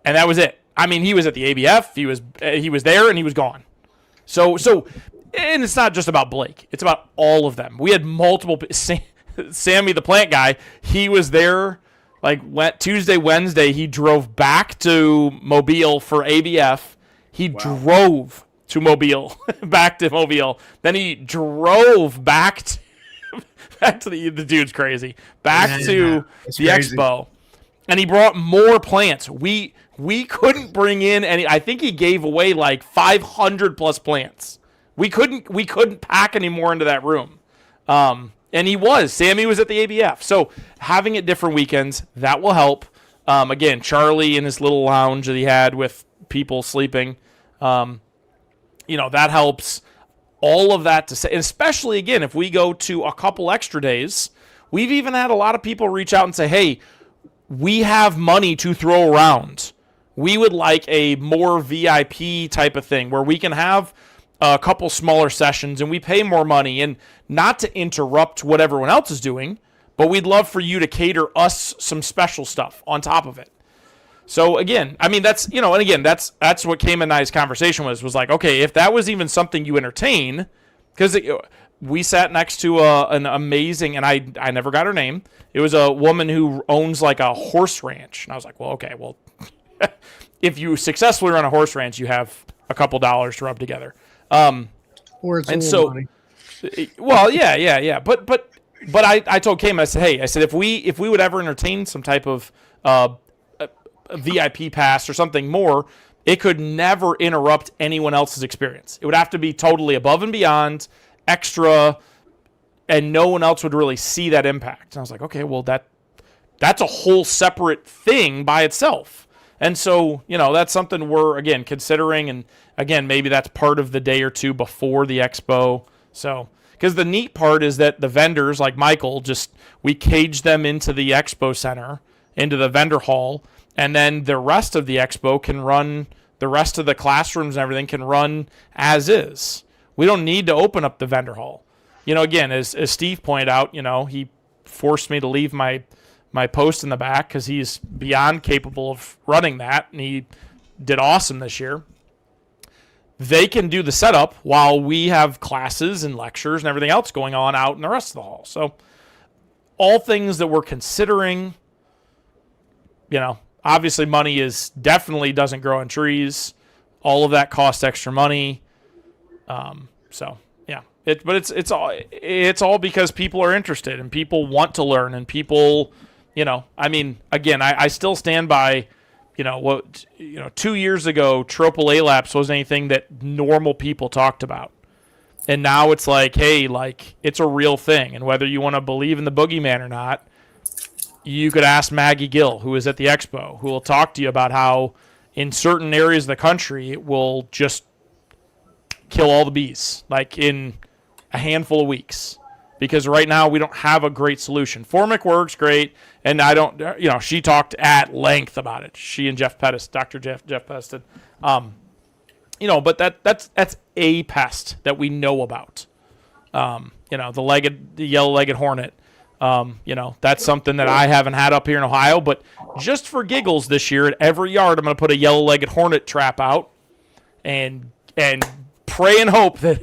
And that was it. He was at the ABF, he was there and he was gone. So and it's not just about Blake. It's about all of them. We had multiple Sammy the plant guy, he was there. Like Tuesday, Wednesday, he drove back to Mobile for ABF. He drove to Mobile, back to Mobile. Then he drove back to the dude's crazy. Back to the Expo. And he brought more plants. We couldn't bring in any. I think he gave away like 500 plus plants. We couldn't pack any more into that room. And Sammy was at the ABF. So having it different weekends, that will help. Again, Charlie in his little lounge that he had with people sleeping, that helps. All of that to say, and especially again, if we go to a couple extra days, we've even had a lot of people reach out and say, hey, we have money to throw around. We would like a more VIP type of thing where we can have a couple smaller sessions and we pay more money, and not to interrupt what everyone else is doing, but we'd love for you to cater us some special stuff on top of it. So again, that's, and again, that's what Cayman and I's conversation was like, okay, if that was even something you entertain, because we sat next to an amazing, and I never got her name. It was a woman who owns like a horse ranch. And I was like, well, okay, if you successfully run a horse ranch, you have a couple dollars to rub together. Or it's and so, money. Well, yeah. But I told Cayman, I said, if we would ever entertain some type of a VIP pass or something more, it could never interrupt anyone else's experience. It would have to be totally above and beyond, extra, and no one else would really see that impact. And I was like, okay, well, that's a whole separate thing by itself. And so, that's something we're, again, considering. And again, maybe that's part of the day or two before the expo. So, because the neat part is that the vendors like Michael, we cage them into the expo center, into the vendor hall, and then the rest of the expo can run, the rest of the classrooms and everything can run as is. We don't need to open up the vendor hall. Again, as Steve pointed out, he forced me to leave my post in the back because he's beyond capable of running that, and he did awesome this year. They can do the setup while we have classes and lectures and everything else going on out in the rest of the hall. So all things that we're considering, obviously money definitely doesn't grow on trees. All of that costs extra money. So yeah, it's all because people are interested and people want to learn and people, again, I still stand by, 2 years ago, Tropal ALAPS wasn't anything that normal people talked about. And now it's like, hey, it's a real thing. And whether you want to believe in the boogeyman or not, you could ask Maggie Gill, who is at the expo, who will talk to you about how in certain areas of the country, it will just kill all the bees, in a handful of weeks. Because right now we don't have a great solution. Formic works great, and I don't, she talked at length about it. She and Jeff Pettis, Dr. Jeff Pettis did. But that's a pest that we know about. The yellow-legged hornet. That's something that I haven't had up here in Ohio. But just for giggles this year, at every yard, I'm going to put a yellow-legged hornet trap out, and pray and hope that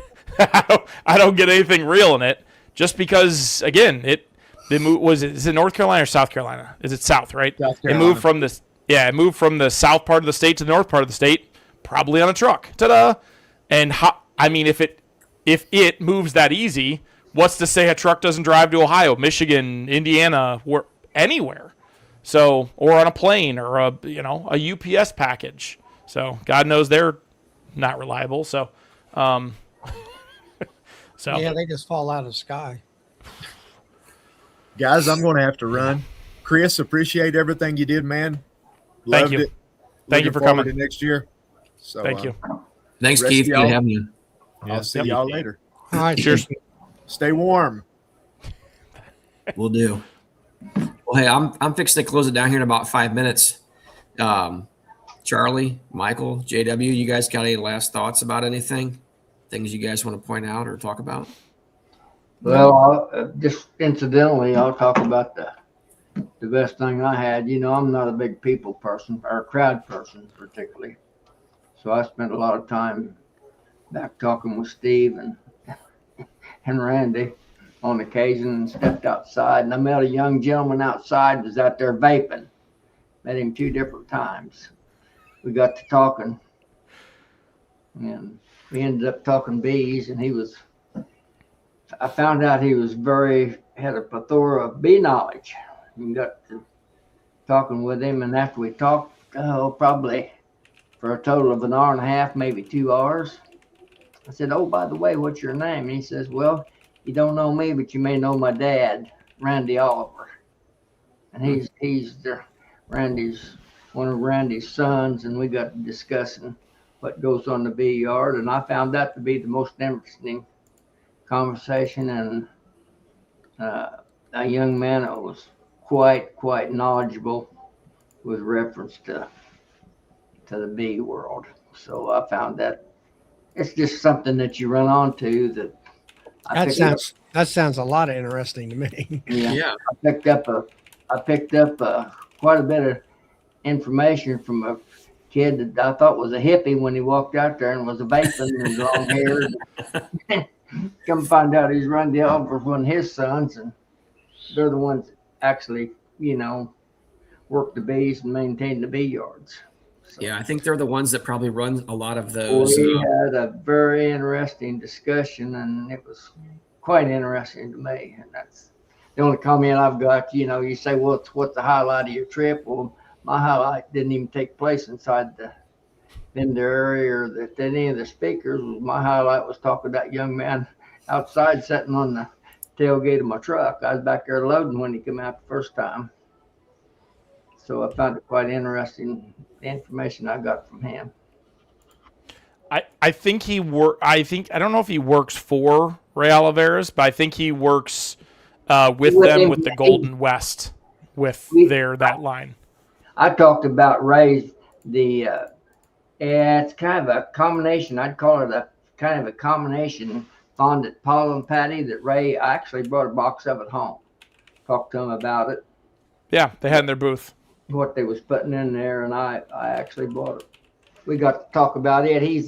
I don't get anything real in it. Just because, again, is it North Carolina or South Carolina? Is it South, right? South Carolina. It moved from the south part of the state to the north part of the state, probably on a truck. Ta-da! And if it moves that easy, what's to say a truck doesn't drive to Ohio, Michigan, Indiana, anywhere? So, or on a plane or a UPS package. So God knows they're not reliable. So. Yeah, they just fall out of the sky. Guys, I'm going to have to run. Chris, appreciate everything you did, man. Loved it. Thank you for coming to next year. So thank you. Thanks, rest Keith. of Good y'all. having you. I'll see y'all later. All right, Cheers. Stay warm. We'll do. Well, hey, I'm fixing to close it down here in about 5 minutes. Charlie, Michael, JW, you guys got any last thoughts about anything? Things you guys want to point out or talk about? Well, just incidentally, I'll talk about the best thing I had. I'm not a big people person or crowd person particularly. So I spent a lot of time back talking with Steve and Randy on occasion and stepped outside. And I met a young gentleman outside, was out there vaping. Met him 2 different times. We got to talking and we ended up talking bees, and I found out he had a plethora of bee knowledge. And got to talking with him, and after we talked, probably for a total of an hour and a half, maybe 2 hours, I said, "Oh, by the way, what's your name?" And he says, "Well, you don't know me, but you may know my dad, Randy Oliver." And he's one of Randy's sons, and we got discussing what goes on the bee yard, and I found that to be the most interesting conversation. And a young man that was quite knowledgeable with reference to the bee world. So I found that it's just something that you run onto that sounds a lot of interesting to me. Yeah. I picked up quite a bit of information from a kid that I thought was a hippie when he walked out there and was a vaping and long haired. Come find out he's Randy Oliver, one of his sons, and they're the ones that actually, work the bees and maintain the bee yards. So, Yeah, I think they're the ones that probably run a lot of those. we had a very interesting discussion, and it was quite interesting to me. And that's the only comment I've got. You say, well, what's the highlight of your trip? Well, my highlight didn't even take place inside the vendor area or that any of the speakers. My highlight was talking to that young man outside sitting on the tailgate of my truck. I was back there loading when he came out the first time. So I found it quite interesting, the information I got from him. I think I don't know if he works for Ray Oliveras, but I think he works with With them him, with the yeah, Golden West with that line. I talked about Ray's it's kind of a combination. I'd call it a kind of a combination fondant pollen patty that Ray actually brought a box of at home. Talked to him about it, Yeah, they had in their booth. what they was putting in there, and I actually bought it. We got to talk about it. We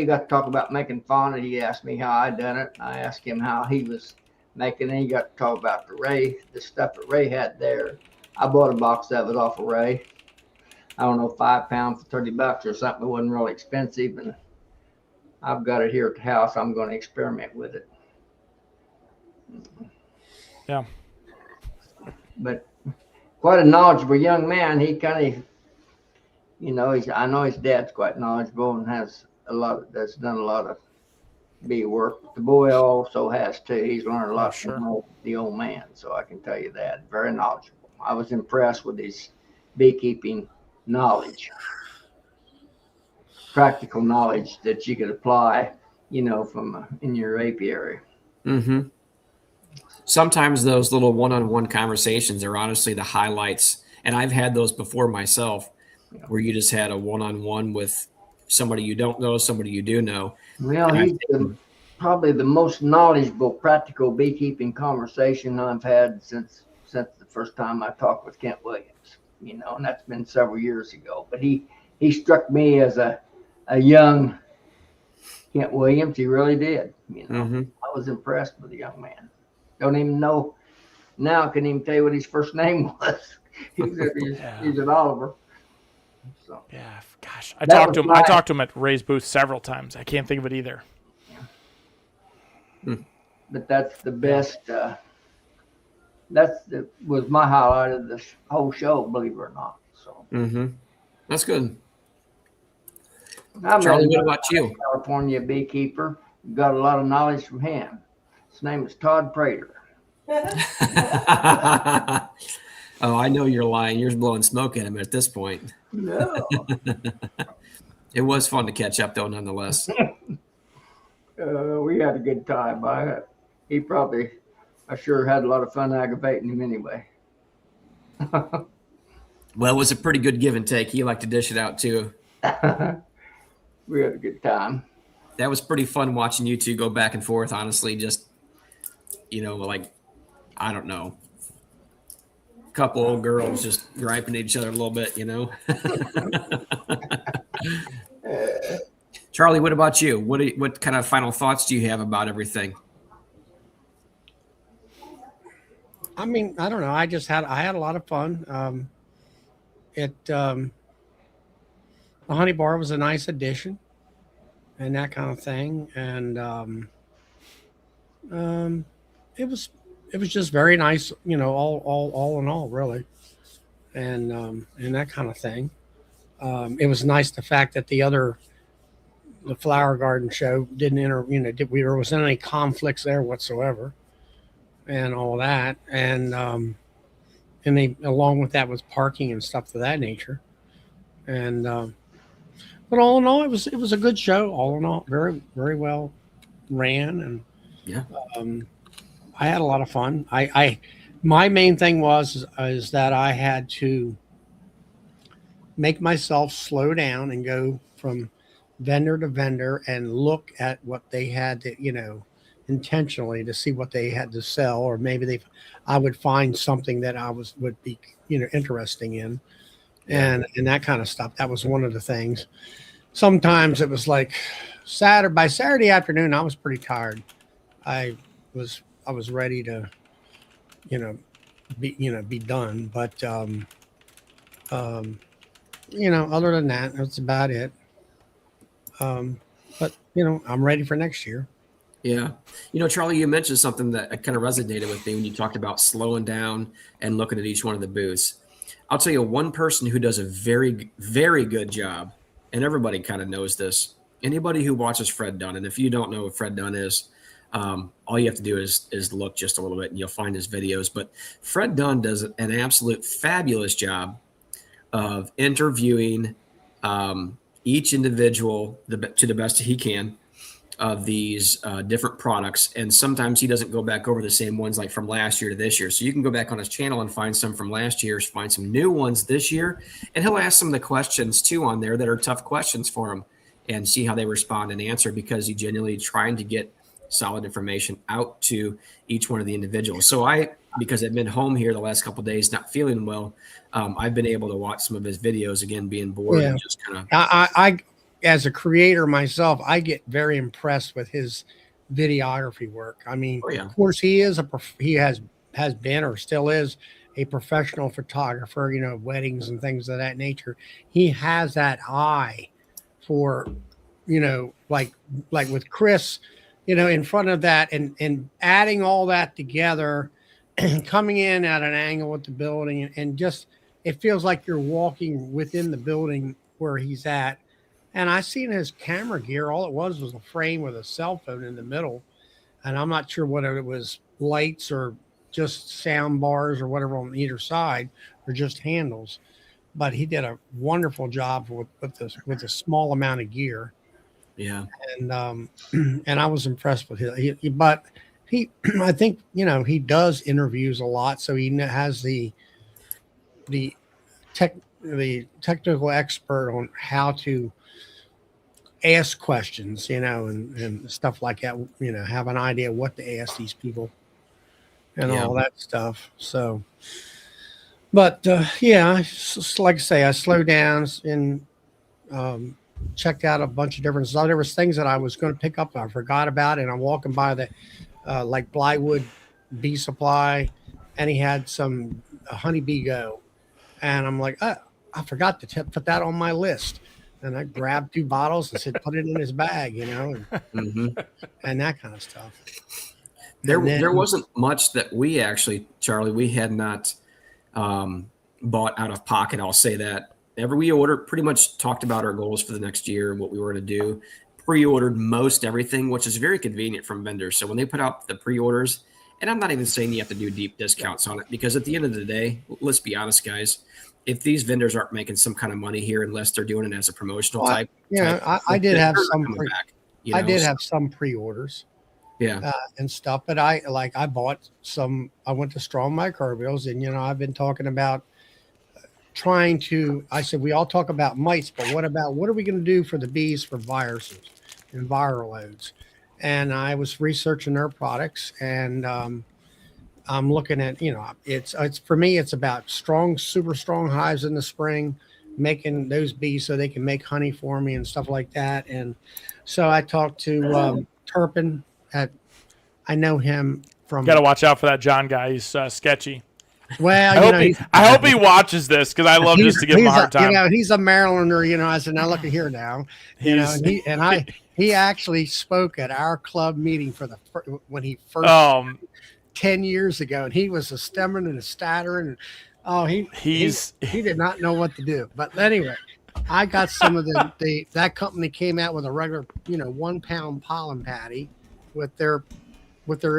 got to talk about making fondant. He asked me how I done it. I asked him how he was making it. He got to talk about the stuff that Ray had there. I bought a box of it off of Ray. I don't know, £5 for $30 or something. It wasn't really expensive, and I've got it here at the house. I'm going to experiment with it. Yeah. But quite a knowledgeable young man. He kind of, I know his dad's quite knowledgeable and has that's done a lot of bee work. The boy also has too. He's learned a lot from the old man, so I can tell you that. Very knowledgeable. I was impressed with his beekeeping knowledge, practical knowledge that you could apply, from in your apiary. Mm-hmm. Sometimes those little one-on-one conversations are honestly the highlights, and I've had those before myself, where you just had a one-on-one with somebody you don't know, somebody you do know. Well, he's probably the most knowledgeable practical beekeeping conversation I've had since the first time I talked with Kent Williams. And that's been several years ago. But he struck me as a young Kent Williams. He really did. Mm-hmm. I was impressed with the young man. Don't even know now. I couldn't even tell you what his first name was. He's at Oliver. So yeah, gosh, I talked to him at Ray's booth several times. I can't think of it either. Yeah. But that's the best. Was my highlight of this whole show, believe it or not. So That's good. Charlie, what about you? California beekeeper. Got a lot of knowledge from him. His name is Todd Prater. Oh, I know you're lying. You're blowing smoke at him at this point. No. It was fun to catch up, though, nonetheless. We had a good time. I sure had a lot of fun aggravating him anyway. Well, it was a pretty good give and take. He liked to dish it out, too. We had a good time. That was pretty fun watching you two go back and forth, honestly. Just, I don't know. A couple old girls just griping at each other a little bit, Charlie, what about you? What kind of final thoughts do you have about everything? I mean, I don't know. I had a lot of fun. The honey bar was a nice addition and that kind of thing. And it was just very nice, all in all, really. And that kind of thing. It was nice the fact that the flower garden show didn't there wasn't any conflicts there whatsoever. And all that, and they along with that was parking and stuff of that nature, and but all in all, it was a good show. All in all, very very well ran, and yeah, I had a lot of fun. My main thing is that I had to make myself slow down and go from vendor to vendor and look at what they had to intentionally to see what they had to sell, or maybe I would find something that I would be interesting in, and that kind of stuff. That was one of the things. Sometimes it was like by Saturday afternoon I was pretty tired. I was ready to be done, but other than that, that's about it. But I'm ready for next year. Yeah. Charlie, you mentioned something that kind of resonated with me when you talked about slowing down and looking at each one of the booths. I'll tell you one person who does a very, very good job, and everybody kind of knows this. Anybody who watches Fred Dunn, and if you don't know what Fred Dunn is, all you have to do is look just a little bit and you'll find his videos. But Fred Dunn does an absolute fabulous job of interviewing each individual to the best he can. of these different products, and sometimes he doesn't go back over the same ones like from last year to this year. So you can go back on his channel and find some from last year, find some new ones this year, and he'll ask some of the questions too on there that are tough questions for him, and see how they respond and answer, because he genuinely trying to get solid information out to each one of the individuals. So because I've been home here the last couple of days not feeling well, I've been able to watch some of his videos again, being bored and just kind of. I as a creator myself, I get very impressed with his videography work. I mean, of course, he has been or still is a professional photographer, you know, weddings and things of that nature. He has that eye for, you know, like with Chris, you know, in front of that and adding all that together and coming in at an angle with the building, and just, it feels like you're walking within the building where he's at. And I seen his camera gear. All it was a frame with a cell phone in the middle. And I'm not sure whether it was lights or just sound bars or whatever on either side, or just handles. But he did a wonderful job with a small amount of gear. Yeah. And and I was impressed with him. But I think, you know, he does interviews a lot, so he has the technical expert on how to ask questions, you know, and stuff like that, you know, have an idea what to ask these people and all that stuff. So, but yeah, like I say, I slowed down and checked out a bunch of different stuff. There was things that I was going to pick up I forgot about, and I'm walking by the like Blywood Bee Supply, and he had some Honeybee Go, and I'm like, oh, I forgot to put that on my list. And I grabbed 2 bottles and said, put it in his bag, you know, and that kind of stuff. There wasn't much that we actually, Charlie, we had not bought out of pocket. I'll say that. We ordered, pretty much talked about our goals for the next year and what we were to do. Pre-ordered most everything, which is very convenient from vendors. So when they put out the pre-orders, and I'm not even saying you have to do deep discounts on it, because at the end of the day, let's be honest, guys, if these vendors aren't making some kind of money here, unless they're doing it as a promotional type. Yeah, I did have some. I did have some pre-orders. Yeah. And stuff, but I bought some. I went to Strong Microbials, and you know, I've been talking about trying to. I said we all talk about mites, but what are we going to do for the bees for viruses and viral loads? And I was researching their products, and I'm looking at, you know, it's for me, it's about super strong hives in the spring, making those bees so they can make honey for me and stuff like that. And so I talked to Turpin. I know him from. Got to watch out for that John guy. He's sketchy. Well, I hope he watches this, because I love just to give him a hard time. You know, he's a Marylander. You know, I said, now look at here now. You know, he actually spoke at our club meeting when he first 10 years ago, and he was a stammering and a stuttering, and he did not know what to do. But anyway, I got some of that company came out with a regular, you know, 1 pound pollen patty with their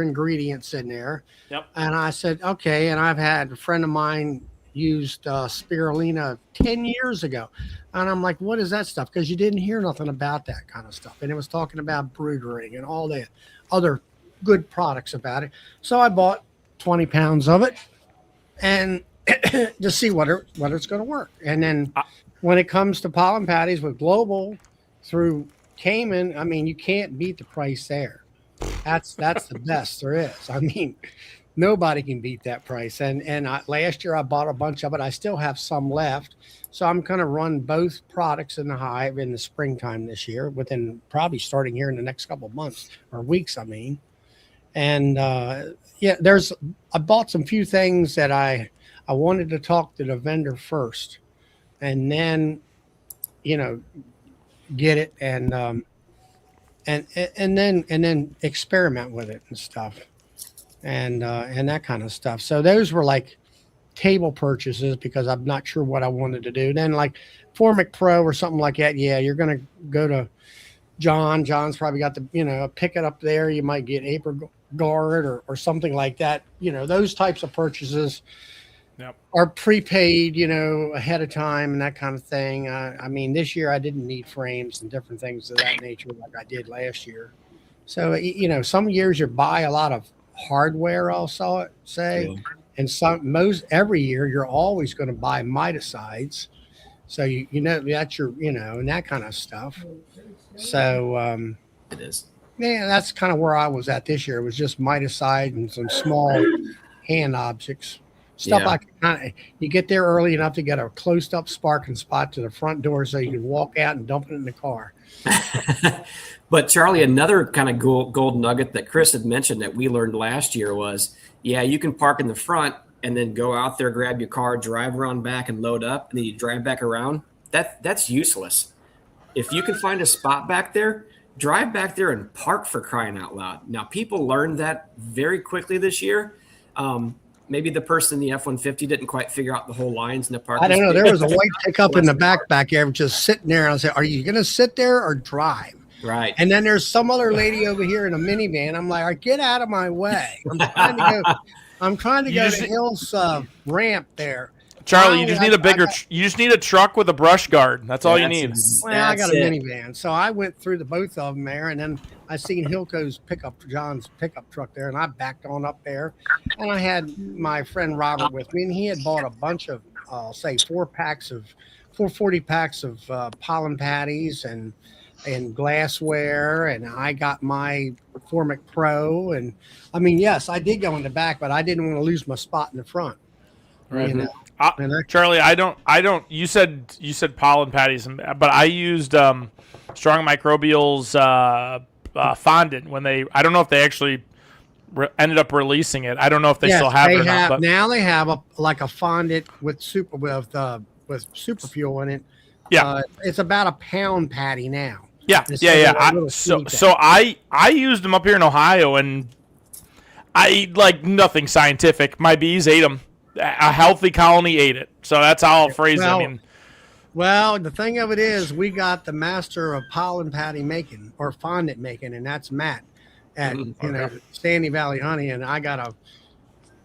ingredients in there. Yep. And I said, okay. And I've had a friend of mine used spirulina 10 years ago. And I'm like, what is that stuff? Because you didn't hear nothing about that kind of stuff. And it was talking about brood ring and all the other good products about it. So I bought 20 pounds of it and to see whether it's going to work. And then when it comes to pollen patties with Global through Cayman, I mean, you can't beat the price there. That's the best there is. I mean, nobody can beat that price. And last year I bought a bunch of it. I still have some left. So I'm going to run both products in the hive in the springtime this year, within probably starting here in the next couple of months or weeks, I mean. And yeah, I bought some few things that I wanted to talk to the vendor first, and then, you know, get it and then experiment with it and stuff, and that kind of stuff. So those were like table purchases, because I'm not sure what I wanted to do. Then like Formic Pro or something like that. Yeah, you're gonna go to John. John's probably got the, you know, pick it up there. You might get April Guard or something like that. You know, those types of purchases are prepaid, you know, ahead of time and that kind of thing. I mean, this year I didn't need frames and different things of that nature like I did last year. So, some years you buy a lot of hardware, I'll say, Yeah. and every year you're always going to buy miticides. So, that's and that kind of stuff. So, It is. yeah, that's kind of where I was at this year. It was just miticide and some small hand objects. Stuff Yeah. like you get there early enough to get a closed up sparking spot to the front door so you can walk out and dump it in the car. But Charlie, another kind of gold nugget that Chris had mentioned that we learned last year was, you can park in the front and then go out there, grab your car, drive around back and load up, and then you drive back around. That's useless. If you can find a spot back there, drive back there and park, for crying out loud. Now, people learned that very quickly this year. Maybe the person in the F-150 didn't quite figure out the whole lines in the parking. I don't know. space. There was a white pickup in the back there just sitting there. And I said, are you going to sit there or drive? Right. And then there's some other lady over here in a minivan. I'm like, all right, get out of my way. I'm trying to go to Hill's ramp there. Charlie, you just need you just need a truck with a brush guard. That's all you need. Well, I got a minivan. So I went through both of them there, and then I seen Hilco's John's pickup truck there, and I backed on up there. And I had my friend Robert with me, and he had bought a bunch of, say, 440 packs of pollen patties and glassware, and I got my Formic Pro. And I mean, yes, I did go in the back, but I didn't want to lose my spot in the front. Right. You know? Charlie, I don't. You said pollen patties, but I used Strong Microbial's fondant when I don't know if they actually ended up releasing it. I don't know if they still have it or not. But now they have a fondant with super fuel in it. Yeah, it's about a pound patty now. Yeah. So I used them up here in Ohio, and I eat like nothing scientific. My bees ate them. A healthy colony ate it. So that's how I'll phrase it. I mean, well, the thing of it is, we got the master of pollen patty making or fondant making, and that's Matt at Sandy Valley Honey, and I got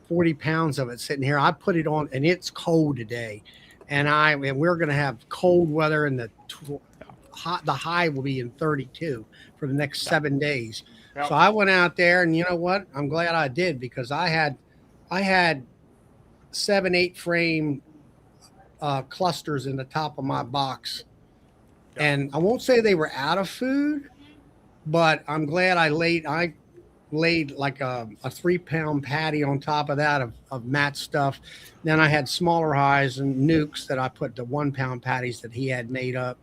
40 pounds of it sitting here. I put it on, and it's cold today, and we're going to have cold weather, and the high will be in 32 for the next 7 days. Yep. So I went out there, and you know what? I'm glad I did, because I had 7-8 frame clusters in the top of my box. Yep. And I won't say they were out of food, but I'm glad I laid like a 3-pound patty on top of that of Matt's stuff. Then I had smaller highs and nukes that I put the 1-pound patties that he had made up.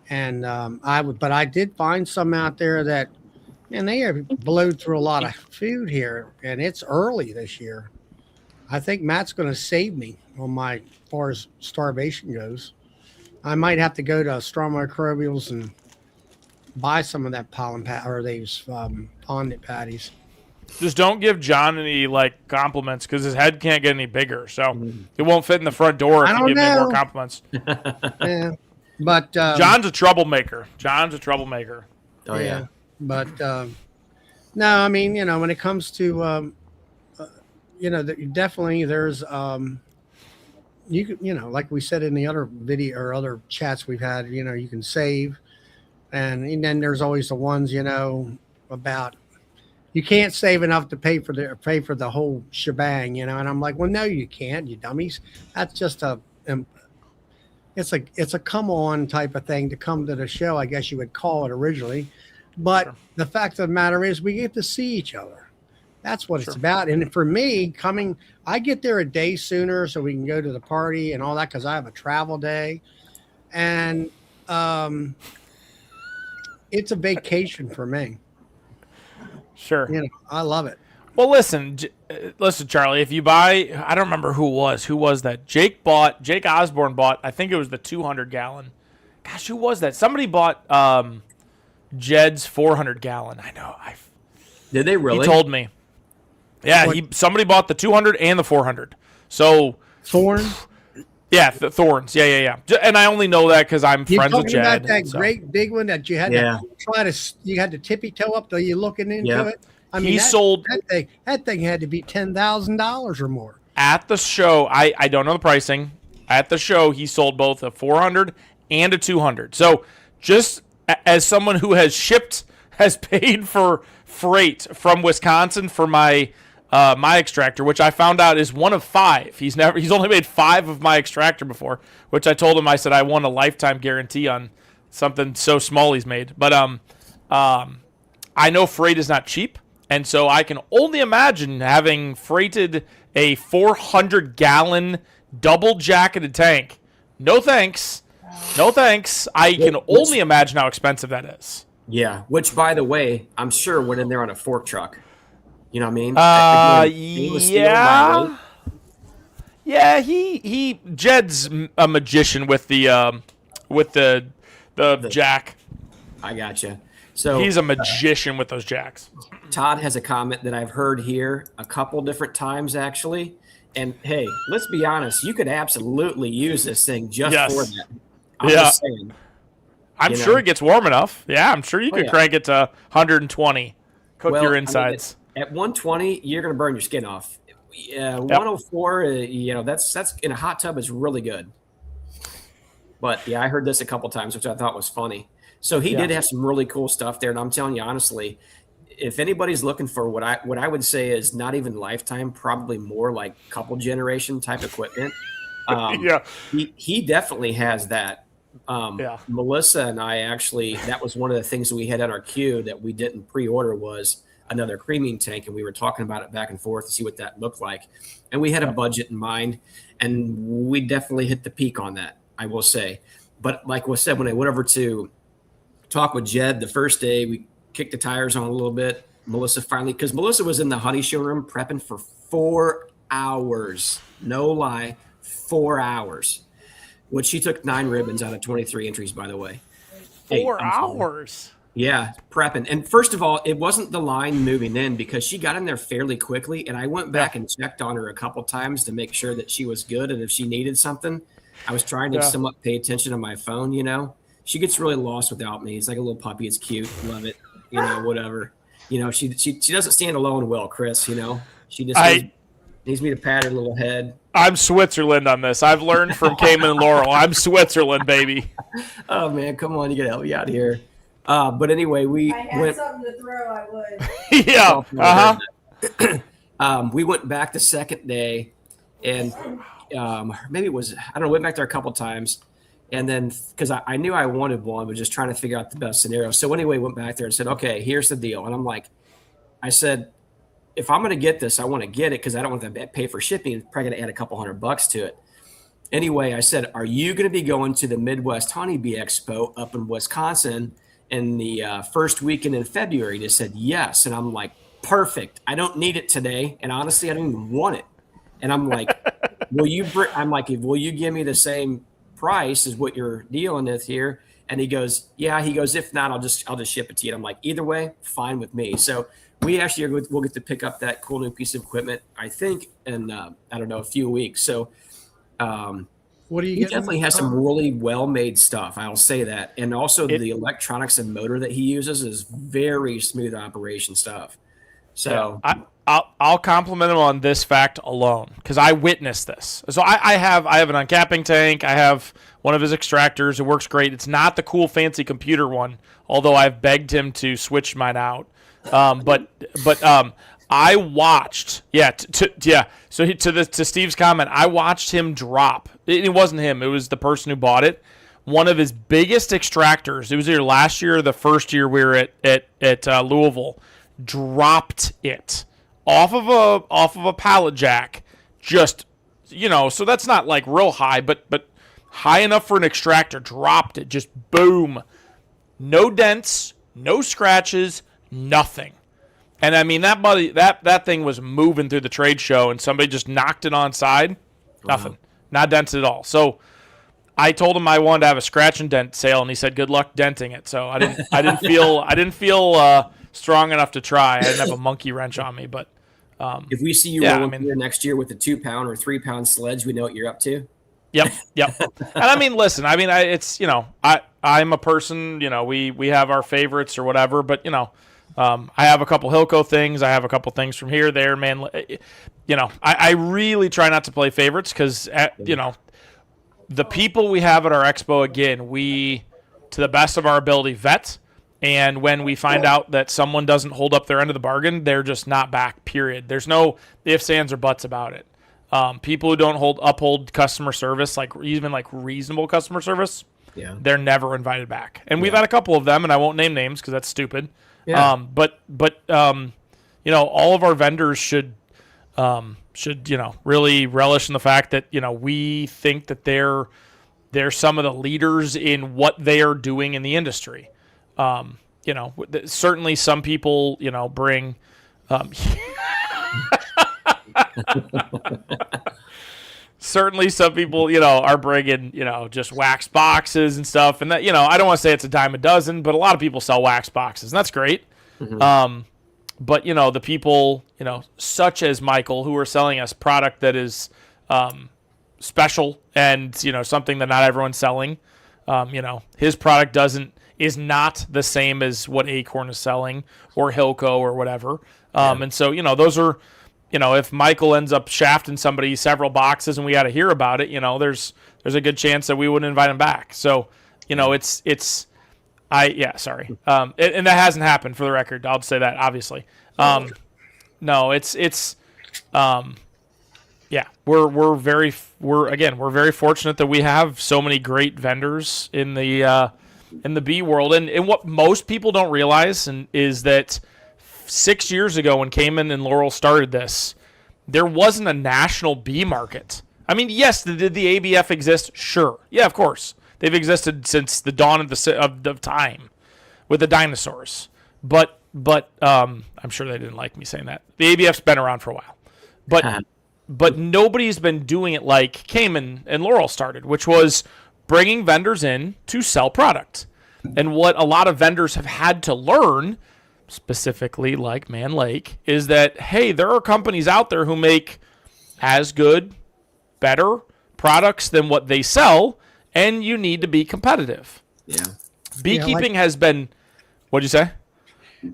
And but I did find some out there that, and they have blowed through a lot of food here, and it's early this year. I think Matt's going to save me on my, as far as starvation goes. I might have to go to Strong Microbials and buy some of that pollen or these fondant patties. Just don't give John any compliments, because his head can't get any bigger, so it won't fit in the front door if you give me more compliments. Yeah, but John's a troublemaker. Oh yeah. But no, I mean, when it comes to definitely there's you can, like we said in the other video or other chats we've had, you can save, and then there's always the ones about you can't save enough to pay for the whole shebang, and I'm like, well, no, you can't, you dummies. That's just it's a come on type of thing to come to the show, I guess you would call it originally. But sure. The fact of the matter is, we get to see each other. That's what it's about. And for me, I get there a day sooner so we can go to the party and all that, because I have a travel day. And it's a vacation for me. Sure. I love it. Well, listen, Charlie, if you buy, I don't remember who was that? Jake Osborne bought, I think it was the 200 gallon. Gosh, who was that? Somebody bought Jed's 400 gallon. I know. Did they really? He told me. Yeah, somebody bought the 200 and the 400. So Thorn? Yeah, Thorns. Yeah. And I only know that because I'm friends with Jed. About that great big one that you had to tippy toe up till you looking into it. I mean, sold that thing had to be $10,000 or more. At the show, I don't know the pricing. At the show, he sold both a 400 and a 200. So just as someone who has shipped has paid for freight from Wisconsin for my my extractor, which I found out is one of 5. He's only made 5 of my extractor before, which I told him, I said I won a lifetime guarantee on something so small he's made. But I know freight is not cheap, and so I can only imagine having freighted a 400-gallon double-jacketed tank. No thanks. No thanks. I can only imagine how expensive that is. Yeah, which, by the way, I'm sure went in there on a fork truck. You know what I mean? Yeah. Yeah, Jed's a magician with the jack. I gotcha. So he's a magician with those jacks. Todd has a comment that I've heard here a couple different times, actually. And hey, let's be honest, you could absolutely use this thing just for that. I'm just saying. I'm sure it gets warm enough. Yeah, I'm sure you could crank it to 120. Cook your insides. At 120, you're going to burn your skin off. 104, that's in a hot tub is really good. But yeah, I heard this a couple times, which I thought was funny. So he did have some really cool stuff there, and I'm telling you honestly, if anybody's looking for what I would say is not even lifetime, probably more like couple generation type equipment, he definitely has that. Melissa and I actually, that was one of the things that we had on our queue that we didn't pre-order was another creaming tank, and we were talking about it back and forth to see what that looked like, and we had a budget in mind, and we definitely hit the peak on that, I will say. But like was said, when I went over to talk with Jed the first day, we kicked the tires on a little bit. Melissa finally, because Melissa was in the honey showroom prepping for 4 hours, no lie, 4 hours, which she took 9 ribbons out of 23 entries, by the way. 4 hours. Yeah, prepping. And first of all, it wasn't the line moving in because she got in there fairly quickly. And I went back and checked on her a couple times to make sure that she was good. And if she needed something, I was trying to somewhat pay attention to my phone, She gets really lost without me. It's like a little puppy. It's cute. Love it. Whatever. She doesn't stand alone well, Chris, She just needs me to pat her little head. I'm Switzerland on this. I've learned from Cayman and Laurel. I'm Switzerland, baby. Oh, man, come on. You got to help me out here. But anyway, we went something to throw, I would. We went back the second day, and maybe it was, I don't know, went back there a couple times. And then, because I knew I wanted one, but just trying to figure out the best scenario. So anyway, went back there and said, okay, here's the deal. And I'm like, I said, if I'm going to get this, I want to get it because I don't want to pay for shipping. It's probably going to add a couple $100 to it. Anyway, I said, are you going to be going to the Midwest Honeybee Expo up in Wisconsin in the first weekend in February? They said yes. And I'm like, perfect. I don't need it today. And honestly, I don't even want it. And I'm like, will you give me the same price as what you're dealing with here? And he goes, yeah. He goes, if not, I'll just ship it to you. And I'm like, either way, fine with me. So we actually will get to pick up that cool new piece of equipment, I think, in I don't know, a few weeks. So what do you he definitely has some really well-made stuff. I'll say that. And also the electronics and motor that he uses is very smooth operation stuff. So I'll compliment him on this fact alone because I witnessed this. So I have an uncapping tank. I have one of his extractors. It works great. It's not the cool fancy computer one, although I've begged him to switch mine out. But I watched. So to Steve's comment, I watched him drop. It wasn't him. It was the person who bought it. One of his biggest extractors. It was either last year or the first year we were at Louisville. Dropped it off of a pallet jack, just so that's not like real high, but high enough for an extractor. Dropped it, just boom, no dents, no scratches, nothing. And I mean that thing was moving through the trade show, and somebody just knocked it on side, nothing, not dented at all. So I told him I wanted to have a scratch and dent sale, and he said, "Good luck denting it." So I didn't feel strong enough to try. I didn't have a monkey wrench on me, but if we see you rolling here next year with a 2-pound or 3-pound sledge, we know what you're up to. Yep. And I mean, listen, it's I'm a person, we have our favorites or whatever, but I have a couple Hilco things, I have a couple things from here, there, man. I really try not to play favorites because the people we have at our expo, again, we, to the best of our ability, vet And when we find out that someone doesn't hold up their end of the bargain, they're just not back, period. There's no ifs, ands, or buts about it. People who don't uphold customer service, like even like reasonable customer service, they're never invited back. And we've had a couple of them, and I won't name names because that's stupid. Yeah. But you know, all of our vendors should really relish in the fact that we think that they're some of the leaders in what they are doing in the industry. Certainly some people bring. Certainly some people, are bringing, just wax boxes and stuff. And that, I don't want to say it's a dime a dozen, but a lot of people sell wax boxes, and that's great. Mm-hmm. But, the people, such as Michael, who are selling us product that is special and, something that not everyone's selling, his product is not the same as what Acorn is selling or Hilco or whatever. And so, those are, if Michael ends up shafting somebody several boxes and we got to hear about it, there's a good chance that we wouldn't invite him back. So, sorry. And that hasn't happened, for the record. I'll say that, obviously. No, we're very fortunate that we have so many great vendors in the bee world. And what most people don't realize is that 6 years ago when Cayman and Laurel started this, there wasn't a national bee market. I mean, yes, did the ABF exist? Sure. Yeah, of course. They've existed since the dawn of time with the dinosaurs. But I'm sure they didn't like me saying that. The ABF's been around for a while. But nobody's been doing it like Cayman and Laurel started, which was bringing vendors in to sell product. And what a lot of vendors have had to learn, specifically like Man Lake, is that, hey, there are companies out there who make as good, better products than what they sell, and you need to be competitive. Yeah. Beekeeping has been, what'd you say?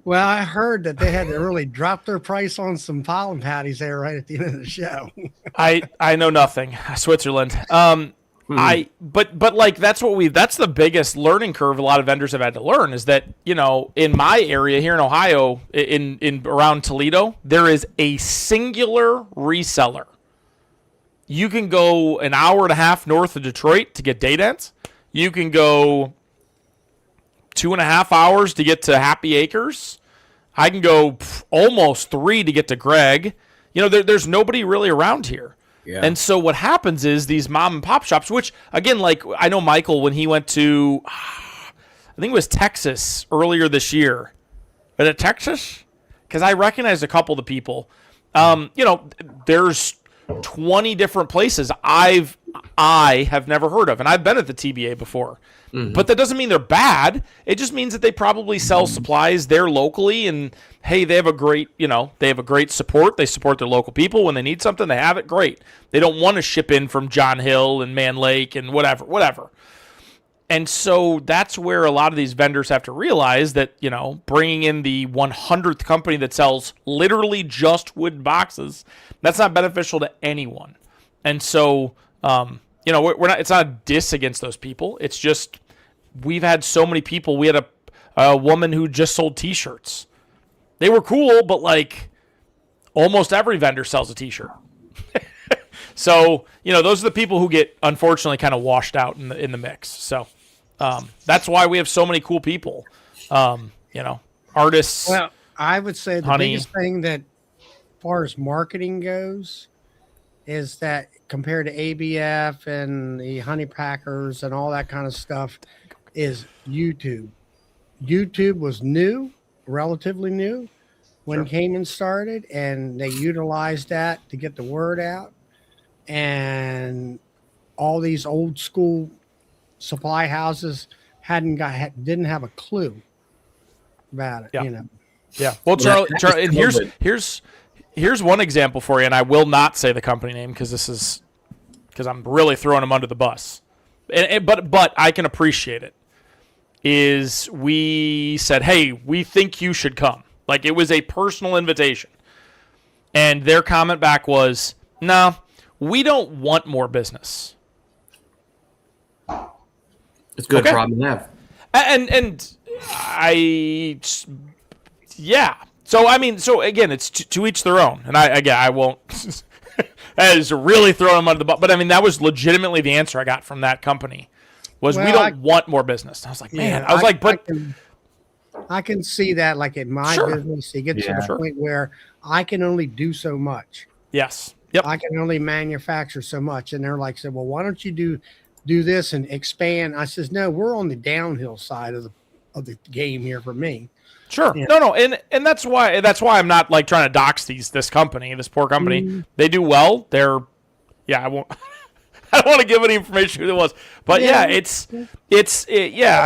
Well, I heard that they had to really drop their price on some pollen patties there right at the end of the show. I know nothing. Switzerland. But like that's the biggest learning curve a lot of vendors have had to learn is that, in my area here in Ohio, in around Toledo, there is a singular reseller. You can go an hour and a half north of Detroit to get Daydance. You can go 2.5 hours to get to Happy Acres. I can go almost 3 to get to Greg. There's nobody really around here. Yeah. And so what happens is these mom and pop shops, which again, like I know Michael when he went to, I think it was Texas earlier this year. Was it Texas? Because I recognized a couple of the people. There's 20 different places I have never heard of, and I've been at the TBA before. Mm-hmm. But that doesn't mean they're bad. It just means that they probably sell supplies there locally, and hey, they have a great support. They support their local people when they need something. They have it great. They don't want to ship in from John Hill and Man Lake and whatever. And so that's where a lot of these vendors have to realize that bringing in the 100th company that sells literally just wood boxes, that's not beneficial to anyone. And so we're not. It's not a diss against those people. It's just we've had so many people. We had a woman who just sold T-shirts. They were cool, but like almost every vendor sells a T-shirt. So those are the people who get unfortunately kind of washed out in the mix. So that's why we have so many cool people. Artists. Well, I would say the biggest thing that, as far as marketing goes, is that compared to ABF and the honey packers and all that kind of stuff, is YouTube. YouTube was relatively new when Cayman started, and they utilized that to get the word out. And all these old school supply houses didn't have a clue about it. Yeah. Well, Charlie, and here's one example for you, and I will not say the company name because I'm really throwing them under the bus. But I can appreciate it. Is we said, hey, we think you should come. Like it was a personal invitation, and their comment back was, no, we don't want more business. It's a good problem to have. And Yeah. So I mean, so again, it's to each their own, and I won't. That is really throwing them under the bus. But I mean, that was legitimately the answer I got from that company. Was we don't want more business. I was like, man. I was like, but I can see that, like in my business, you get to the point where I can only do so much. Yes. Yep. I can only manufacture so much, and they're like, said, well, why don't you do this and expand? I says, no, we're on the downhill side of the game here for me. Sure. Yeah. No, and that's why I'm not like trying to dox this company, this poor company. Mm-hmm. They do well. I won't I don't want to give any information who it was. But I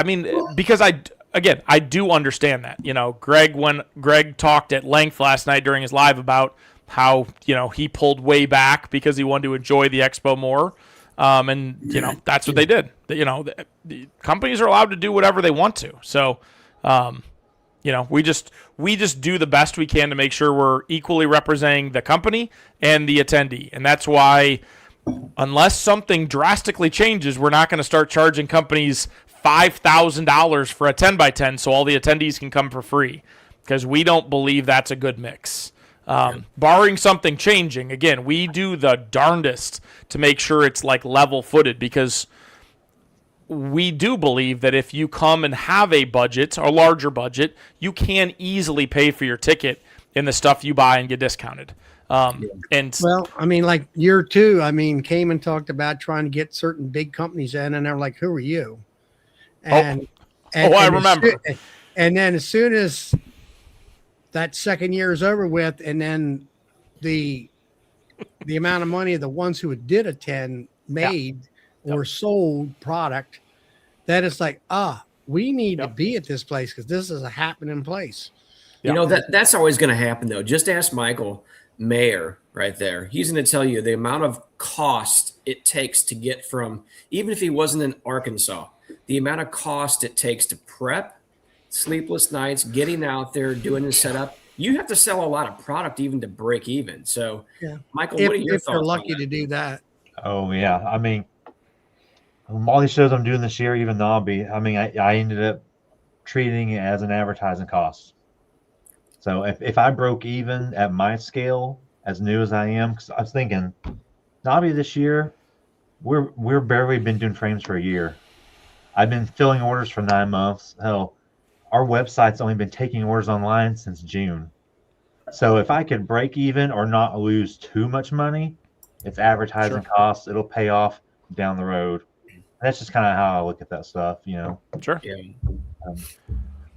mean, because I do understand that. You know, when Greg talked at length last night during his live about how, you know, he pulled way back because he wanted to enjoy the expo more. And you know, that's what they did. You know, the companies are allowed to do whatever they want to. So, you know, we just do the best we can to make sure we're equally representing the company and the attendee. And that's why, unless something drastically changes, we're not going to start charging companies $5,000 for a 10x10 so all the attendees can come for free, because we don't believe that's a good mix. Barring something changing, again, we do the darndest to make sure it's like level-footed, because we do believe that if you come and have a budget, a larger budget, you can easily pay for your ticket in the stuff you buy and get discounted. And well, I mean, like year 2, I mean, came and talked about trying to get certain big companies in, and they're like, "Who are you?" And I remember. And then as soon as that second year is over with, and then the amount of money the ones who did attend made or sold product, that it's like, we need to be at this place because this is a happening place. You know, that's always going to happen, though. Just ask Michael Mayer right there. He's going to tell you the amount of cost it takes to get from, even if he wasn't in Arkansas, the amount of cost it takes to prep, sleepless nights, getting out there, doing the setup. You have to sell a lot of product even to break even. So, Michael, what are your thoughts? If you're lucky to do that. Oh, yeah. I mean, all these shows I'm doing this year, even NAHBE, I mean, I ended up treating it as an advertising cost. So if I broke even at my scale, as new as I am, because I was thinking, NAHBE this year, we're barely been doing frames for a year. I've been filling orders for 9 months. Hell, our website's only been taking orders online since June. So if I could break even or not lose too much money, it's advertising costs. It'll pay off down the road. That's just kind of how I look at that stuff, you know. Sure. Yeah.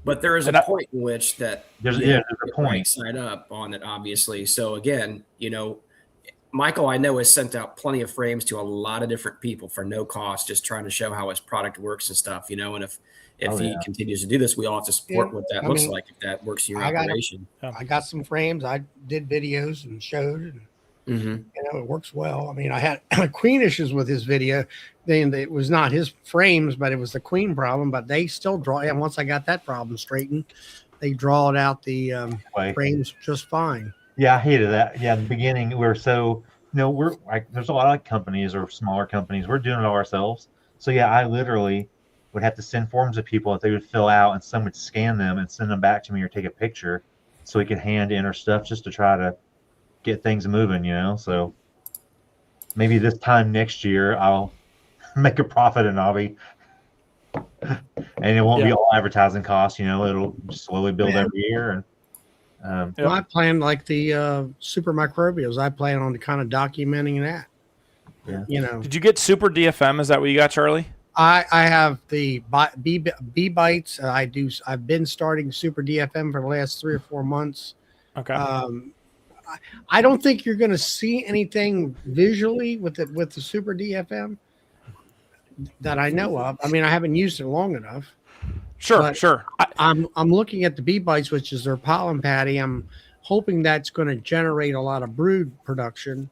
But there is a point in which that there's a point side up on it, obviously. So again, you know, Michael, I know, has sent out plenty of frames to a lot of different people for no cost, just trying to show how his product works and stuff, you know. And if he continues to do this, we all have to support what that looks like, if that works in your operation. I got some frames. I did videos and showed, and you know, it works well. I mean, I had Queen issues with his video. Then it was not his frames, but it was the Queen problem. But they still draw. And once I got that problem straightened, they drawed out the frames just fine. Yeah, I hated that. Yeah, in the beginning, we're so, you know, we're like, there's a lot of companies or smaller companies, we're doing it all ourselves. So yeah, I literally would have to send forms to people that they would fill out, and some would scan them and send them back to me or take a picture so we could hand in our stuff just to try to get things moving, you know. So maybe this time next year I'll make a profit in NAHBE, and it won't be all advertising costs, you know. It'll just slowly build every year. And well, I plan like the super microbials. I plan on kind of documenting that. Yeah. You know. Did you get super DFM? Is that what you got, Charlie? I have the B bites. I've been starting super DFM for the last 3 or 4 months. Okay. I don't think you're going to see anything visually with the super DFM that I know of. I mean, I haven't used it long enough. Sure. I'm looking at the bee bites, which is their pollen patty. I'm hoping that's going to generate a lot of brood production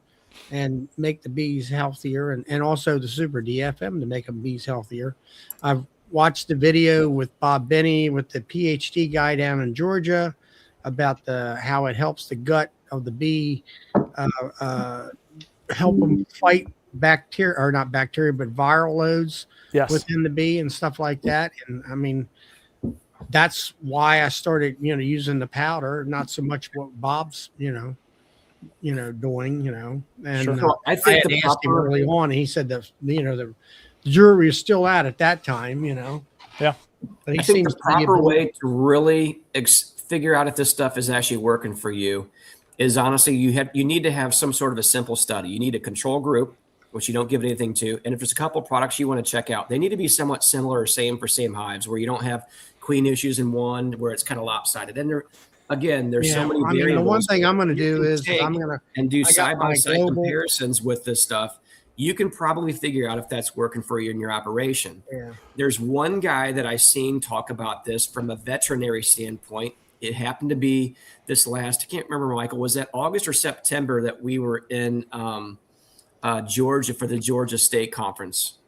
and make the bees healthier, and also the super DFM to make them bees healthier. I've watched the video with Bob Benny with the PhD guy down in Georgia about how it helps the gut of the bee, help them fight bacteria, or not bacteria, but viral loads within the bee and stuff like that. And I mean, that's why I started, using the powder, not so much what Bob's, doing, and Sure. So I think had the asked him proper- early on, and he said that, the jury is still out at that time, Yeah. But he I think seems the to be proper way to really figure out if this stuff is actually working for you is honestly you need to have some sort of a simple study. You need a control group, which you don't give anything to, and if there's a couple products you want to check out, they need to be somewhat similar or same for same hives, where you don't have queen issues in one where it's kind of lopsided. And there's so many variables. The one thing I'm going to do is I'm going to and do I got side by my side global- comparisons with this stuff. You can probably figure out if that's working for you in your operation. Yeah. There's one guy that I seen talk about this from a veterinary standpoint. It happened to be this last, I can't remember, Michael, was that August or September that we were in Georgia for the Georgia State Conference?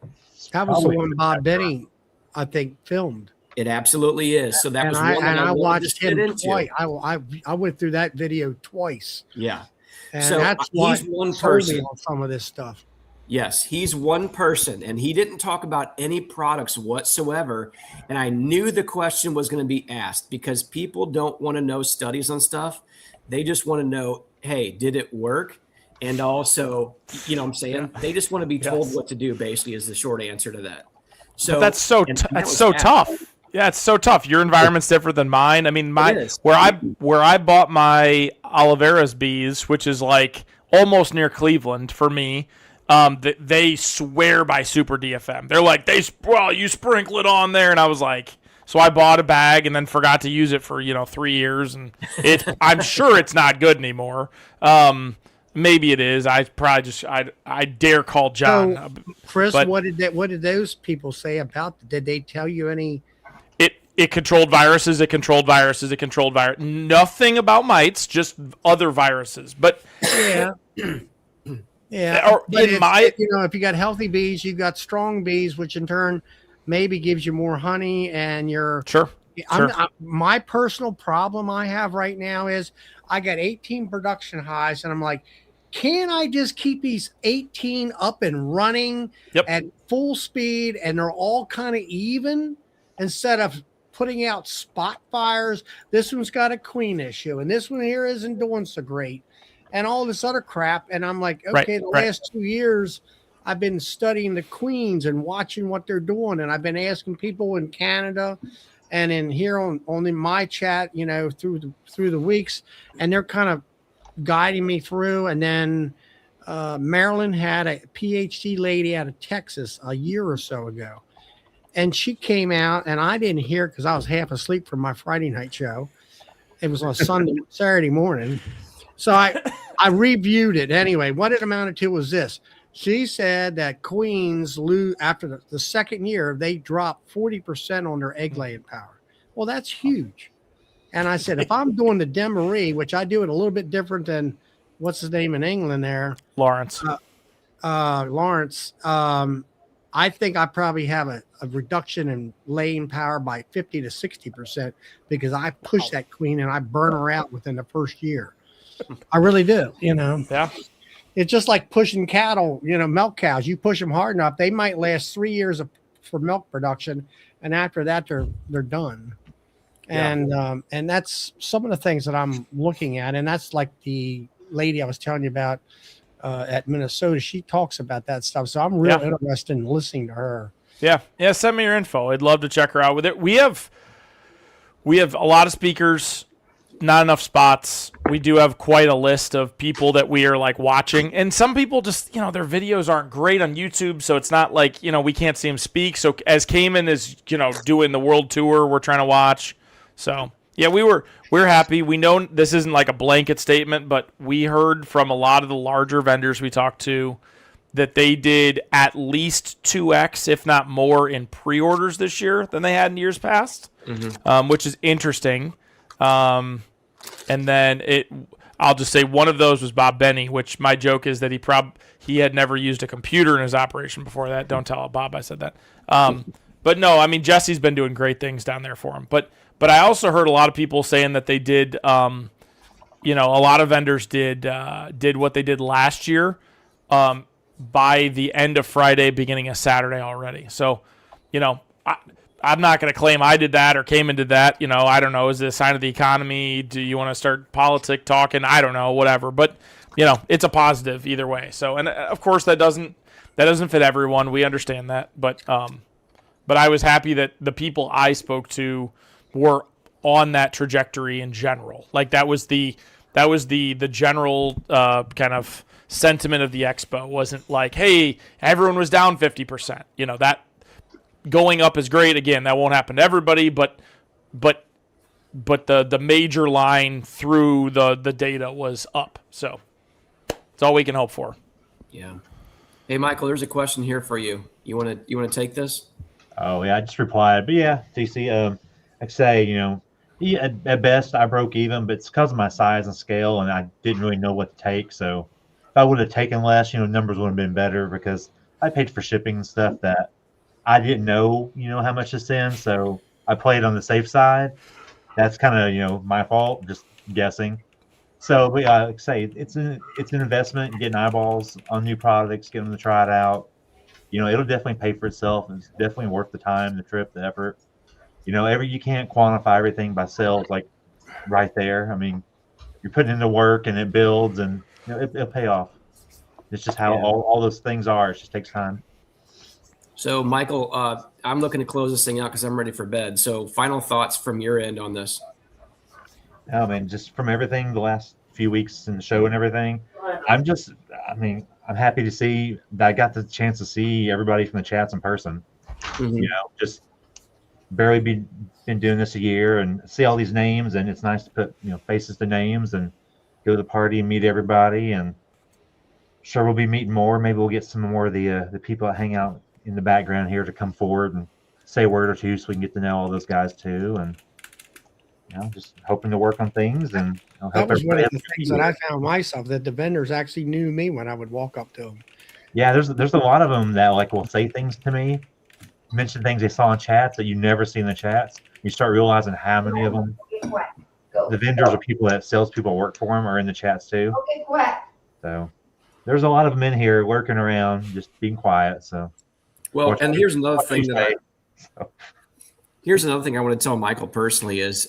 That was the one Bob Benny, I think, filmed. It absolutely is. So that And was I one that and I wanted to watched get him into. twice. I went through that video twice, Yeah. and So, that's he's what one sold me person. on some of this stuff. Yes, he's one person, and he didn't talk about any products whatsoever. And I knew the question was going to be asked because people don't want to know studies on stuff. They just want to know, hey, did it work? And also, you know what I'm saying? They just want to be told what to do, basically, is the short answer to that. So But that's so and that that's was so asked. tough. Yeah, it's so tough. Your environment's different than mine. I mean, It is. where I bought my Oliveira's bees, which is like almost near Cleveland for me. They swear by Super DFM. They're like, you sprinkle it on there, and I was like, so I bought a bag and then forgot to use it for 3 years, and I'm sure it's not good anymore. Maybe it is. I probably I dare call John. So, Chris, but- what did those people say about? Did they tell you any? It controlled viruses. It controlled viruses. It controlled virus. Nothing about mites, just other viruses. But Yeah. Yeah. Or But if you got healthy bees, you've got strong bees, which in turn maybe gives you more honey, and you're sure. my personal problem I have right now is I got 18 production hives, and I'm like, can I just keep these 18 up and running at full speed, and they're all kind of even, instead of putting out spot fires? This one's got a queen issue, and this one here isn't doing so great, and all this other crap. And I'm like, okay, last 2 years I've been studying the queens and watching what they're doing, and I've been asking people in Canada and in here on my chat, through the weeks, and they're kind of guiding me through. And then Maryland had a PhD lady out of Texas a year or so ago, and she came out, and I didn't hear because I was half asleep from my Friday night show. It was on Saturday morning. So I reviewed it anyway. What it amounted to was this. She said that queens lose after the second year, they drop 40% on their egg laying power. Well, that's huge. And I said, if I'm doing the Demery, which I do it a little bit different than what's his name in England there, Lawrence. Lawrence, I think I probably have a reduction in laying power by 50 to 60% because I push that queen and I burn her out within the first year. I really do, Yeah. It's just like pushing cattle, milk cows. You push them hard enough, they might last 3 years for milk production, and after that, they're done. And that's some of the things that I'm looking at, and that's like the lady I was telling you about at Minnesota. She talks about that stuff, so I'm really interested in listening to her. Yeah. Send me your info. I'd love to check her out with it. We have a lot of speakers. Not enough spots. We do have quite a list of people that we are like watching, and some people just their videos aren't great on YouTube, so it's not like we can't see them speak. So as Cayman is doing the world tour, we're trying to watch. So yeah, we're happy. We know this isn't like a blanket statement, but we heard from a lot of the larger vendors we talked to that they did at least 2x, if not more, in pre-orders this year than they had in years past, which is interesting. And then I'll just say one of those was Bob Benny, which my joke is that he had never used a computer in his operation before that. Don't tell Bob I said that. But no, I mean, Jesse's been doing great things down there for him. But I also heard a lot of people saying that they did, a lot of vendors did what they did last year, by the end of Friday, beginning of Saturday already. So, I'm not going to claim I did that or came and did that. You know, I don't know. Is it a sign of the economy? Do you want to start politic talking? I don't know, whatever. But, you know, it's a positive either way. So, and of course that doesn't fit everyone. We understand that. But I was happy that the people I spoke to were on that trajectory in general. Like that was the general kind of sentiment of the expo. Wasn't like, hey, everyone was down 50%. You know, that going up is great. Again, that won't happen to everybody, but the major line through the data was up. So it's all we can hope for. Yeah. Hey, Michael, there's a question here for you. You want to take this? Oh yeah, I just replied. But yeah, TC, I'd say, you know, at best I broke even, but it's because of my size and scale, and I didn't really know what to take. So if I would have taken less, you know, numbers would have been better because I paid for shipping and stuff that I didn't know, you know, how much to send. So I played on the safe side. That's kind of, you know, my fault, just guessing. So, but yeah, like I say, it's an investment in getting eyeballs on new products, getting them to try it out. You know, it'll definitely pay for itself. It's definitely worth the time, the trip, the effort. You know, you can't quantify everything by sales, like right there. I mean, you're putting in the work and it builds, and you know, it'll pay off. It's just how all those things are. It just takes time. So, Michael, I'm looking to close this thing out because I'm ready for bed. So, final thoughts from your end on this? I mean, just from everything, the last few weeks in the show and everything, I'm happy to see that I got the chance to see everybody from the chats in person. Mm-hmm. You know, just barely been doing this a year and see all these names, and it's nice to put, you know, faces to names and go to the party and meet everybody. And sure, we'll be meeting more. Maybe we'll get some more of the people that hang out in the background here to come forward and say a word or two so we can get to know all those guys too. And you know, just hoping to work on things and you know, That was one of the things that I found myself, that the vendors actually knew me when I would walk up to them. Yeah, there's a lot of them that like will say things to me, mention things they saw in chats that you never see in the chats. You start realizing how many of them, the vendors or people that salespeople work for them, are in the chats too. So there's a lot of them in here working around, just being quiet. So well, and here's another thing here's another thing I want to tell Michael personally is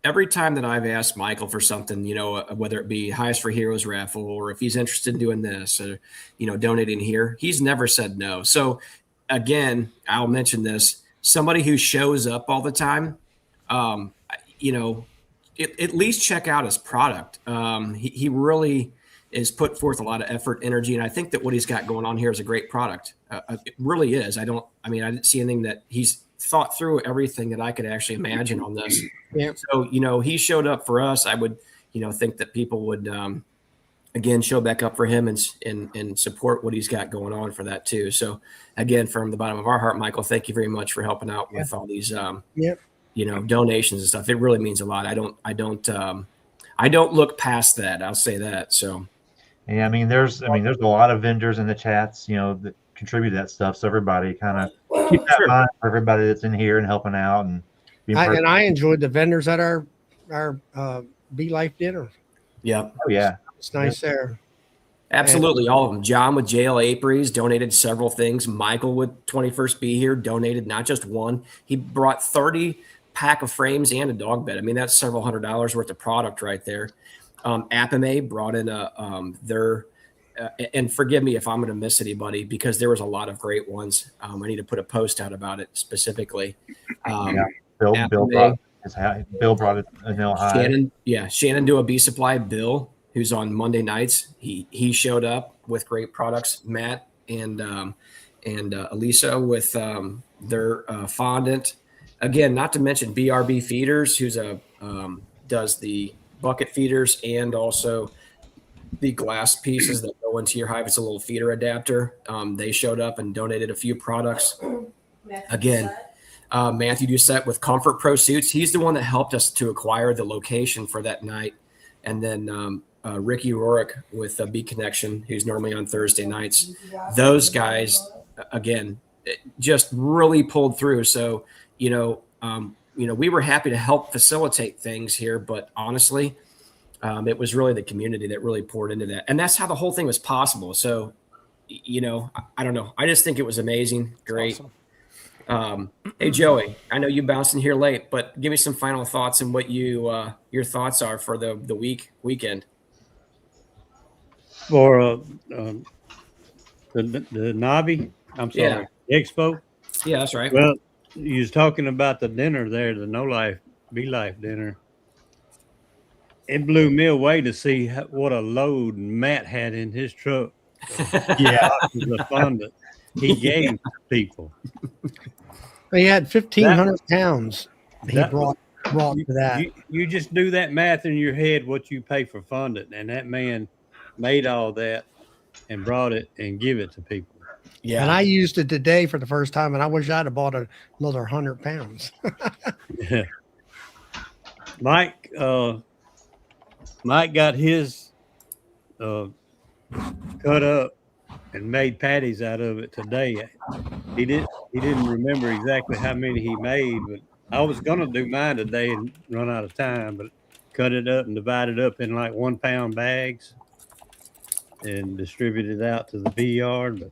every time that I've asked Michael for something, you know, whether it be Highest for Heroes raffle or if he's interested in doing this or, you know, donating here, he's never said no. So again, I'll mention this, somebody who shows up all the time, you know, at least check out his product. He really is put forth a lot of effort, energy. And I think that what he's got going on here is a great product. It really is. I didn't see anything that he's thought through everything that I could actually imagine on this. Yeah. So, you know, he showed up for us. I would, you know, think that people would, again, show back up for him and support what he's got going on for that too. So again, from the bottom of our heart, Michael, thank you very much for helping out with all these, you know, donations and stuff. It really means a lot. I don't look past that. I'll say that. So. Yeah, I mean, there's a lot of vendors in the chats, you know, that contribute to that stuff. So everybody kind of keep that in mind for everybody that's in here and helping out and being and I enjoyed the vendors at our Be Life dinner. Yeah. Oh yeah. It's nice there. Absolutely. All of them. John with JL Apries donated several things. Michael with 21st Be Here donated not just one. He brought 30 pack of frames and a dog bed. I mean, that's several $100s worth of product right there. Apame brought in their and forgive me if I'm going to miss anybody because there was a lot of great ones. I need to put a post out about it specifically. Bill brought it in NAHB. Shannon do a B Supply. Bill, who's on Monday nights, he showed up with great products. Matt and Elisa with their fondant. Again, not to mention BRB Feeders, who's does the bucket feeders and also the glass pieces that go into your hive. It's a little feeder adapter. They showed up and donated a few products. Again, Matthew Doucette with Comfort Pro Suits. He's the one that helped us to acquire the location for that night. And then Ricky Rorick with Bee Connection, who's normally on Thursday nights. Those guys, again, just really pulled through. So, you know, we were happy to help facilitate things here, but honestly, it was really the community that really poured into that. And that's how the whole thing was possible. So, you know, I don't know. I just think it was amazing. Great. Awesome. Hey, Joey, I know you bounced in here late, but give me some final thoughts and what your thoughts are for the weekend. For the NAHBE, I'm sorry, Expo. Yeah, that's right. Well, you was talking about the dinner there, the No Life, Be Life dinner. It blew me away to see what a load Matt had in his truck. Yeah. The fun that he gave to people. He had 1,500 pounds he that- brought to that. You just do that math in your head, what you pay for funding, and that man made all that and brought it and give it to people. Yeah. And I used it today for the first time, and I wish I'd have bought another 100 pounds. Yeah. Mike got his cut up and made patties out of it today. He didn't remember exactly how many he made, but I was gonna do mine today and run out of time, but cut it up and divide it up in like 1 pound bags and distribute it out to the bee yard, but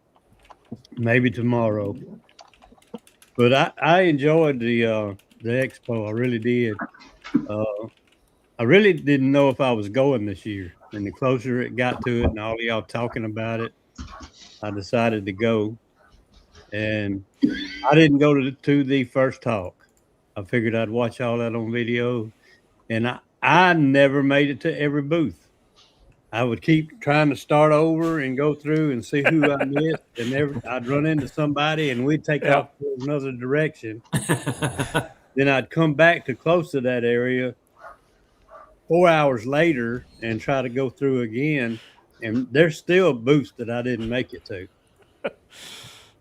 maybe tomorrow. But I enjoyed the expo. I really did. I really didn't know if I was going this year, and the closer it got to it and all of y'all talking about it, I decided to go. And I didn't go to the first talk. I figured I'd watch all that on video, and I never made it to every booth. I would keep trying to start over and go through and see who I missed, and I'd run into somebody and we'd take off to another direction. Then I'd come back to close to that area 4 hours later and try to go through again, and there's still booths that I didn't make it to.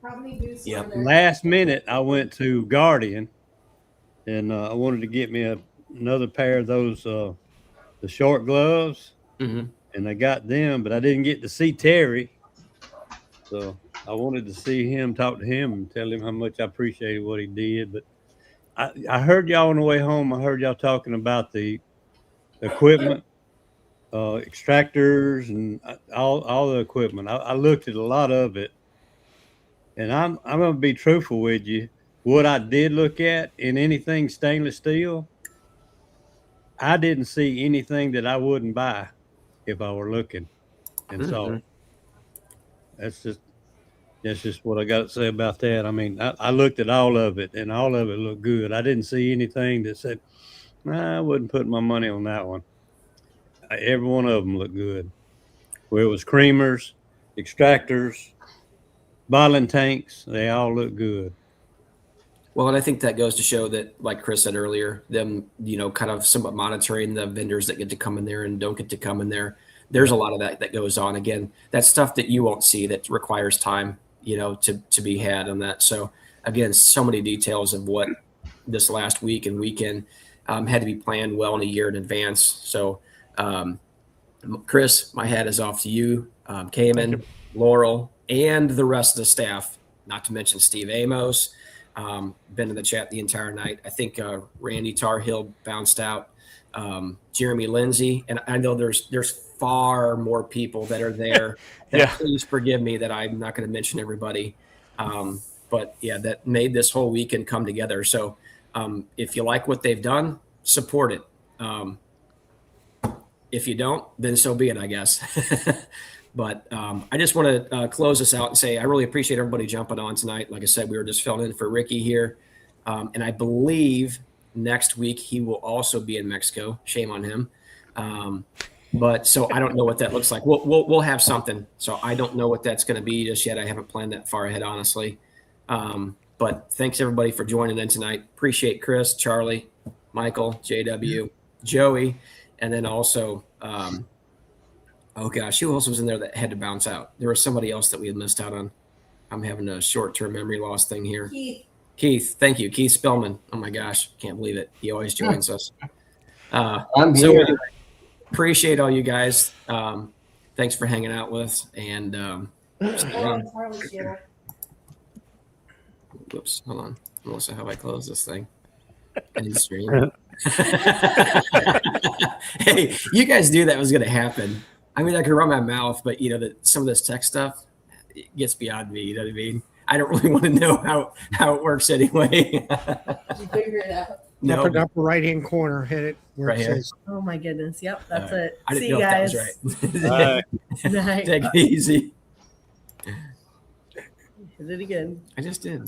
How many booths Yep. were there? Last minute, I went to Guardian, and I wanted to get me another pair of those the short gloves, Mm-hmm. and I got them, but I didn't get to see Terry. So I wanted to see him, talk to him, and tell him how much I appreciated what he did. But I heard y'all on the way home. I heard y'all talking about the equipment, extractors, and all the equipment. I looked at a lot of it, and I'm gonna be truthful with you. What I did look at in anything stainless steel, I didn't see anything that I wouldn't buy if I were looking. And so that's just what I got to say about that. I mean, I looked at all of it, and all of it looked good. I didn't see anything that said, nah, I wouldn't put my money on that one. Every one of them looked good. Where it was creamers, extractors, bottling tanks, they all look good. Well, and I think that goes to show that, like Chris said earlier, them, kind of somewhat monitoring the vendors that get to come in there and don't get to come in there. There's a lot of that goes on. Again, that's stuff that you won't see that requires time, to be had on that. So again, so many details of what this last week and weekend had to be planned well in a year in advance. So Chris, my hat is off to you, Cayman, Laurel, and the rest of the staff, not to mention Steve Amos. Been in the chat the entire night. I think Randy Tarhill bounced out, Jeremy Lindsay, and I know there's far more people that are there. Please forgive me that I'm not going to mention everybody, but yeah, that made this whole weekend come together. So if you like what they've done, support it. If you don't, then so be it, I guess. But I just want to close this out and say I really appreciate everybody jumping on tonight. Like I said, we were just filling in for Ricky here. And I believe next week he will also be in Mexico. Shame on him. But so I don't know what that looks like. We'll have something. So I don't know what that's going to be just yet. I haven't planned that far ahead, honestly. But thanks everybody for joining in tonight. Appreciate Chris, Charlie, Michael, JW, Joey, and then also oh gosh, who else was in there that had to bounce out? There was somebody else that we had missed out on. I'm having a short-term memory loss thing here. Keith, thank you. Keith Spellman. Oh my gosh, can't believe it. He always joins us. I'm so here. anyway, appreciate all you guys. Thanks for hanging out with us. And whoops, hold on. Melissa, how do I close this thing? End stream. Hey, you guys knew that was going to happen. I mean, I could run my mouth, but some of this tech stuff, it gets beyond me. You know what I mean? I don't really want to know how it works anyway. Did you figure it out? No, Upper right hand corner, hit it where Right it here? says Oh my goodness. Yep, that's it. I didn't See know you if guys. that was right. Night. Take it easy. Did it again. I just did.